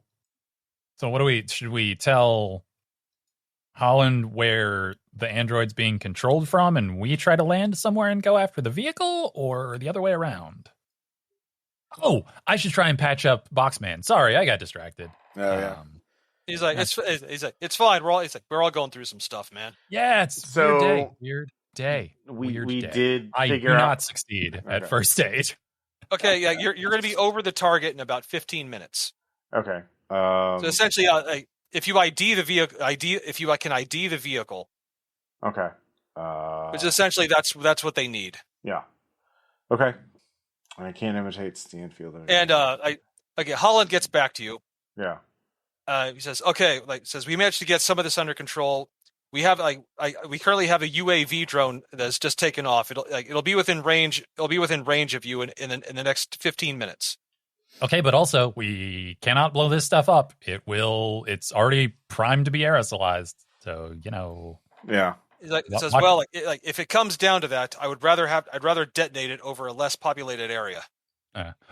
what should we tell Holland where the android's being controlled from, and we try to land somewhere and go after the vehicle, or the other way around? Oh, I should try and patch up Boxman. Sorry, I got distracted. Oh yeah. He's like, it's fine. We're all going through some stuff, man. Yeah, it's weird day. We did. I do not succeed at first stage. Okay, yeah, you're going to be over the target in about 15 minutes. Okay. So essentially, if you ID the vehicle, if you can ID the vehicle. Okay. Which essentially that's what they need. Yeah. Okay. I can't imitate Stanfield. And Holland gets back to you. Yeah. He says, "Okay, we managed to get some of this under control. We have we currently have a UAV drone that's just taken off. It'll be within range. It'll be within range of you in the next 15 minutes." Okay, but also we cannot blow this stuff up. It's already primed to be aerosolized. So, Yeah. It says, well, if it comes down to that, I'd rather detonate it over a less populated area.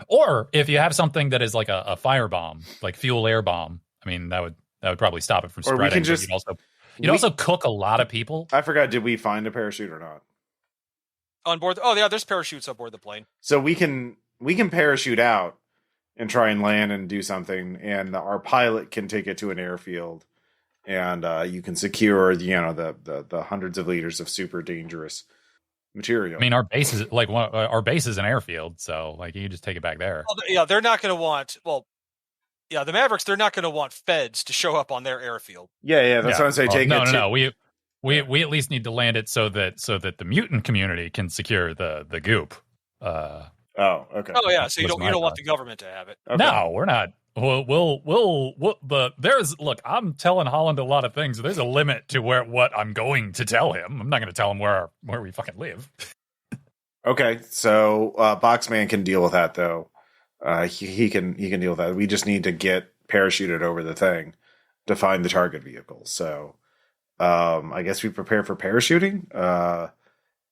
Or if you have something that is like a firebomb, like fuel air bomb, I mean that would probably stop it from spreading. Or we can just you'd also cook a lot of people. I forgot, did we find a parachute or not? On board? Oh yeah, there's parachutes on board the plane. So we can parachute out and try and land and do something, and our pilot can take it to an airfield, and you can secure the hundreds of liters of super dangerous material. I mean, our base is an airfield, so you just take it back there. Well, yeah, they're not going to want. Well, yeah, the Mavericks, they're not going to want feds to show up on their airfield. Yeah, that's what I'm saying. No. We at least need to land it so that the mutant community can secure the goop. Oh, okay. Oh yeah, so you don't want the government to have it. Okay. No, we're not. Look, I'm telling Holland a lot of things. There's a limit to what I'm going to tell him. I'm not going to tell him where we fucking live. Okay, so Boxman can deal with that though. He can deal with that. We just need to get parachuted over the thing to find the target vehicle. So I guess we prepare for parachuting.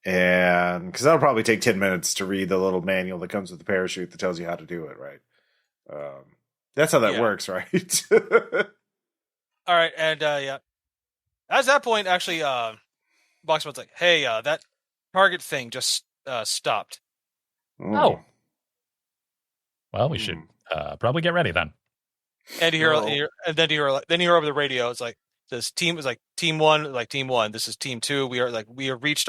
And because that'll probably take 10 minutes to read the little manual that comes with the parachute that tells you how to do it, right? That's how that works, right? All right, and at that point, actually, Boxman's like, "Hey, that target thing just stopped. Oh. Well, we should probably get ready then. And then you hear over the radio. It's like this team is like team one, like team one. This is team two. We have reached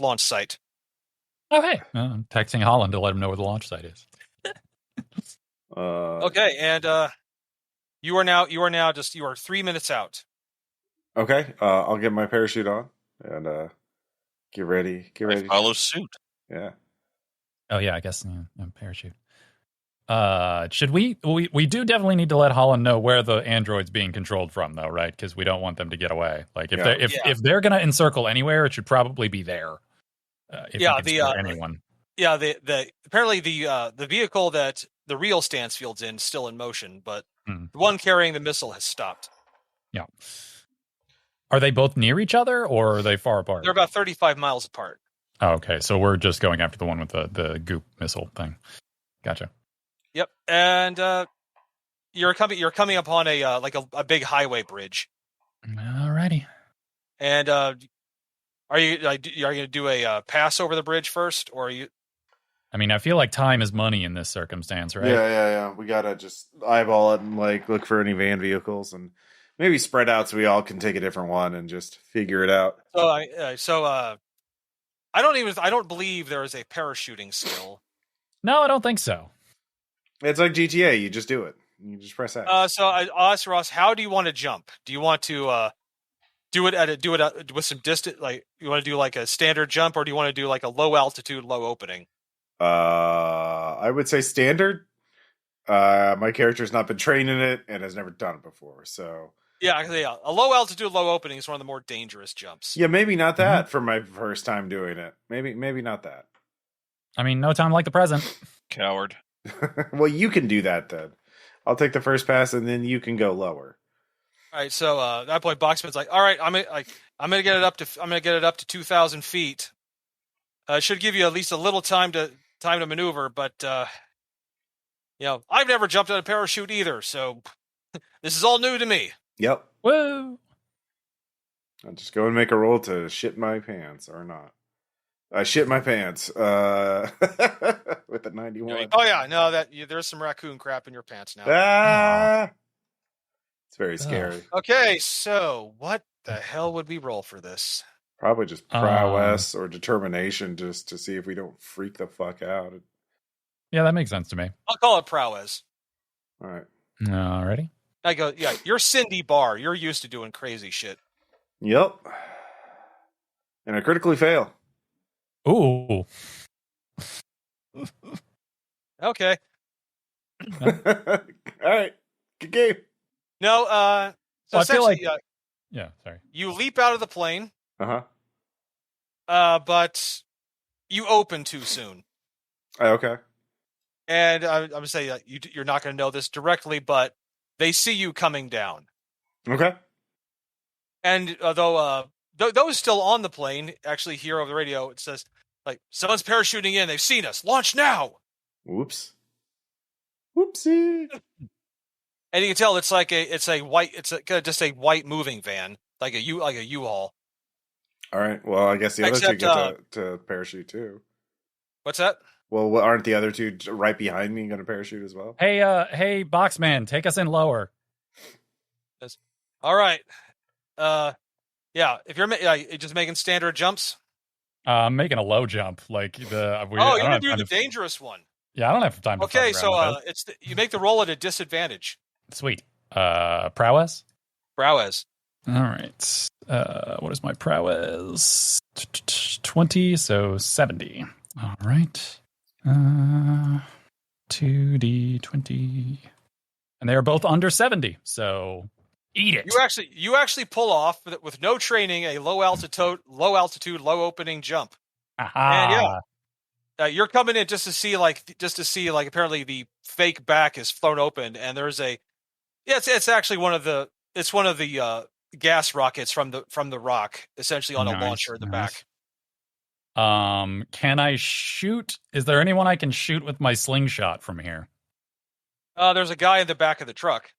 launch site. Oh hey, I'm texting Holland to let him know where the launch site is. Okay, and you are 3 minutes out. Okay, I'll get my parachute on and get ready. Follow suit. Yeah. Oh yeah, I guess parachute. Should we do definitely need to let Holland know where the android's being controlled from, though, right? Because we don't want them to get away. Like if they're gonna encircle anywhere, it should probably be there. Anyone. Yeah, apparently the vehicle that the real Stansfield's in is still in motion, but the one carrying the missile has stopped. Yeah. Are they both near each other, or are they far apart? They're about 35 miles apart. Oh, okay, so we're just going after the one with the goop missile thing. Gotcha. Yep, and you're coming upon a big highway bridge. Alrighty. And are you going to do a pass over the bridge first, or are you? I mean, I feel like time is money in this circumstance, right? Yeah. We gotta just eyeball it and look for any van vehicles and maybe spread out so we all can take a different one and just figure it out. So I don't believe there is a parachuting skill. No, I don't think so. It's like GTA. You just do it. You just press X. So I'll ask Ross, how do you want to jump? Do you want to do it with some distance? Like you want to do like a standard jump, or do you want to do like a low altitude, low opening? I would say standard. My character's not been trained in it and has never done it before, so yeah. A low altitude, low opening is one of the more dangerous jumps. Yeah, maybe not that for my first time doing it. Maybe not that. I mean, no time like the present. Coward. Well, you can do that then. I'll take the first pass, and then you can go lower. All right. So at that point, Boxman's like, "All right, I'm gonna get it up to 2,000 feet. It should give you at least a little time to maneuver, but I've never jumped out of a parachute either, so this is all new to me." Yep. Woo! I'll just go and make a roll to shit my pants or not. I shit my pants with a 91. Oh yeah, no, there's some raccoon crap in your pants now. It's very scary. Okay, so what the hell would we roll for this? Probably just prowess or determination, just to see if we don't freak the fuck out. Yeah, that makes sense to me. I'll call it prowess. All right. Alrighty. I go, yeah, you're Cindy Barr. You're used to doing crazy shit. Yep. And I critically fail. Ooh. Okay. All right. Good game. No, so I feel like yeah, sorry. You leap out of the plane. Uh-huh. But you open too soon. Okay. And I'm going to say you're not going to know this directly, but they see you coming down. Okay. And although those still on the plane actually hear over the radio, it says, like, someone's parachuting in. They've seen us. Launch now. Whoops. Whoopsie. And you can tell it's just a white moving van, like a U-Haul. All right. Well, I guess the other two get to parachute too. What's that? Well, aren't the other two right behind me going to parachute as well? Hey, Boxman, take us in lower. All right. Yeah. If you're just making standard jumps. I'm making a low jump, like the. You're gonna do the dangerous one. Yeah, I don't have time to. Okay, so you make the roll at a disadvantage. Sweet. Prowess. Prowess. All right. What is my prowess? 20, so 70. All right. 2d20, and they are both under 70. So eat it. You actually pull off with no training a low altitude, low opening jump. Aha. And you're coming in just to see apparently the fake back is flown open, and there's it's actually one of the gas rockets from the rock, essentially on a launcher in the back. Can I shoot? Is there anyone I can shoot with my slingshot from here? There's a guy in the back of the truck.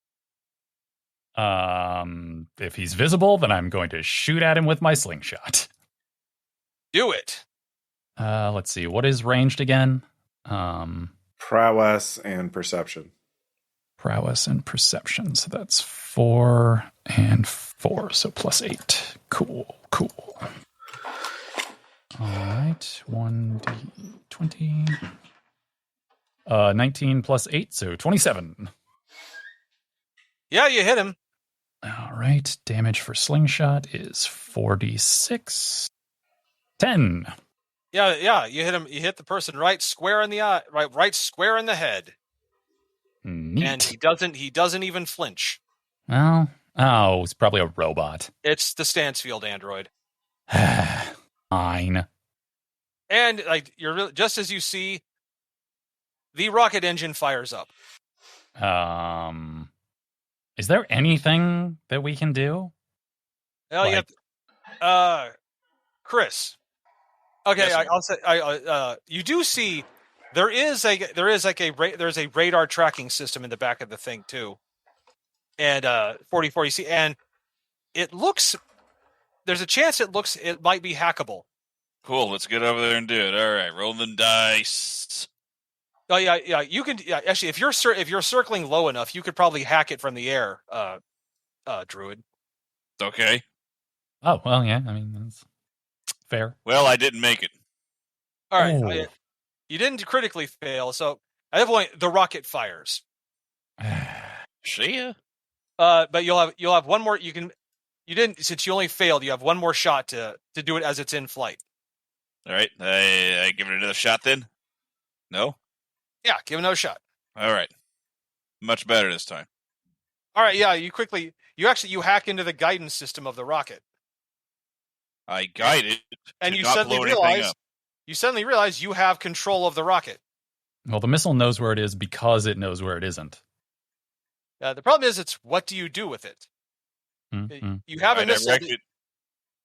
If he's visible, then I'm going to shoot at him with my slingshot. Do it. Let's see. What is ranged again? Prowess and perception. Prowess and perception. So that's 4 and 4. So +8. Cool. All right. 1d20. 19 plus 8, so 27. Yeah, you hit him. All right. Damage for slingshot is 4d6. 10. Yeah, you hit him. You hit the person right square in the eye, right square in the head. Neat. And he doesn't even flinch. Well, it's probably a robot. It's the Stansfield android. Fine. And you're just as you see, the rocket engine fires up. Is there anything that we can do? Well, Chris. Okay, Yes, I'll say. You do see there's a radar tracking system in the back of the thing too, and 44. You see, and it looks. There's a chance it might be hackable. Cool. Let's get over there and do it. All right, roll them dice. Oh yeah. You can actually, if you're circling low enough, you could probably hack it from the air, Druid. Okay. Oh well, yeah. I mean, that's fair. Well, I didn't make it. All right, you didn't critically fail, so at that point the rocket fires. See ya. But you'll have one more. You didn't, since you only failed. You have one more shot to do it as it's in flight. All right, I give it another shot then. No. Yeah, give it another shot. All right. Much better this time. All right, yeah. You hack into the guidance system of the rocket. I guide it, and you not suddenly blow anything realize up. you have control of the rocket. Well, the missile knows where it is because it knows where it isn't. The problem is, it's what do you do with it? Mm-hmm. You have a missile. Direct it.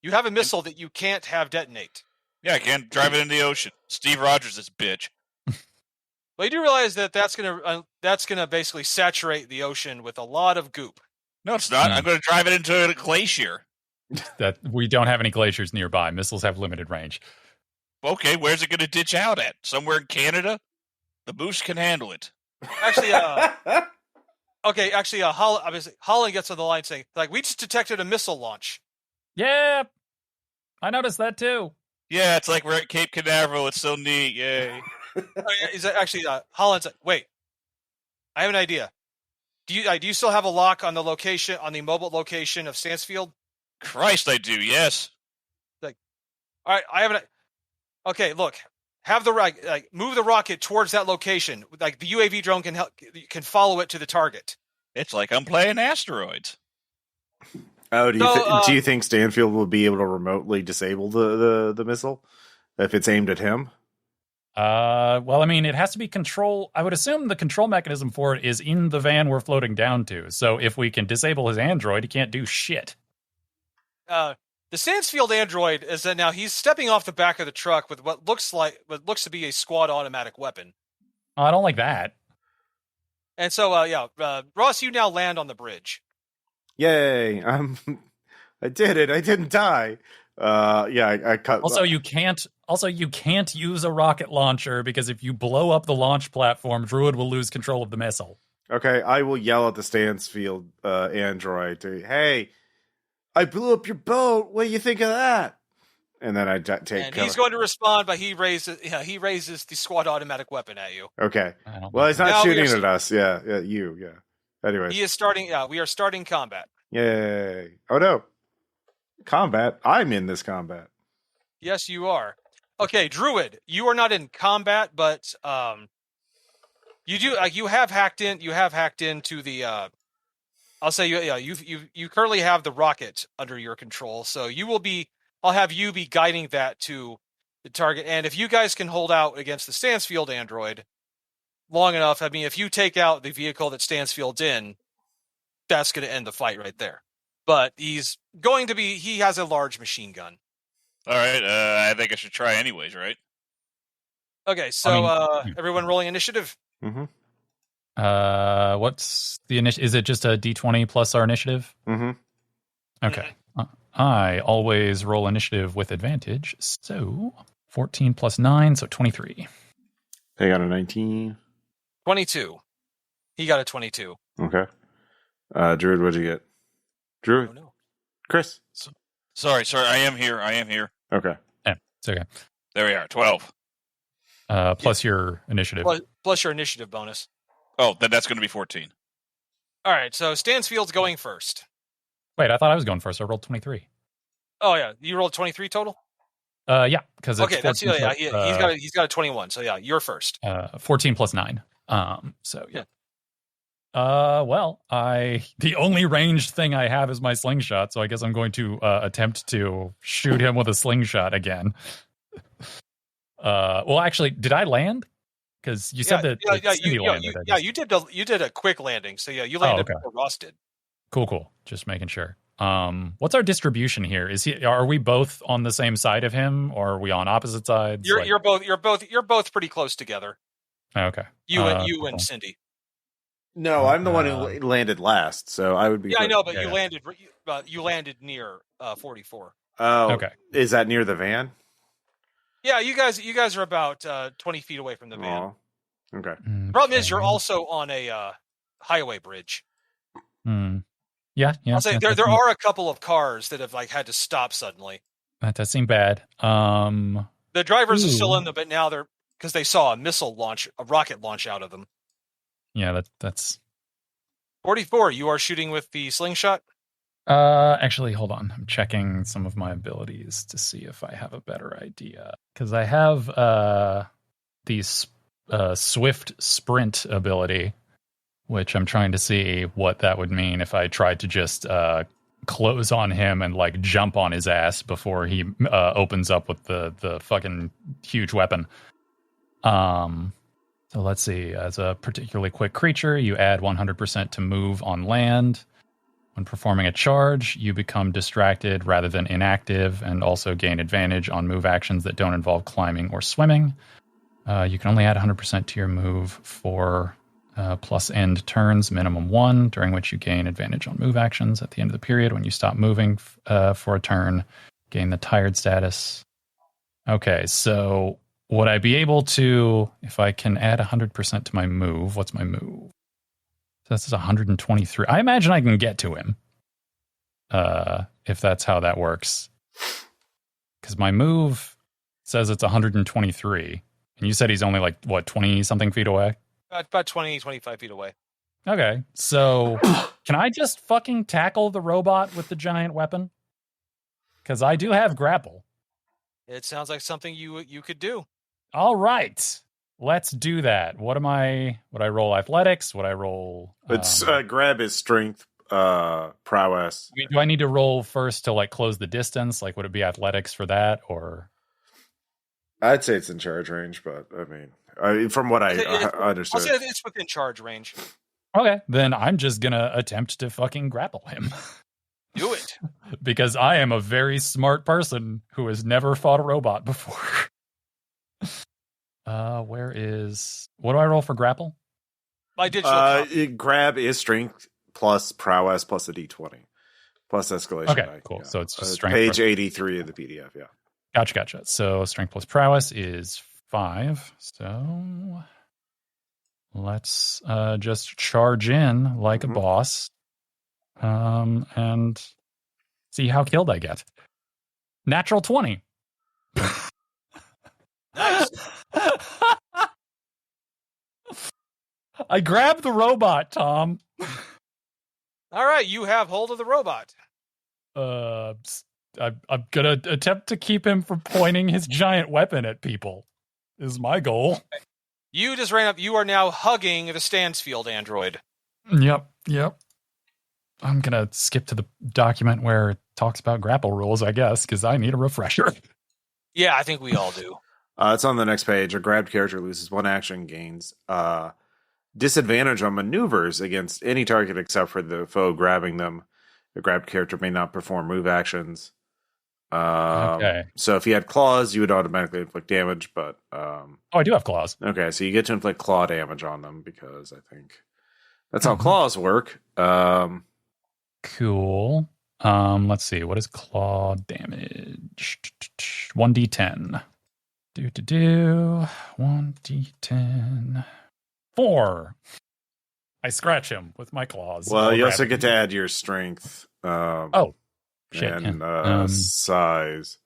You have a missile that you can't have detonate. Yeah, I can't drive it in the ocean. Steve Rogers, this bitch. Well, you do realize that's gonna basically saturate the ocean with a lot of goop. No, it's not. I'm going to drive it into a glacier. That we don't have any glaciers nearby. Missiles have limited range. Okay, where's it going to ditch out at? Somewhere in Canada? The boost can handle it. Actually, Holland gets on the line saying, we just detected a missile launch. Yeah, I noticed that too. Yeah, it's like we're at Cape Canaveral. It's so neat. Yay. Holland's like, wait, I have an idea. Do you still have a lock on the mobile location of Stansfield? Christ, I do. Yes. All right, I have okay, look, have the move the rocket towards that location. The UAV drone can follow it to the target. It's like I'm playing asteroids. Oh, do you think Stanfield will be able to remotely disable the missile if it's aimed at him? Well, I mean, it has to be control. I would assume the control mechanism for it is in the van we're floating down to. So if we can disable his android, he can't do shit. The Stansfield android is that now he's stepping off the back of the truck with what looks to be a squad automatic weapon. Oh, I don't like that. And so, Ross, you now land on the bridge. Yay! I did it. I didn't die. I cut. Also, you can't use a rocket launcher because if you blow up the launch platform, Druid will lose control of the missile. Okay, I will yell at the Stansfield android. Hey, I blew up your boat. What do you think of that? And then I take. And he's going to respond, but he raises the squad automatic weapon at you. Okay. Well, he's not shooting at us. Yeah, you. Yeah. Anyway, he is starting. Yeah, we are starting combat. Yay! Oh no, combat! I'm in this combat. Yes, you are. Okay, Druid, you are not in combat, but you do. You have hacked in. You have hacked into the. I'll say you currently have the rocket under your control, so you will be. I'll have you be guiding that to the target, and if you guys can hold out against the Stansfield android long enough, I mean, if you take out the vehicle that Stansfield's in, that's going to end the fight right there. But he has a large machine gun. All right, I think I should try anyways, right? Okay, so everyone rolling initiative? Mm-hmm. What's the initiative? Is it just a D20 plus our initiative? Mm-hmm. Okay. I always roll initiative with advantage, so 14 plus 9, so 23. They got a 19. 22. He got a 22. Okay. Druid, what'd you get? Druid? Oh, no. Chris? Sorry. I am here. Okay. Yeah, it's okay. There we are. 12. Plus your initiative. Plus your initiative bonus. Oh, then that's going to be 14. All right, so Stansfield's going first. Wait, I thought I was going first. I rolled 23. Oh, yeah. You rolled 23 total? Yeah, because okay, that's he's got a 21. So yeah, you're first. 14 plus 9. So yeah. Well, the only ranged thing I have is my slingshot, so I guess I'm going to attempt to shoot him with a slingshot again. Well, actually, did I land? Because you said that Cindy landed. You did a quick landing. So yeah, you landed before Ross did. Cool. Just making sure. What's our distribution here? Are we both on the same side of him, or are we on opposite sides? You're both pretty close together. Okay. You and Cindy. No, I'm the one who landed last, so I would be. Yeah, I know, but you landed near 44. Oh, okay. Is that near the van? Yeah, you guys are about 20 feet away from the van. Oh, okay. Problem is, you're also on a highway bridge. Yeah. I'll say there are a couple of cars that have had to stop suddenly. That does seem bad. The drivers are still in them, but now they're because they saw a rocket launch out of them. Yeah, that's 44. You are shooting with the slingshot? Actually, hold on. I'm checking some of my abilities to see if I have a better idea. Because I have the swift sprint ability, which I'm trying to see what that would mean if I tried to just close on him and jump on his ass before he opens up with the fucking huge weapon. So let's see. As a particularly quick creature, you add 100% to move on land. When performing a charge, you become distracted rather than inactive and also gain advantage on move actions that don't involve climbing or swimming. You can only add 100% to your move for plus end turns, minimum 1, during which you gain advantage on move actions. At the end of the period, when you stop moving for a turn, gain the tired status. Okay, so would I be able to, if I can add 100% to my move, what's my move? So this is 123. I imagine I can get to him, if that's how that works. Because my move says it's 123. And you said he's only 20-something feet away? About 20, 25 feet away. Okay, so can I just fucking tackle the robot with the giant weapon? Because I do have grapple. It sounds like something you could do. All right, let's do that. Would I roll athletics? Would I roll? It's grab is strength, prowess. Do I need to roll first to close the distance? Would it be athletics for that, or? I'd say it's in charge range, but I mean, from what I understood, I'll say it's within charge range. Okay, then I'm just gonna attempt to fucking grapple him. Do it, because I am a very smart person who has never fought a robot before. What do I roll for grapple? My digital grab is strength plus prowess plus a d20 plus escalation. Okay, cool. Yeah. So it's just strength. Page 83 of the PDF. Yeah. Gotcha. So strength plus prowess is 5. So let's just charge in like a boss, and see how killed I get. Natural 20. Nice. I grabbed the robot, Tom. All right, you have hold of the robot. I'm gonna attempt to keep him from pointing his giant weapon at people. Is my goal. You just ran up. You are now hugging the Stansfield android. Yep. I'm gonna skip to the document where it talks about grapple rules, I guess, because I need a refresher. Yeah, I think we all do. It's on the next page. A grabbed character loses 1 action, gains disadvantage on maneuvers against any target except for the foe grabbing them. The grabbed character may not perform move actions. Okay. So if you had claws, you would automatically inflict damage, but I do have claws. Okay, so you get to inflict claw damage on them because I think that's how claws work. Cool. Let's see. What is claw damage? 1d10. 1d10. 4. I scratch him with my claws. Well, you also get to add your strength. Shit. And size.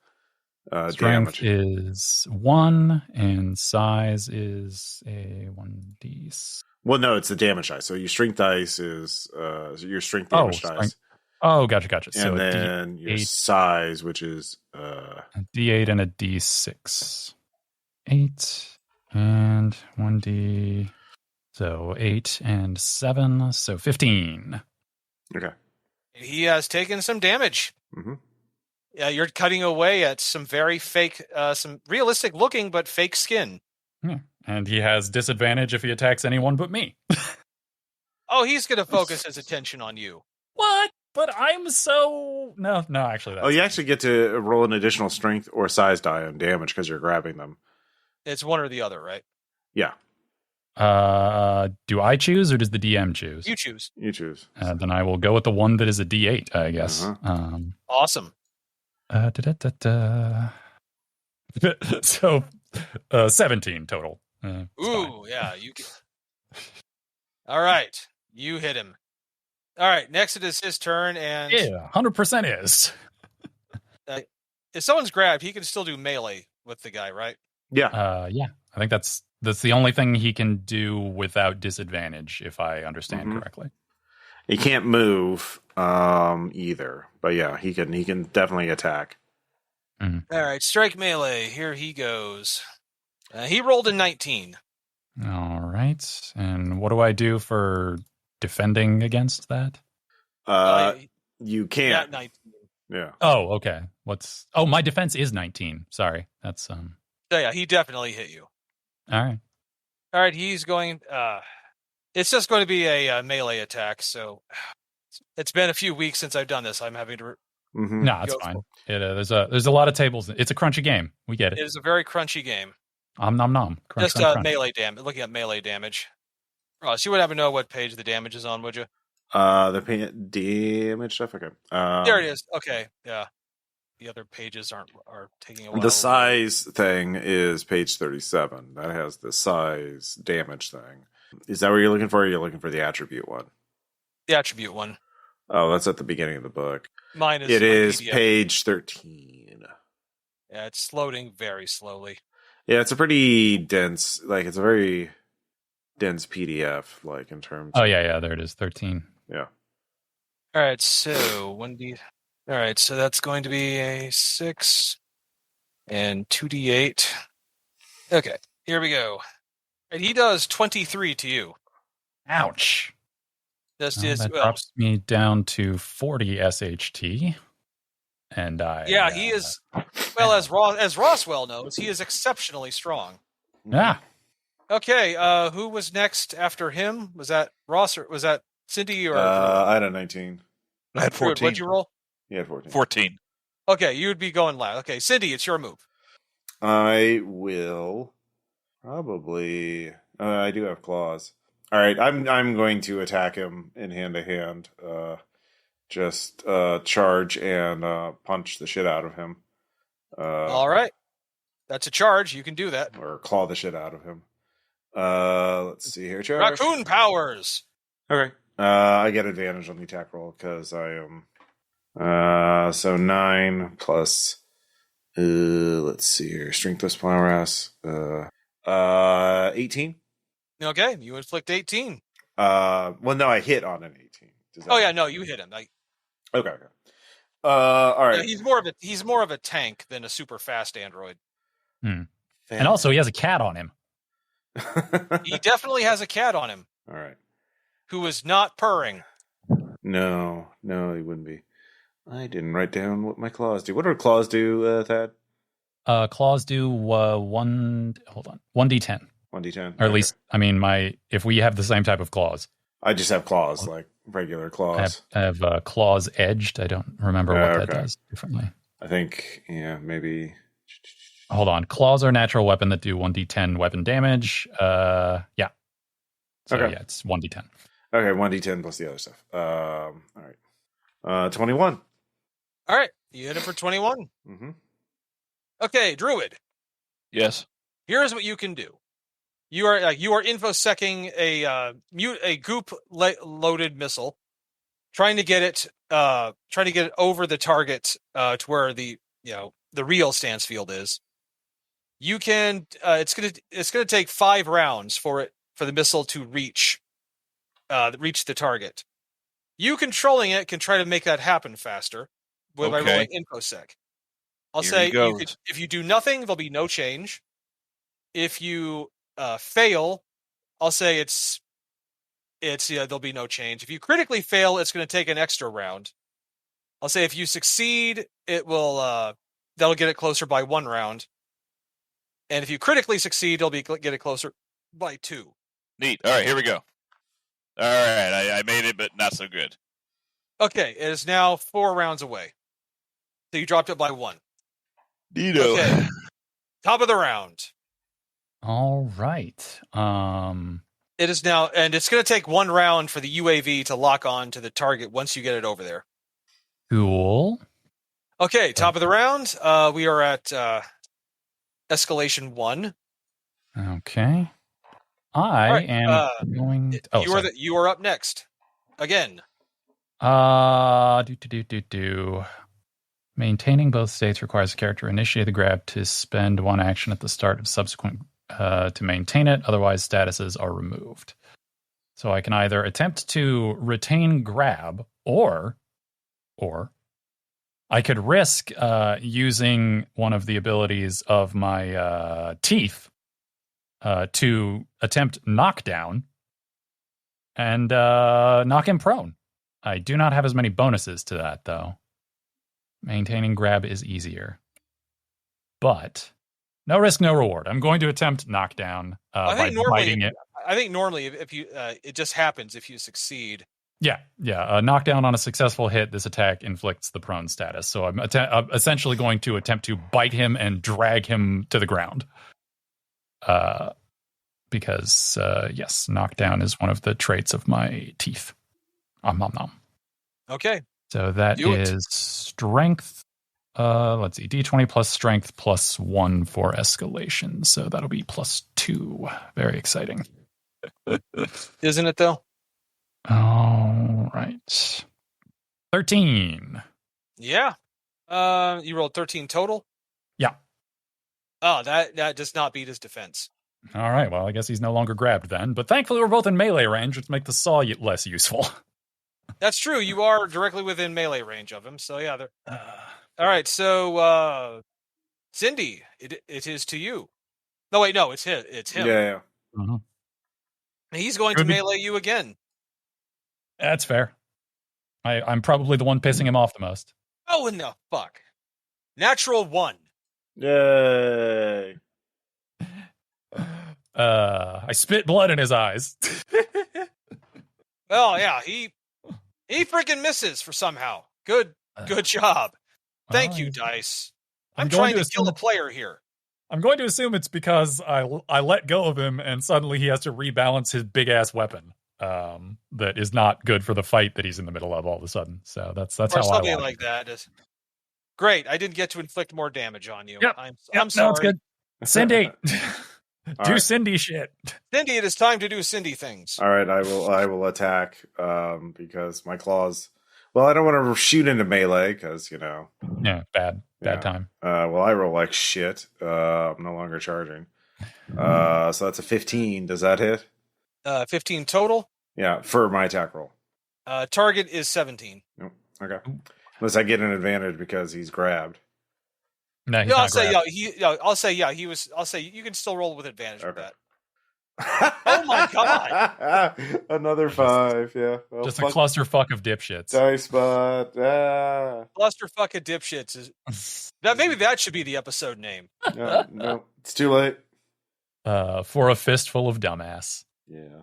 Strength damage. is 1, and size is a 1d. Well, no, it's the damage dice. So your strength dice is your strength damage dice. Oh, gotcha. And so then your size, which is a d8 and a d6. 8 and 1d. So 8 and 7, so 15. Okay. He has taken some damage. Mm-hmm. Yeah, you're cutting away at some very fake, some realistic looking but fake skin. Yeah. And he has disadvantage if he attacks anyone but me. Oh, he's going to focus his attention on you. What? But I'm so... No, actually. You actually get to roll an additional strength or size die on damage because you're grabbing them. It's one or the other, right? Yeah. Do I choose or does the DM choose? You choose. You choose. Then I will go with the one that is a D8, I guess. Uh-huh. Awesome. So, 17 total. Ooh, fine. Yeah. You can... All right. You hit him. All right. Next it is his turn. And yeah, 100% is. If someone's grabbed, he can still do melee with the guy, right? Yeah. Yeah. I think that's the only thing he can do without disadvantage, if I understand correctly. He can't move either, but yeah, he can definitely attack. Mm-hmm. All right, strike melee. Here he goes. He rolled a 19. All right, and what do I do for defending against that? You can't. 19. Yeah. Oh, okay. my defense is 19. Sorry, that's So yeah, he definitely hit you. All right. He's going. It's just going to be a melee attack. So it's been a few weeks since I've done this. I'm having to. No, it's fine. There's a lot of tables. It's a crunchy game. We get it. It is a very crunchy game. Nom. Crunch, just melee damage. Looking at melee damage. So you would have to know what page the damage is on, would you? The damage stuff. Okay. There it is. Okay. Yeah. The other pages are taking a while. The size thing is page 37. That has the size damage thing. Is that what you're looking for? Or you're looking for the attribute one? The attribute one. Oh, that's at the beginning of the book. Mine is. It is PDF. page 13. Yeah, it's loading very slowly. Yeah, it's a pretty dense. It's a very dense PDF. In terms. Oh yeah. There it is. 13. Yeah. All right. So 1D. All right, so that's going to be a 6 and 2d8. Okay, here we go. And he does 23 to you. Ouch. That drops me down to 40 SHT. And he is, well, as Roswell knows, he is exceptionally strong. Yeah. Okay, who was next after him? Was that Ross or was that Cindy? Or I had a 19. I had 14. What'd you roll? Yeah, 14. 14. Okay, you would be going last. Okay, Cindy, it's your move. I will probably. I do have claws. All right, I'm going to attack him in hand to hand. Just charge and punch the shit out of him. All right, that's a charge. You can do that. Or claw the shit out of him. Let's see here. Charge. Raccoon powers. Okay. I get advantage on the attack roll because I am. So 9 plus. Let's see here. Strength plus prowess. 18. Okay, you inflict 18. Well, no, I hit on an 18. No, you hit him. Okay. All right. Yeah, he's more of a tank than a super fast android. And also, he has a cat on him. He definitely has a cat on him. All right. Who is not purring. No, he wouldn't be. I didn't write down what my claws do. What do claws do, Thad? Claws do 1d10. 1d10. Or at least, if we have the same type of claws. I just have claws, like regular claws. I have claws edged. I don't remember what that does differently. I think, maybe. Hold on. Claws are a natural weapon that do 1d10 weapon damage. Yeah. So, okay. Yeah, it's 1d10. Okay, 1d10 plus the other stuff. All right. 21. All right. You hit it for 21. Mm-hmm. Okay, Druid. Yes. Here's what you can do. You are infosecing a goop loaded missile, trying to get it over the target to where the real stance field is. You can it's gonna take 5 rounds for the missile to reach the target. You controlling it can try to make that happen faster by rolling infosec. I'll say if you do nothing, there'll be no change. If you fail, I'll say there'll be no change. If you critically fail, it's going to take an extra round. I'll say if you succeed, it will that'll get it closer by 1 round. And if you critically succeed, it'll get it closer by 2. Neat. All right, here we go. All right, I made it, but not so good. Okay, it is now 4 rounds away. So you dropped it by 1. Neato. Okay. Top of the round. All right. It is now, and it's going to take 1 round for the UAV to lock on to the target once you get it over there. Cool. Okay, top of the round. We are at escalation 1. Okay. I am going. You are up next. Again. Maintaining both states requires the character to initiate the grab to spend 1 action at the start of subsequent to maintain it. Otherwise, statuses are removed. So I can either attempt to retain grab, or I could risk using one of the abilities of my teeth to attempt knockdown and knock him prone. I do not have as many bonuses to that, though. Maintaining grab is easier. But no risk, no reward. I'm going to attempt knockdown by biting it. I think normally if you it just happens if you succeed. Yeah. Knockdown on a successful hit, this attack inflicts the prone status. So I'm essentially going to attempt to bite him and drag him to the ground. Because, yes, knockdown is one of the traits of my teeth. Nom. Okay. So that is strength. Let's see, D20 plus strength plus 1 for escalation. So that'll be plus 2. Very exciting. Isn't it, though? All right. 13. Yeah. You rolled 13 total? Yeah. Oh, that does not beat his defense. All right. Well, I guess he's no longer grabbed then. But thankfully, we're both in melee range, which makes the saw less useful. That's true. You are directly within melee range of him. So, yeah. All right. So, Cindy, it is to you. No, wait. No, it's him. Yeah. Mm-hmm. He's going to melee you again. That's fair. I'm probably the one pissing him off the most. Oh, no. Fuck. Natural 1. Yay. I spit blood in his eyes. Well, yeah, he freaking misses for somehow. Good job. Thank you, Dice. I'm trying to kill the player here. I'm going to assume it's because I let go of him and suddenly he has to rebalance his big ass weapon. That is not good for the fight that he's in the middle of all of a sudden. So that's how something like that is great. I didn't get to inflict more damage on you. Yep. I'm sorry. No, it's good. Cindy. Do Cindy shit. Cindy, it is time to do Cindy things. All right, I will attack because my claws. Well, I don't want to shoot into melee because Yeah, bad time. Well, I roll like shit. I'm no longer charging. So that's a 15. Does that hit? 15 total. Yeah, for my attack roll. Target is 17. Nope. Okay. Unless I get an advantage because he's grabbed. No, he's I'll say you can still roll with advantage with that. Oh my god! Another 5. Yeah, well, just a clusterfuck of dipshits. Dice spot. Clusterfuck of dipshits is that. Maybe that should be the episode name. No, it's too late. For a fistful of dumbass. Yeah.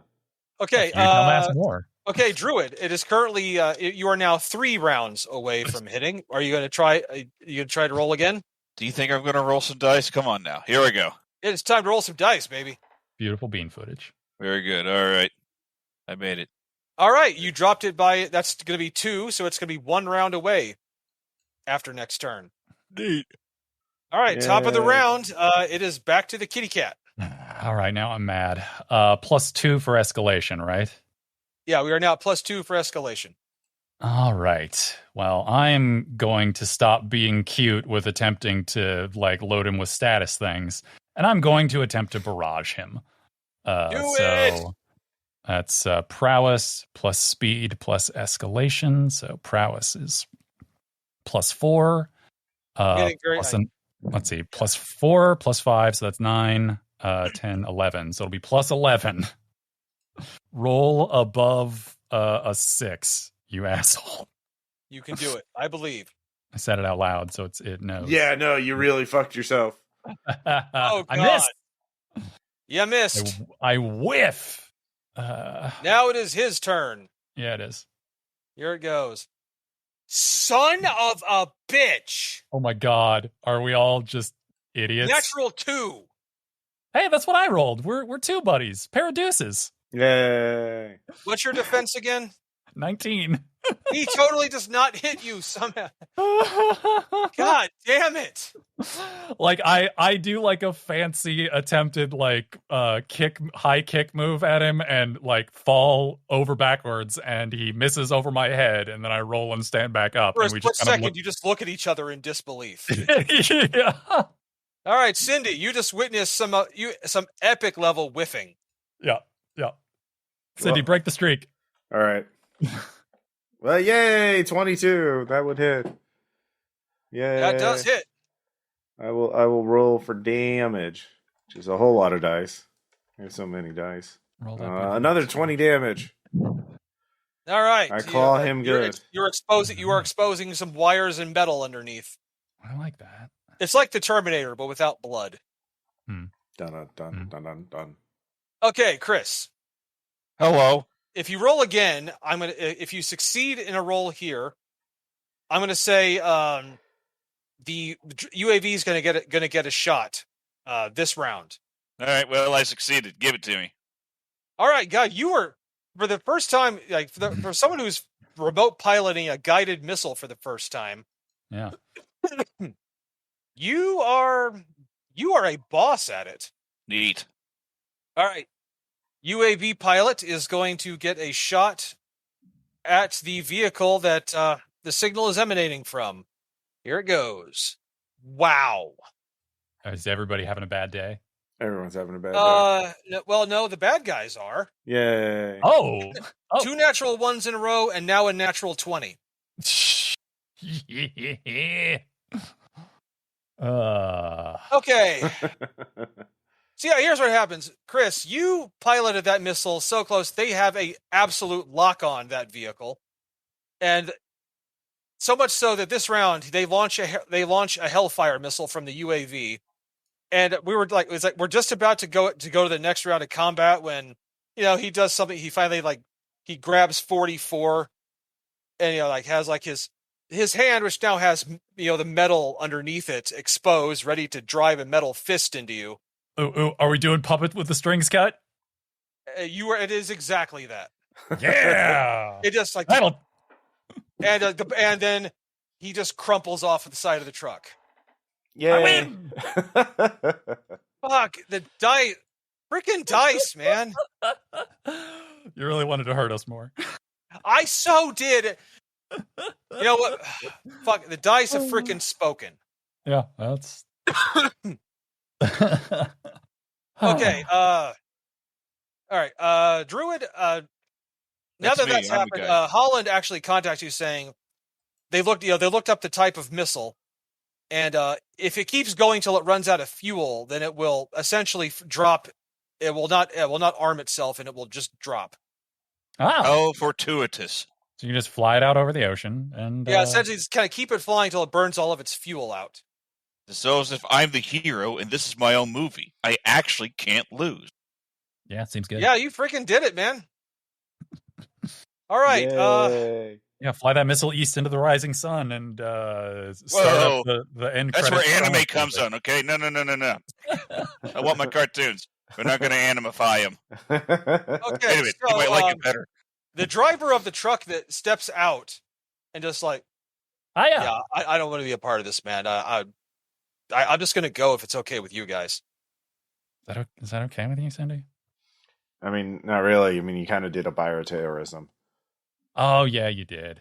Okay. Dumbass more. Okay, Druid. It is currently. You are now 3 rounds away from hitting. Are you going to try? You going to try to roll again? Do you think I'm going to roll some dice? Come on now. Here we go. It's time to roll some dice, baby. Beautiful bean footage. Very good. All right. I made it. All right. You dropped it by... That's going to be 2, so it's going to be 1 round away after next turn. Neat. All right, top of the round. It is back to the kitty cat. All right, now I'm mad. +2 for escalation, right? Yeah, we are now at +2 for escalation. All right. Well, I'm going to stop being cute with attempting to load him with status things, and I'm going to attempt to barrage him. Do it! That's prowess plus speed plus escalation. So prowess is +4. Let's see, +4 +5, so that's 9, 10, 11. So it'll be +11. Roll above a 6, you asshole. You can do it. I believe. I said it out loud, so it knows. Yeah, no, you really fucked yourself. Oh, God. I missed. You missed. I whiff. Now it is his turn. Yeah, it is. Here it goes. Son of a bitch. Oh my God. Are we all just idiots? Natural 2. Hey, that's what I rolled. We're 2 buddies. Pair of deuces. Yay. What's your defense again? 19. He totally does not hit you somehow. God damn it. I do a fancy attempted high kick move at him and fall over backwards, and he misses over my head, and then I roll and stand back up. For a and we split just second, you just look at each other in disbelief. Yeah. All right, Cindy, you just witnessed some epic level whiffing. Yeah. Cindy, break the streak. All right. Well, yay, 22. That would hit. Yay. That does hit. I will roll for damage, which is a whole lot of dice. There's so many dice. Another 20 damage. All right. I call him good. You are exposing some wires and metal underneath. I like that. It's like the Terminator, but without blood. Dun dun dun dun dun. Okay, Chris. Hello. If you roll again, if you succeed in a roll here, I'm gonna say the UAV is gonna get a shot this round. All right. Well, I succeeded. Give it to me. All right, God, you were for the first time, for someone who's remote piloting a guided missile for the first time. Yeah. You are a boss at it. Neat. All right. UAV pilot is going to get a shot at the vehicle that the signal is emanating from. Here it goes. Wow. Is everybody having a bad day? Everyone's having a bad day. Well, no, the bad guys are. Yay. Oh. 2 natural 1s in a row and now a natural 20. Okay. So yeah, here's what happens. Chris, you piloted that missile so close, they have a absolute lock on that vehicle. And so much so that this round they launch a Hellfire missile from the UAV. And we were we're just about to go to the next round of combat when, he does something. He finally he grabs 44 and has his hand, which now has the metal underneath it exposed, ready to drive a metal fist into you. Ooh, are we doing puppet with the strings cut? It is exactly that. Yeah. It just that'll. And then he just crumples off of the side of the truck. Yeah. I win. Fuck the dice, freaking dice, man. You really wanted to hurt us more. I so did. You know what? Fuck, the dice have freaking spoken. Yeah, that's. Okay. All right. Druid. Now that's happened, Holland actually contacts you saying they looked up the type of missile, and if it keeps going till it runs out of fuel, then it will essentially drop. It will not arm itself, and it will just drop. Oh, fortuitous! So you can just fly it out over the ocean, and essentially just kind of keep it flying till it burns all of its fuel out. So as if I'm the hero and this is my own movie, I actually can't lose. Yeah, seems good. Yeah, you freaking did it, man. All right. Yeah, fly that missile east into the rising sun and start up the end. That's where anime comes on. Okay, no. I want my cartoons. We're not going to animify them. Okay, anyway, you might like it better. The driver of the truck that steps out and just I don't want to be a part of this, man. I'm just going to go if it's okay with you guys. Is that okay with you, Cindy? I mean, not really. I mean, you kind of did a bioterrorism. Oh yeah, you did.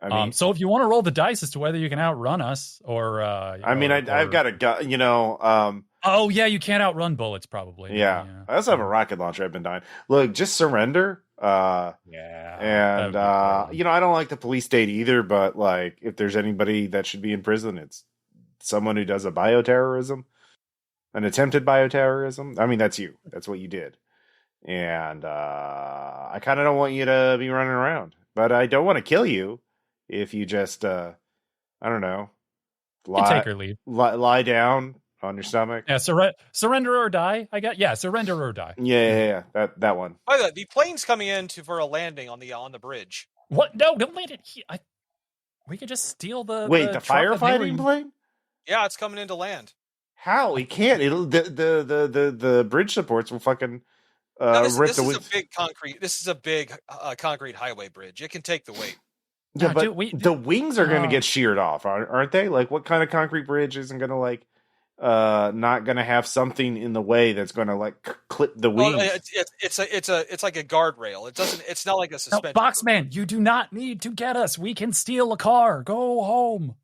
I mean, so if you want to roll the dice as to whether you can outrun us or, I've got a gun. Oh yeah, you can't outrun bullets, probably. Yeah. I also have a rocket launcher. I've been dying. Look, just surrender. Yeah. And I don't like the police state either. But like, if there's anybody that should be in prison, it's someone who does a bioterrorism, an attempted bioterrorism. I mean, that's you. That's what you did. And I kind of don't want you to be running around, but I don't want to kill you if you just, I don't know, take or leave. Lie down on your stomach. Yeah, surrender or die. Surrender or die. Yeah. That one. By the way, the plane's coming in for a landing on the bridge. What? No, don't land it here. We could just steal the. Wait, the firefighting plane? Yeah, it's coming in to land. How? It can't. It'll the bridge supports will fucking. This is a big concrete. This is a big concrete highway bridge. It can take the weight. Yeah, but the wings are going to get sheared off, aren't they? Like, what kind of concrete bridge isn't going to not going to have something in the way that's going to clip the wings? It's like a guardrail. It doesn't. It's not like a suspension. No, Boxman, you do not need to get us. We can steal a car. Go home.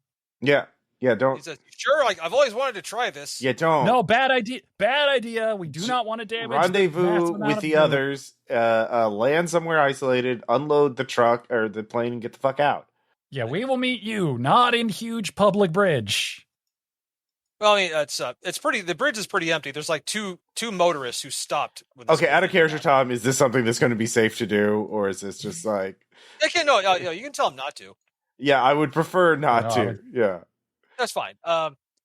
Yeah. Don't. He says, sure, I've always wanted to try this. Yeah, don't. No, bad idea. Bad idea. We do not want to damage. Rendezvous with the others. Land somewhere isolated. Unload the truck or the plane and get the fuck out. Yeah, we will meet you. Not in huge public bridge. Well, I mean, it's pretty. The bridge is pretty empty. There's like two motorists who stopped. Okay, out of character, Tom. Is this something that's going to be safe to do, or is this just like? You can tell them not to. Yeah, I would prefer not to. Yeah. That's fine.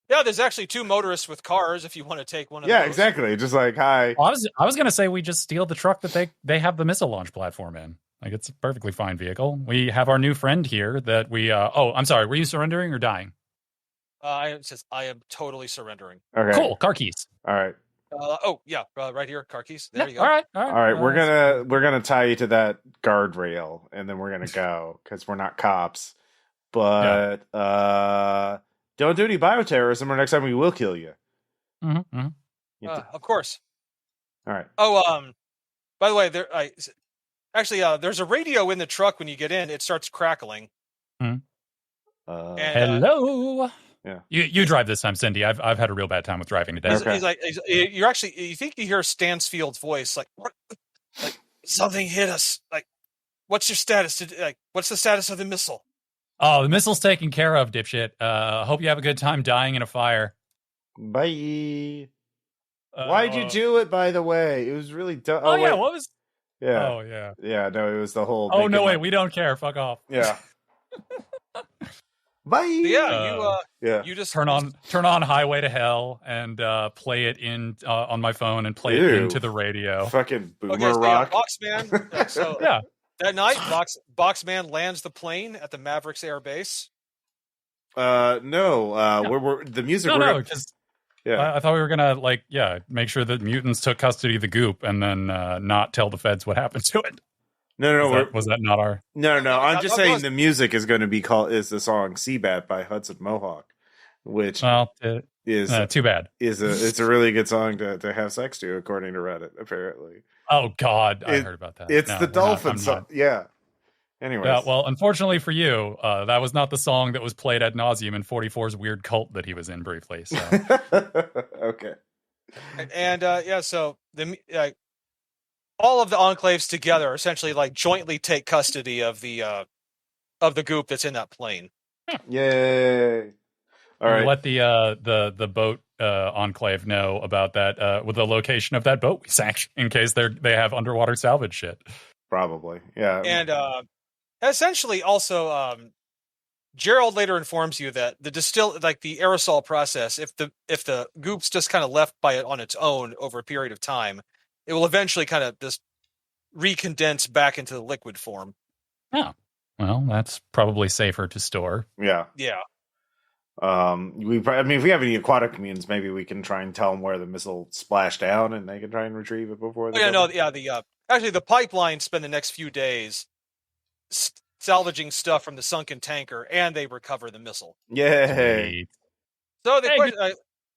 There's actually two motorists with cars if you want to take one of those. Yeah, exactly. Just like, hi. Well, I was going to say we just steal the truck that they have the missile launch platform in. Like, it's a perfectly fine vehicle. We have our new friend here that we... I'm sorry. Were you surrendering or dying? I am totally surrendering. Okay. Cool. Car keys. All right. Right here. Car keys. There you go. All right. All right. We're gonna tie you to that guardrail, and then we're gonna go because we're not cops. But don't do any bioterrorism, or next time we will kill you. Mm-hmm, mm-hmm. Of course. All right. Oh, by the way, there's a radio in the truck when you get in. It starts crackling. Mm-hmm. Hello. Yeah. You drive this time, Cindy. I've had a real bad time with driving today. You think you hear Stansfield's voice like something hit us. Like, what's your status? What's the status of the missile? Oh, the missile's taken care of, dipshit. Hope you have a good time dying in a fire. Bye. Why'd you do it, by the way? It was really dumb. Oh, yeah, what was... Yeah. Oh, yeah. Yeah, no, it was the whole... Oh, no, wait, we don't care. Fuck off. Yeah. Bye. You just turn on Highway to Hell and play it in on my phone and play it into the radio. Fucking boomer rock. Boxman. Yeah. That night, Boxman lands the plane at the Mavericks Air Base. No. We're the music. No, because I thought we were gonna make sure that mutants took custody of the goop and then not tell the feds what happened to it. No. Was that not our? No. I'm just saying the music is going to be is the song "Seabat" by Hudson Mohawk, which is too bad. It's a really good song to have sex to, according to Reddit. Apparently. Oh God, I heard about that. It's the dolphin song. Yeah. Anyways. Yeah, well, unfortunately for you, that was not the song that was played ad nauseum in 44's weird cult that he was in briefly. So. Okay. And so all of the enclaves together essentially jointly take custody of the goop that's in that plane. Yay! All right. Let the boat enclave know about that with the location of that boat we sank in case they have underwater salvage shit. Probably, yeah. And essentially, also, Gerald later informs you that the aerosol process, if the goop's just kind of left by it on its own over a period of time, it will eventually kind of just recondense back into the liquid form. Oh, well, that's probably safer to store. Yeah. Yeah. If we have any aquatic mutants, maybe we can try and tell them where the missile splashed down, and they can try and retrieve it before. Actually, the pipeline spend the next few days salvaging stuff from the sunken tanker, and they recover the missile. Yay! So the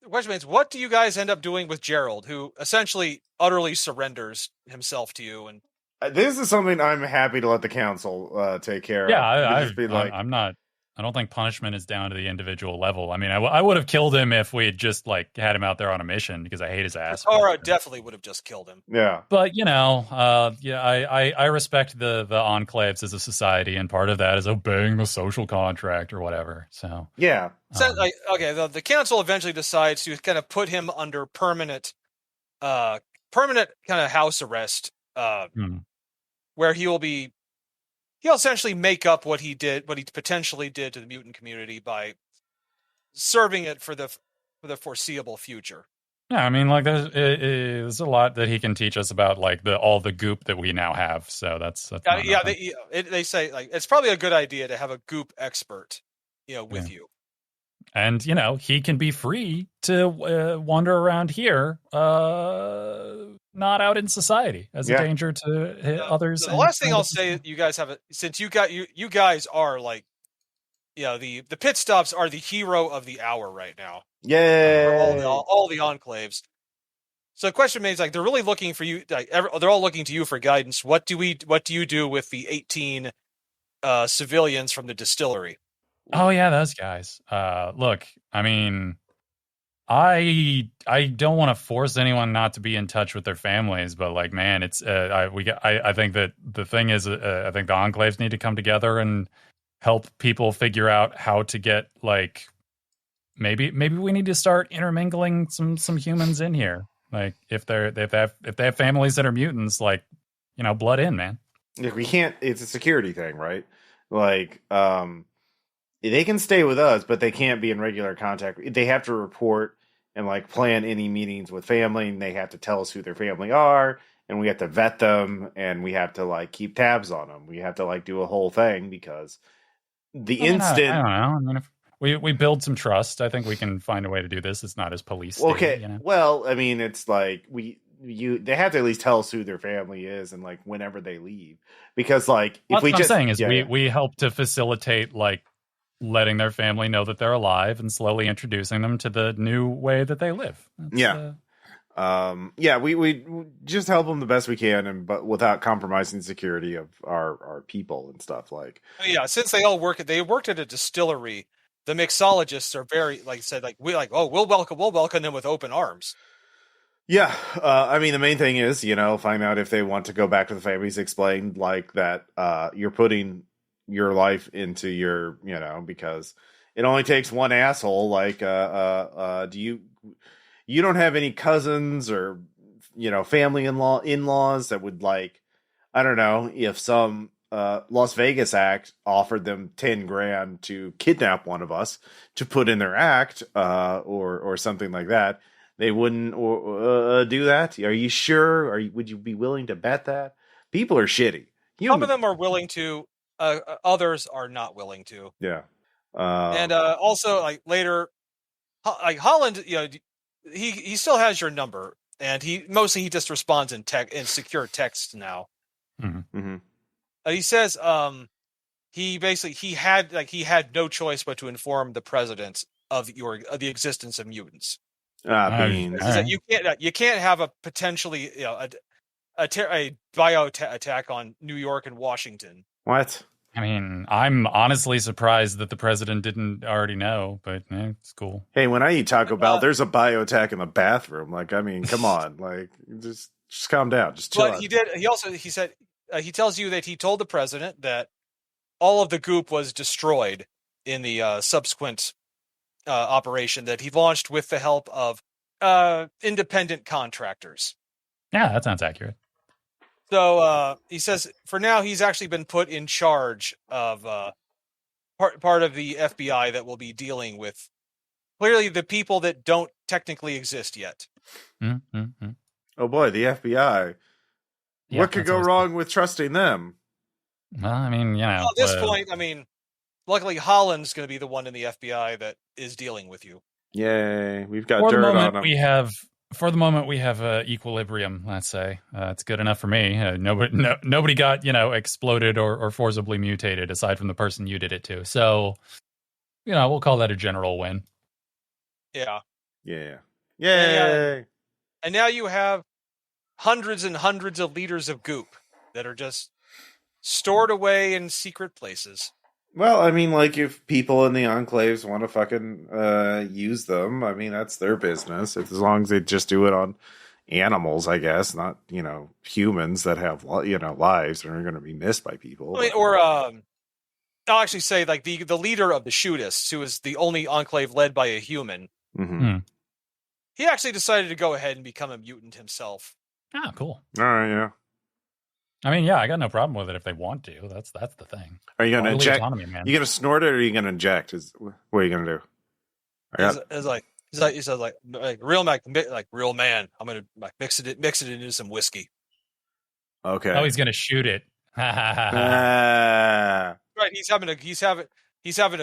question is, what do you guys end up doing with Gerald, who essentially utterly surrenders himself to you? And this is something I'm happy to let the council take care of. I'm not. I don't think punishment is down to the individual level. I mean, I would have killed him if we had just like had him out there on a mission because I hate his ass. Sitarra definitely would have just killed him. Yeah, but I respect the enclaves as a society, and part of that is obeying the social contract or whatever. So yeah. So the council eventually decides to kind of put him under permanent kind of house arrest, where he'll essentially make up what he potentially did to the mutant community by serving it for the foreseeable future. Yeah, I mean, like there's a lot that he can teach us about, like all the goop that we now have. So that's they say like it's probably a good idea to have a goop expert, with you. And he can be free to wander around here, not out in society as a danger to others. The last thing I'll say, you guys since you guys are like, the pit stops are the hero of the hour right now. Yeah, all the enclaves. So the question is like they're really looking for you. Like they're all looking to you for guidance. What do you do with the 18 civilians from the distillery? Oh yeah, those guys. Look, I mean, I don't want to force anyone not to be in touch with their families, but like, man, it's I think that the thing is, I think the enclaves need to come together and help people figure out how to get like maybe we need to start intermingling some humans in here. Like if they have families that are mutants, like blood in, man. We can't. It's a security thing, right? Like they can stay with us, but they can't be in regular contact. They have to report and like plan any meetings with family, and they have to tell us who their family are, and we have to vet them, and we have to like keep tabs on them. We have to like do a whole thing because I don't know. I mean, if we build some trust, I think we can find a way to do this. It's not as police. Okay. Well, I mean, it's like they have to at least tell us who their family is and like whenever they leave, because like if we just saying is we help to facilitate like letting their family know that they're alive and slowly introducing them to the new way that they live. We just help them the best we can, but without compromising security of our people and stuff. Like since they worked at a distillery, the mixologists are very we'll welcome them with open arms. Yeah, I mean the main thing is find out if they want to go back to the families. Explain like that you're putting your life into your because it only takes one asshole. Like you don't have any cousins or family in-laws that would like, I don't know, if some Las Vegas act offered them 10 grand to kidnap one of us to put in their act or something like that, they wouldn't do that. Are you sure? Would you be willing to bet that? People are shitty. Some of them are willing to. Others are not willing to. Yeah. And also, like later, like Holland, he still has your number, and he just responds in secure text now. Mm-hmm. He says, he had no choice but to inform the president of the existence of mutants. You can't have a potentially a bio attack on New York and Washington. What? I mean, I'm honestly surprised that the president didn't already know, but it's cool. Hey, when I eat Taco Bell, there's a bio attack in the bathroom. Like, I mean, come on, like, just calm down, just chill. But he said he tells you that he told the president that all of the goop was destroyed in the subsequent operation that he launched with the help of independent contractors. Yeah, that sounds accurate. So he says for now he's actually been put in charge of part of the FBI that will be dealing with clearly the people that don't technically exist yet. Mm-hmm. Oh boy, the FBI. Yeah, what could go wrong with trusting them? Well, I mean, at this point, I mean, luckily Holland's going to be the one in the FBI that is dealing with you. Yay, we've got dirt on them. For the moment, we have equilibrium, let's say. It's good enough for me. Nobody got, exploded or forcibly mutated, aside from the person you did it to. So, we'll call that a general win. Yeah. Yeah. Yay! And now you have hundreds and hundreds of liters of goop that are just stored away in secret places. Well, I mean, like, if people in the enclaves want to fucking use them, I mean, that's their business. As long as they just do it on animals, I guess, not, humans that have, lives and are going to be missed by people. I mean, or I'll actually say, like, the leader of the Shootists, who is the only enclave led by a human, he actually decided to go ahead and become a mutant himself. Ah, cool. All right, yeah. I mean, yeah, I got no problem with it if they want to. That's the thing. Are you going to inject? Autonomy, man. You going to snort it or are you going to inject? What are you going to do? He says like real man. I'm going to mix it into some whiskey. Okay. Oh, he's going to shoot it. Right. He's having a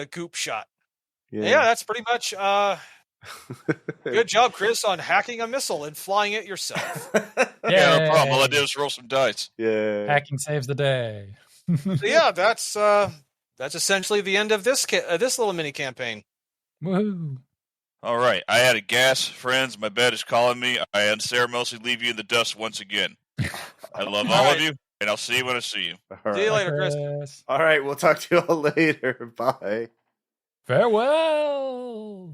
goop shot. Yeah, that's pretty much. Good job, Chris, on hacking a missile and flying it yourself. Yeah, no problem. All I did was roll some dice. Yeah, hacking saves the day. So yeah, that's essentially the end of this little mini campaign. Woohoo! All right, I had a gas, friends. My bed is calling me. I unceremoniously leave you in the dust once again. I love all of you, and I'll see you when I see you. See you later, Chris. All right, we'll talk to you all later. Bye. Farewell.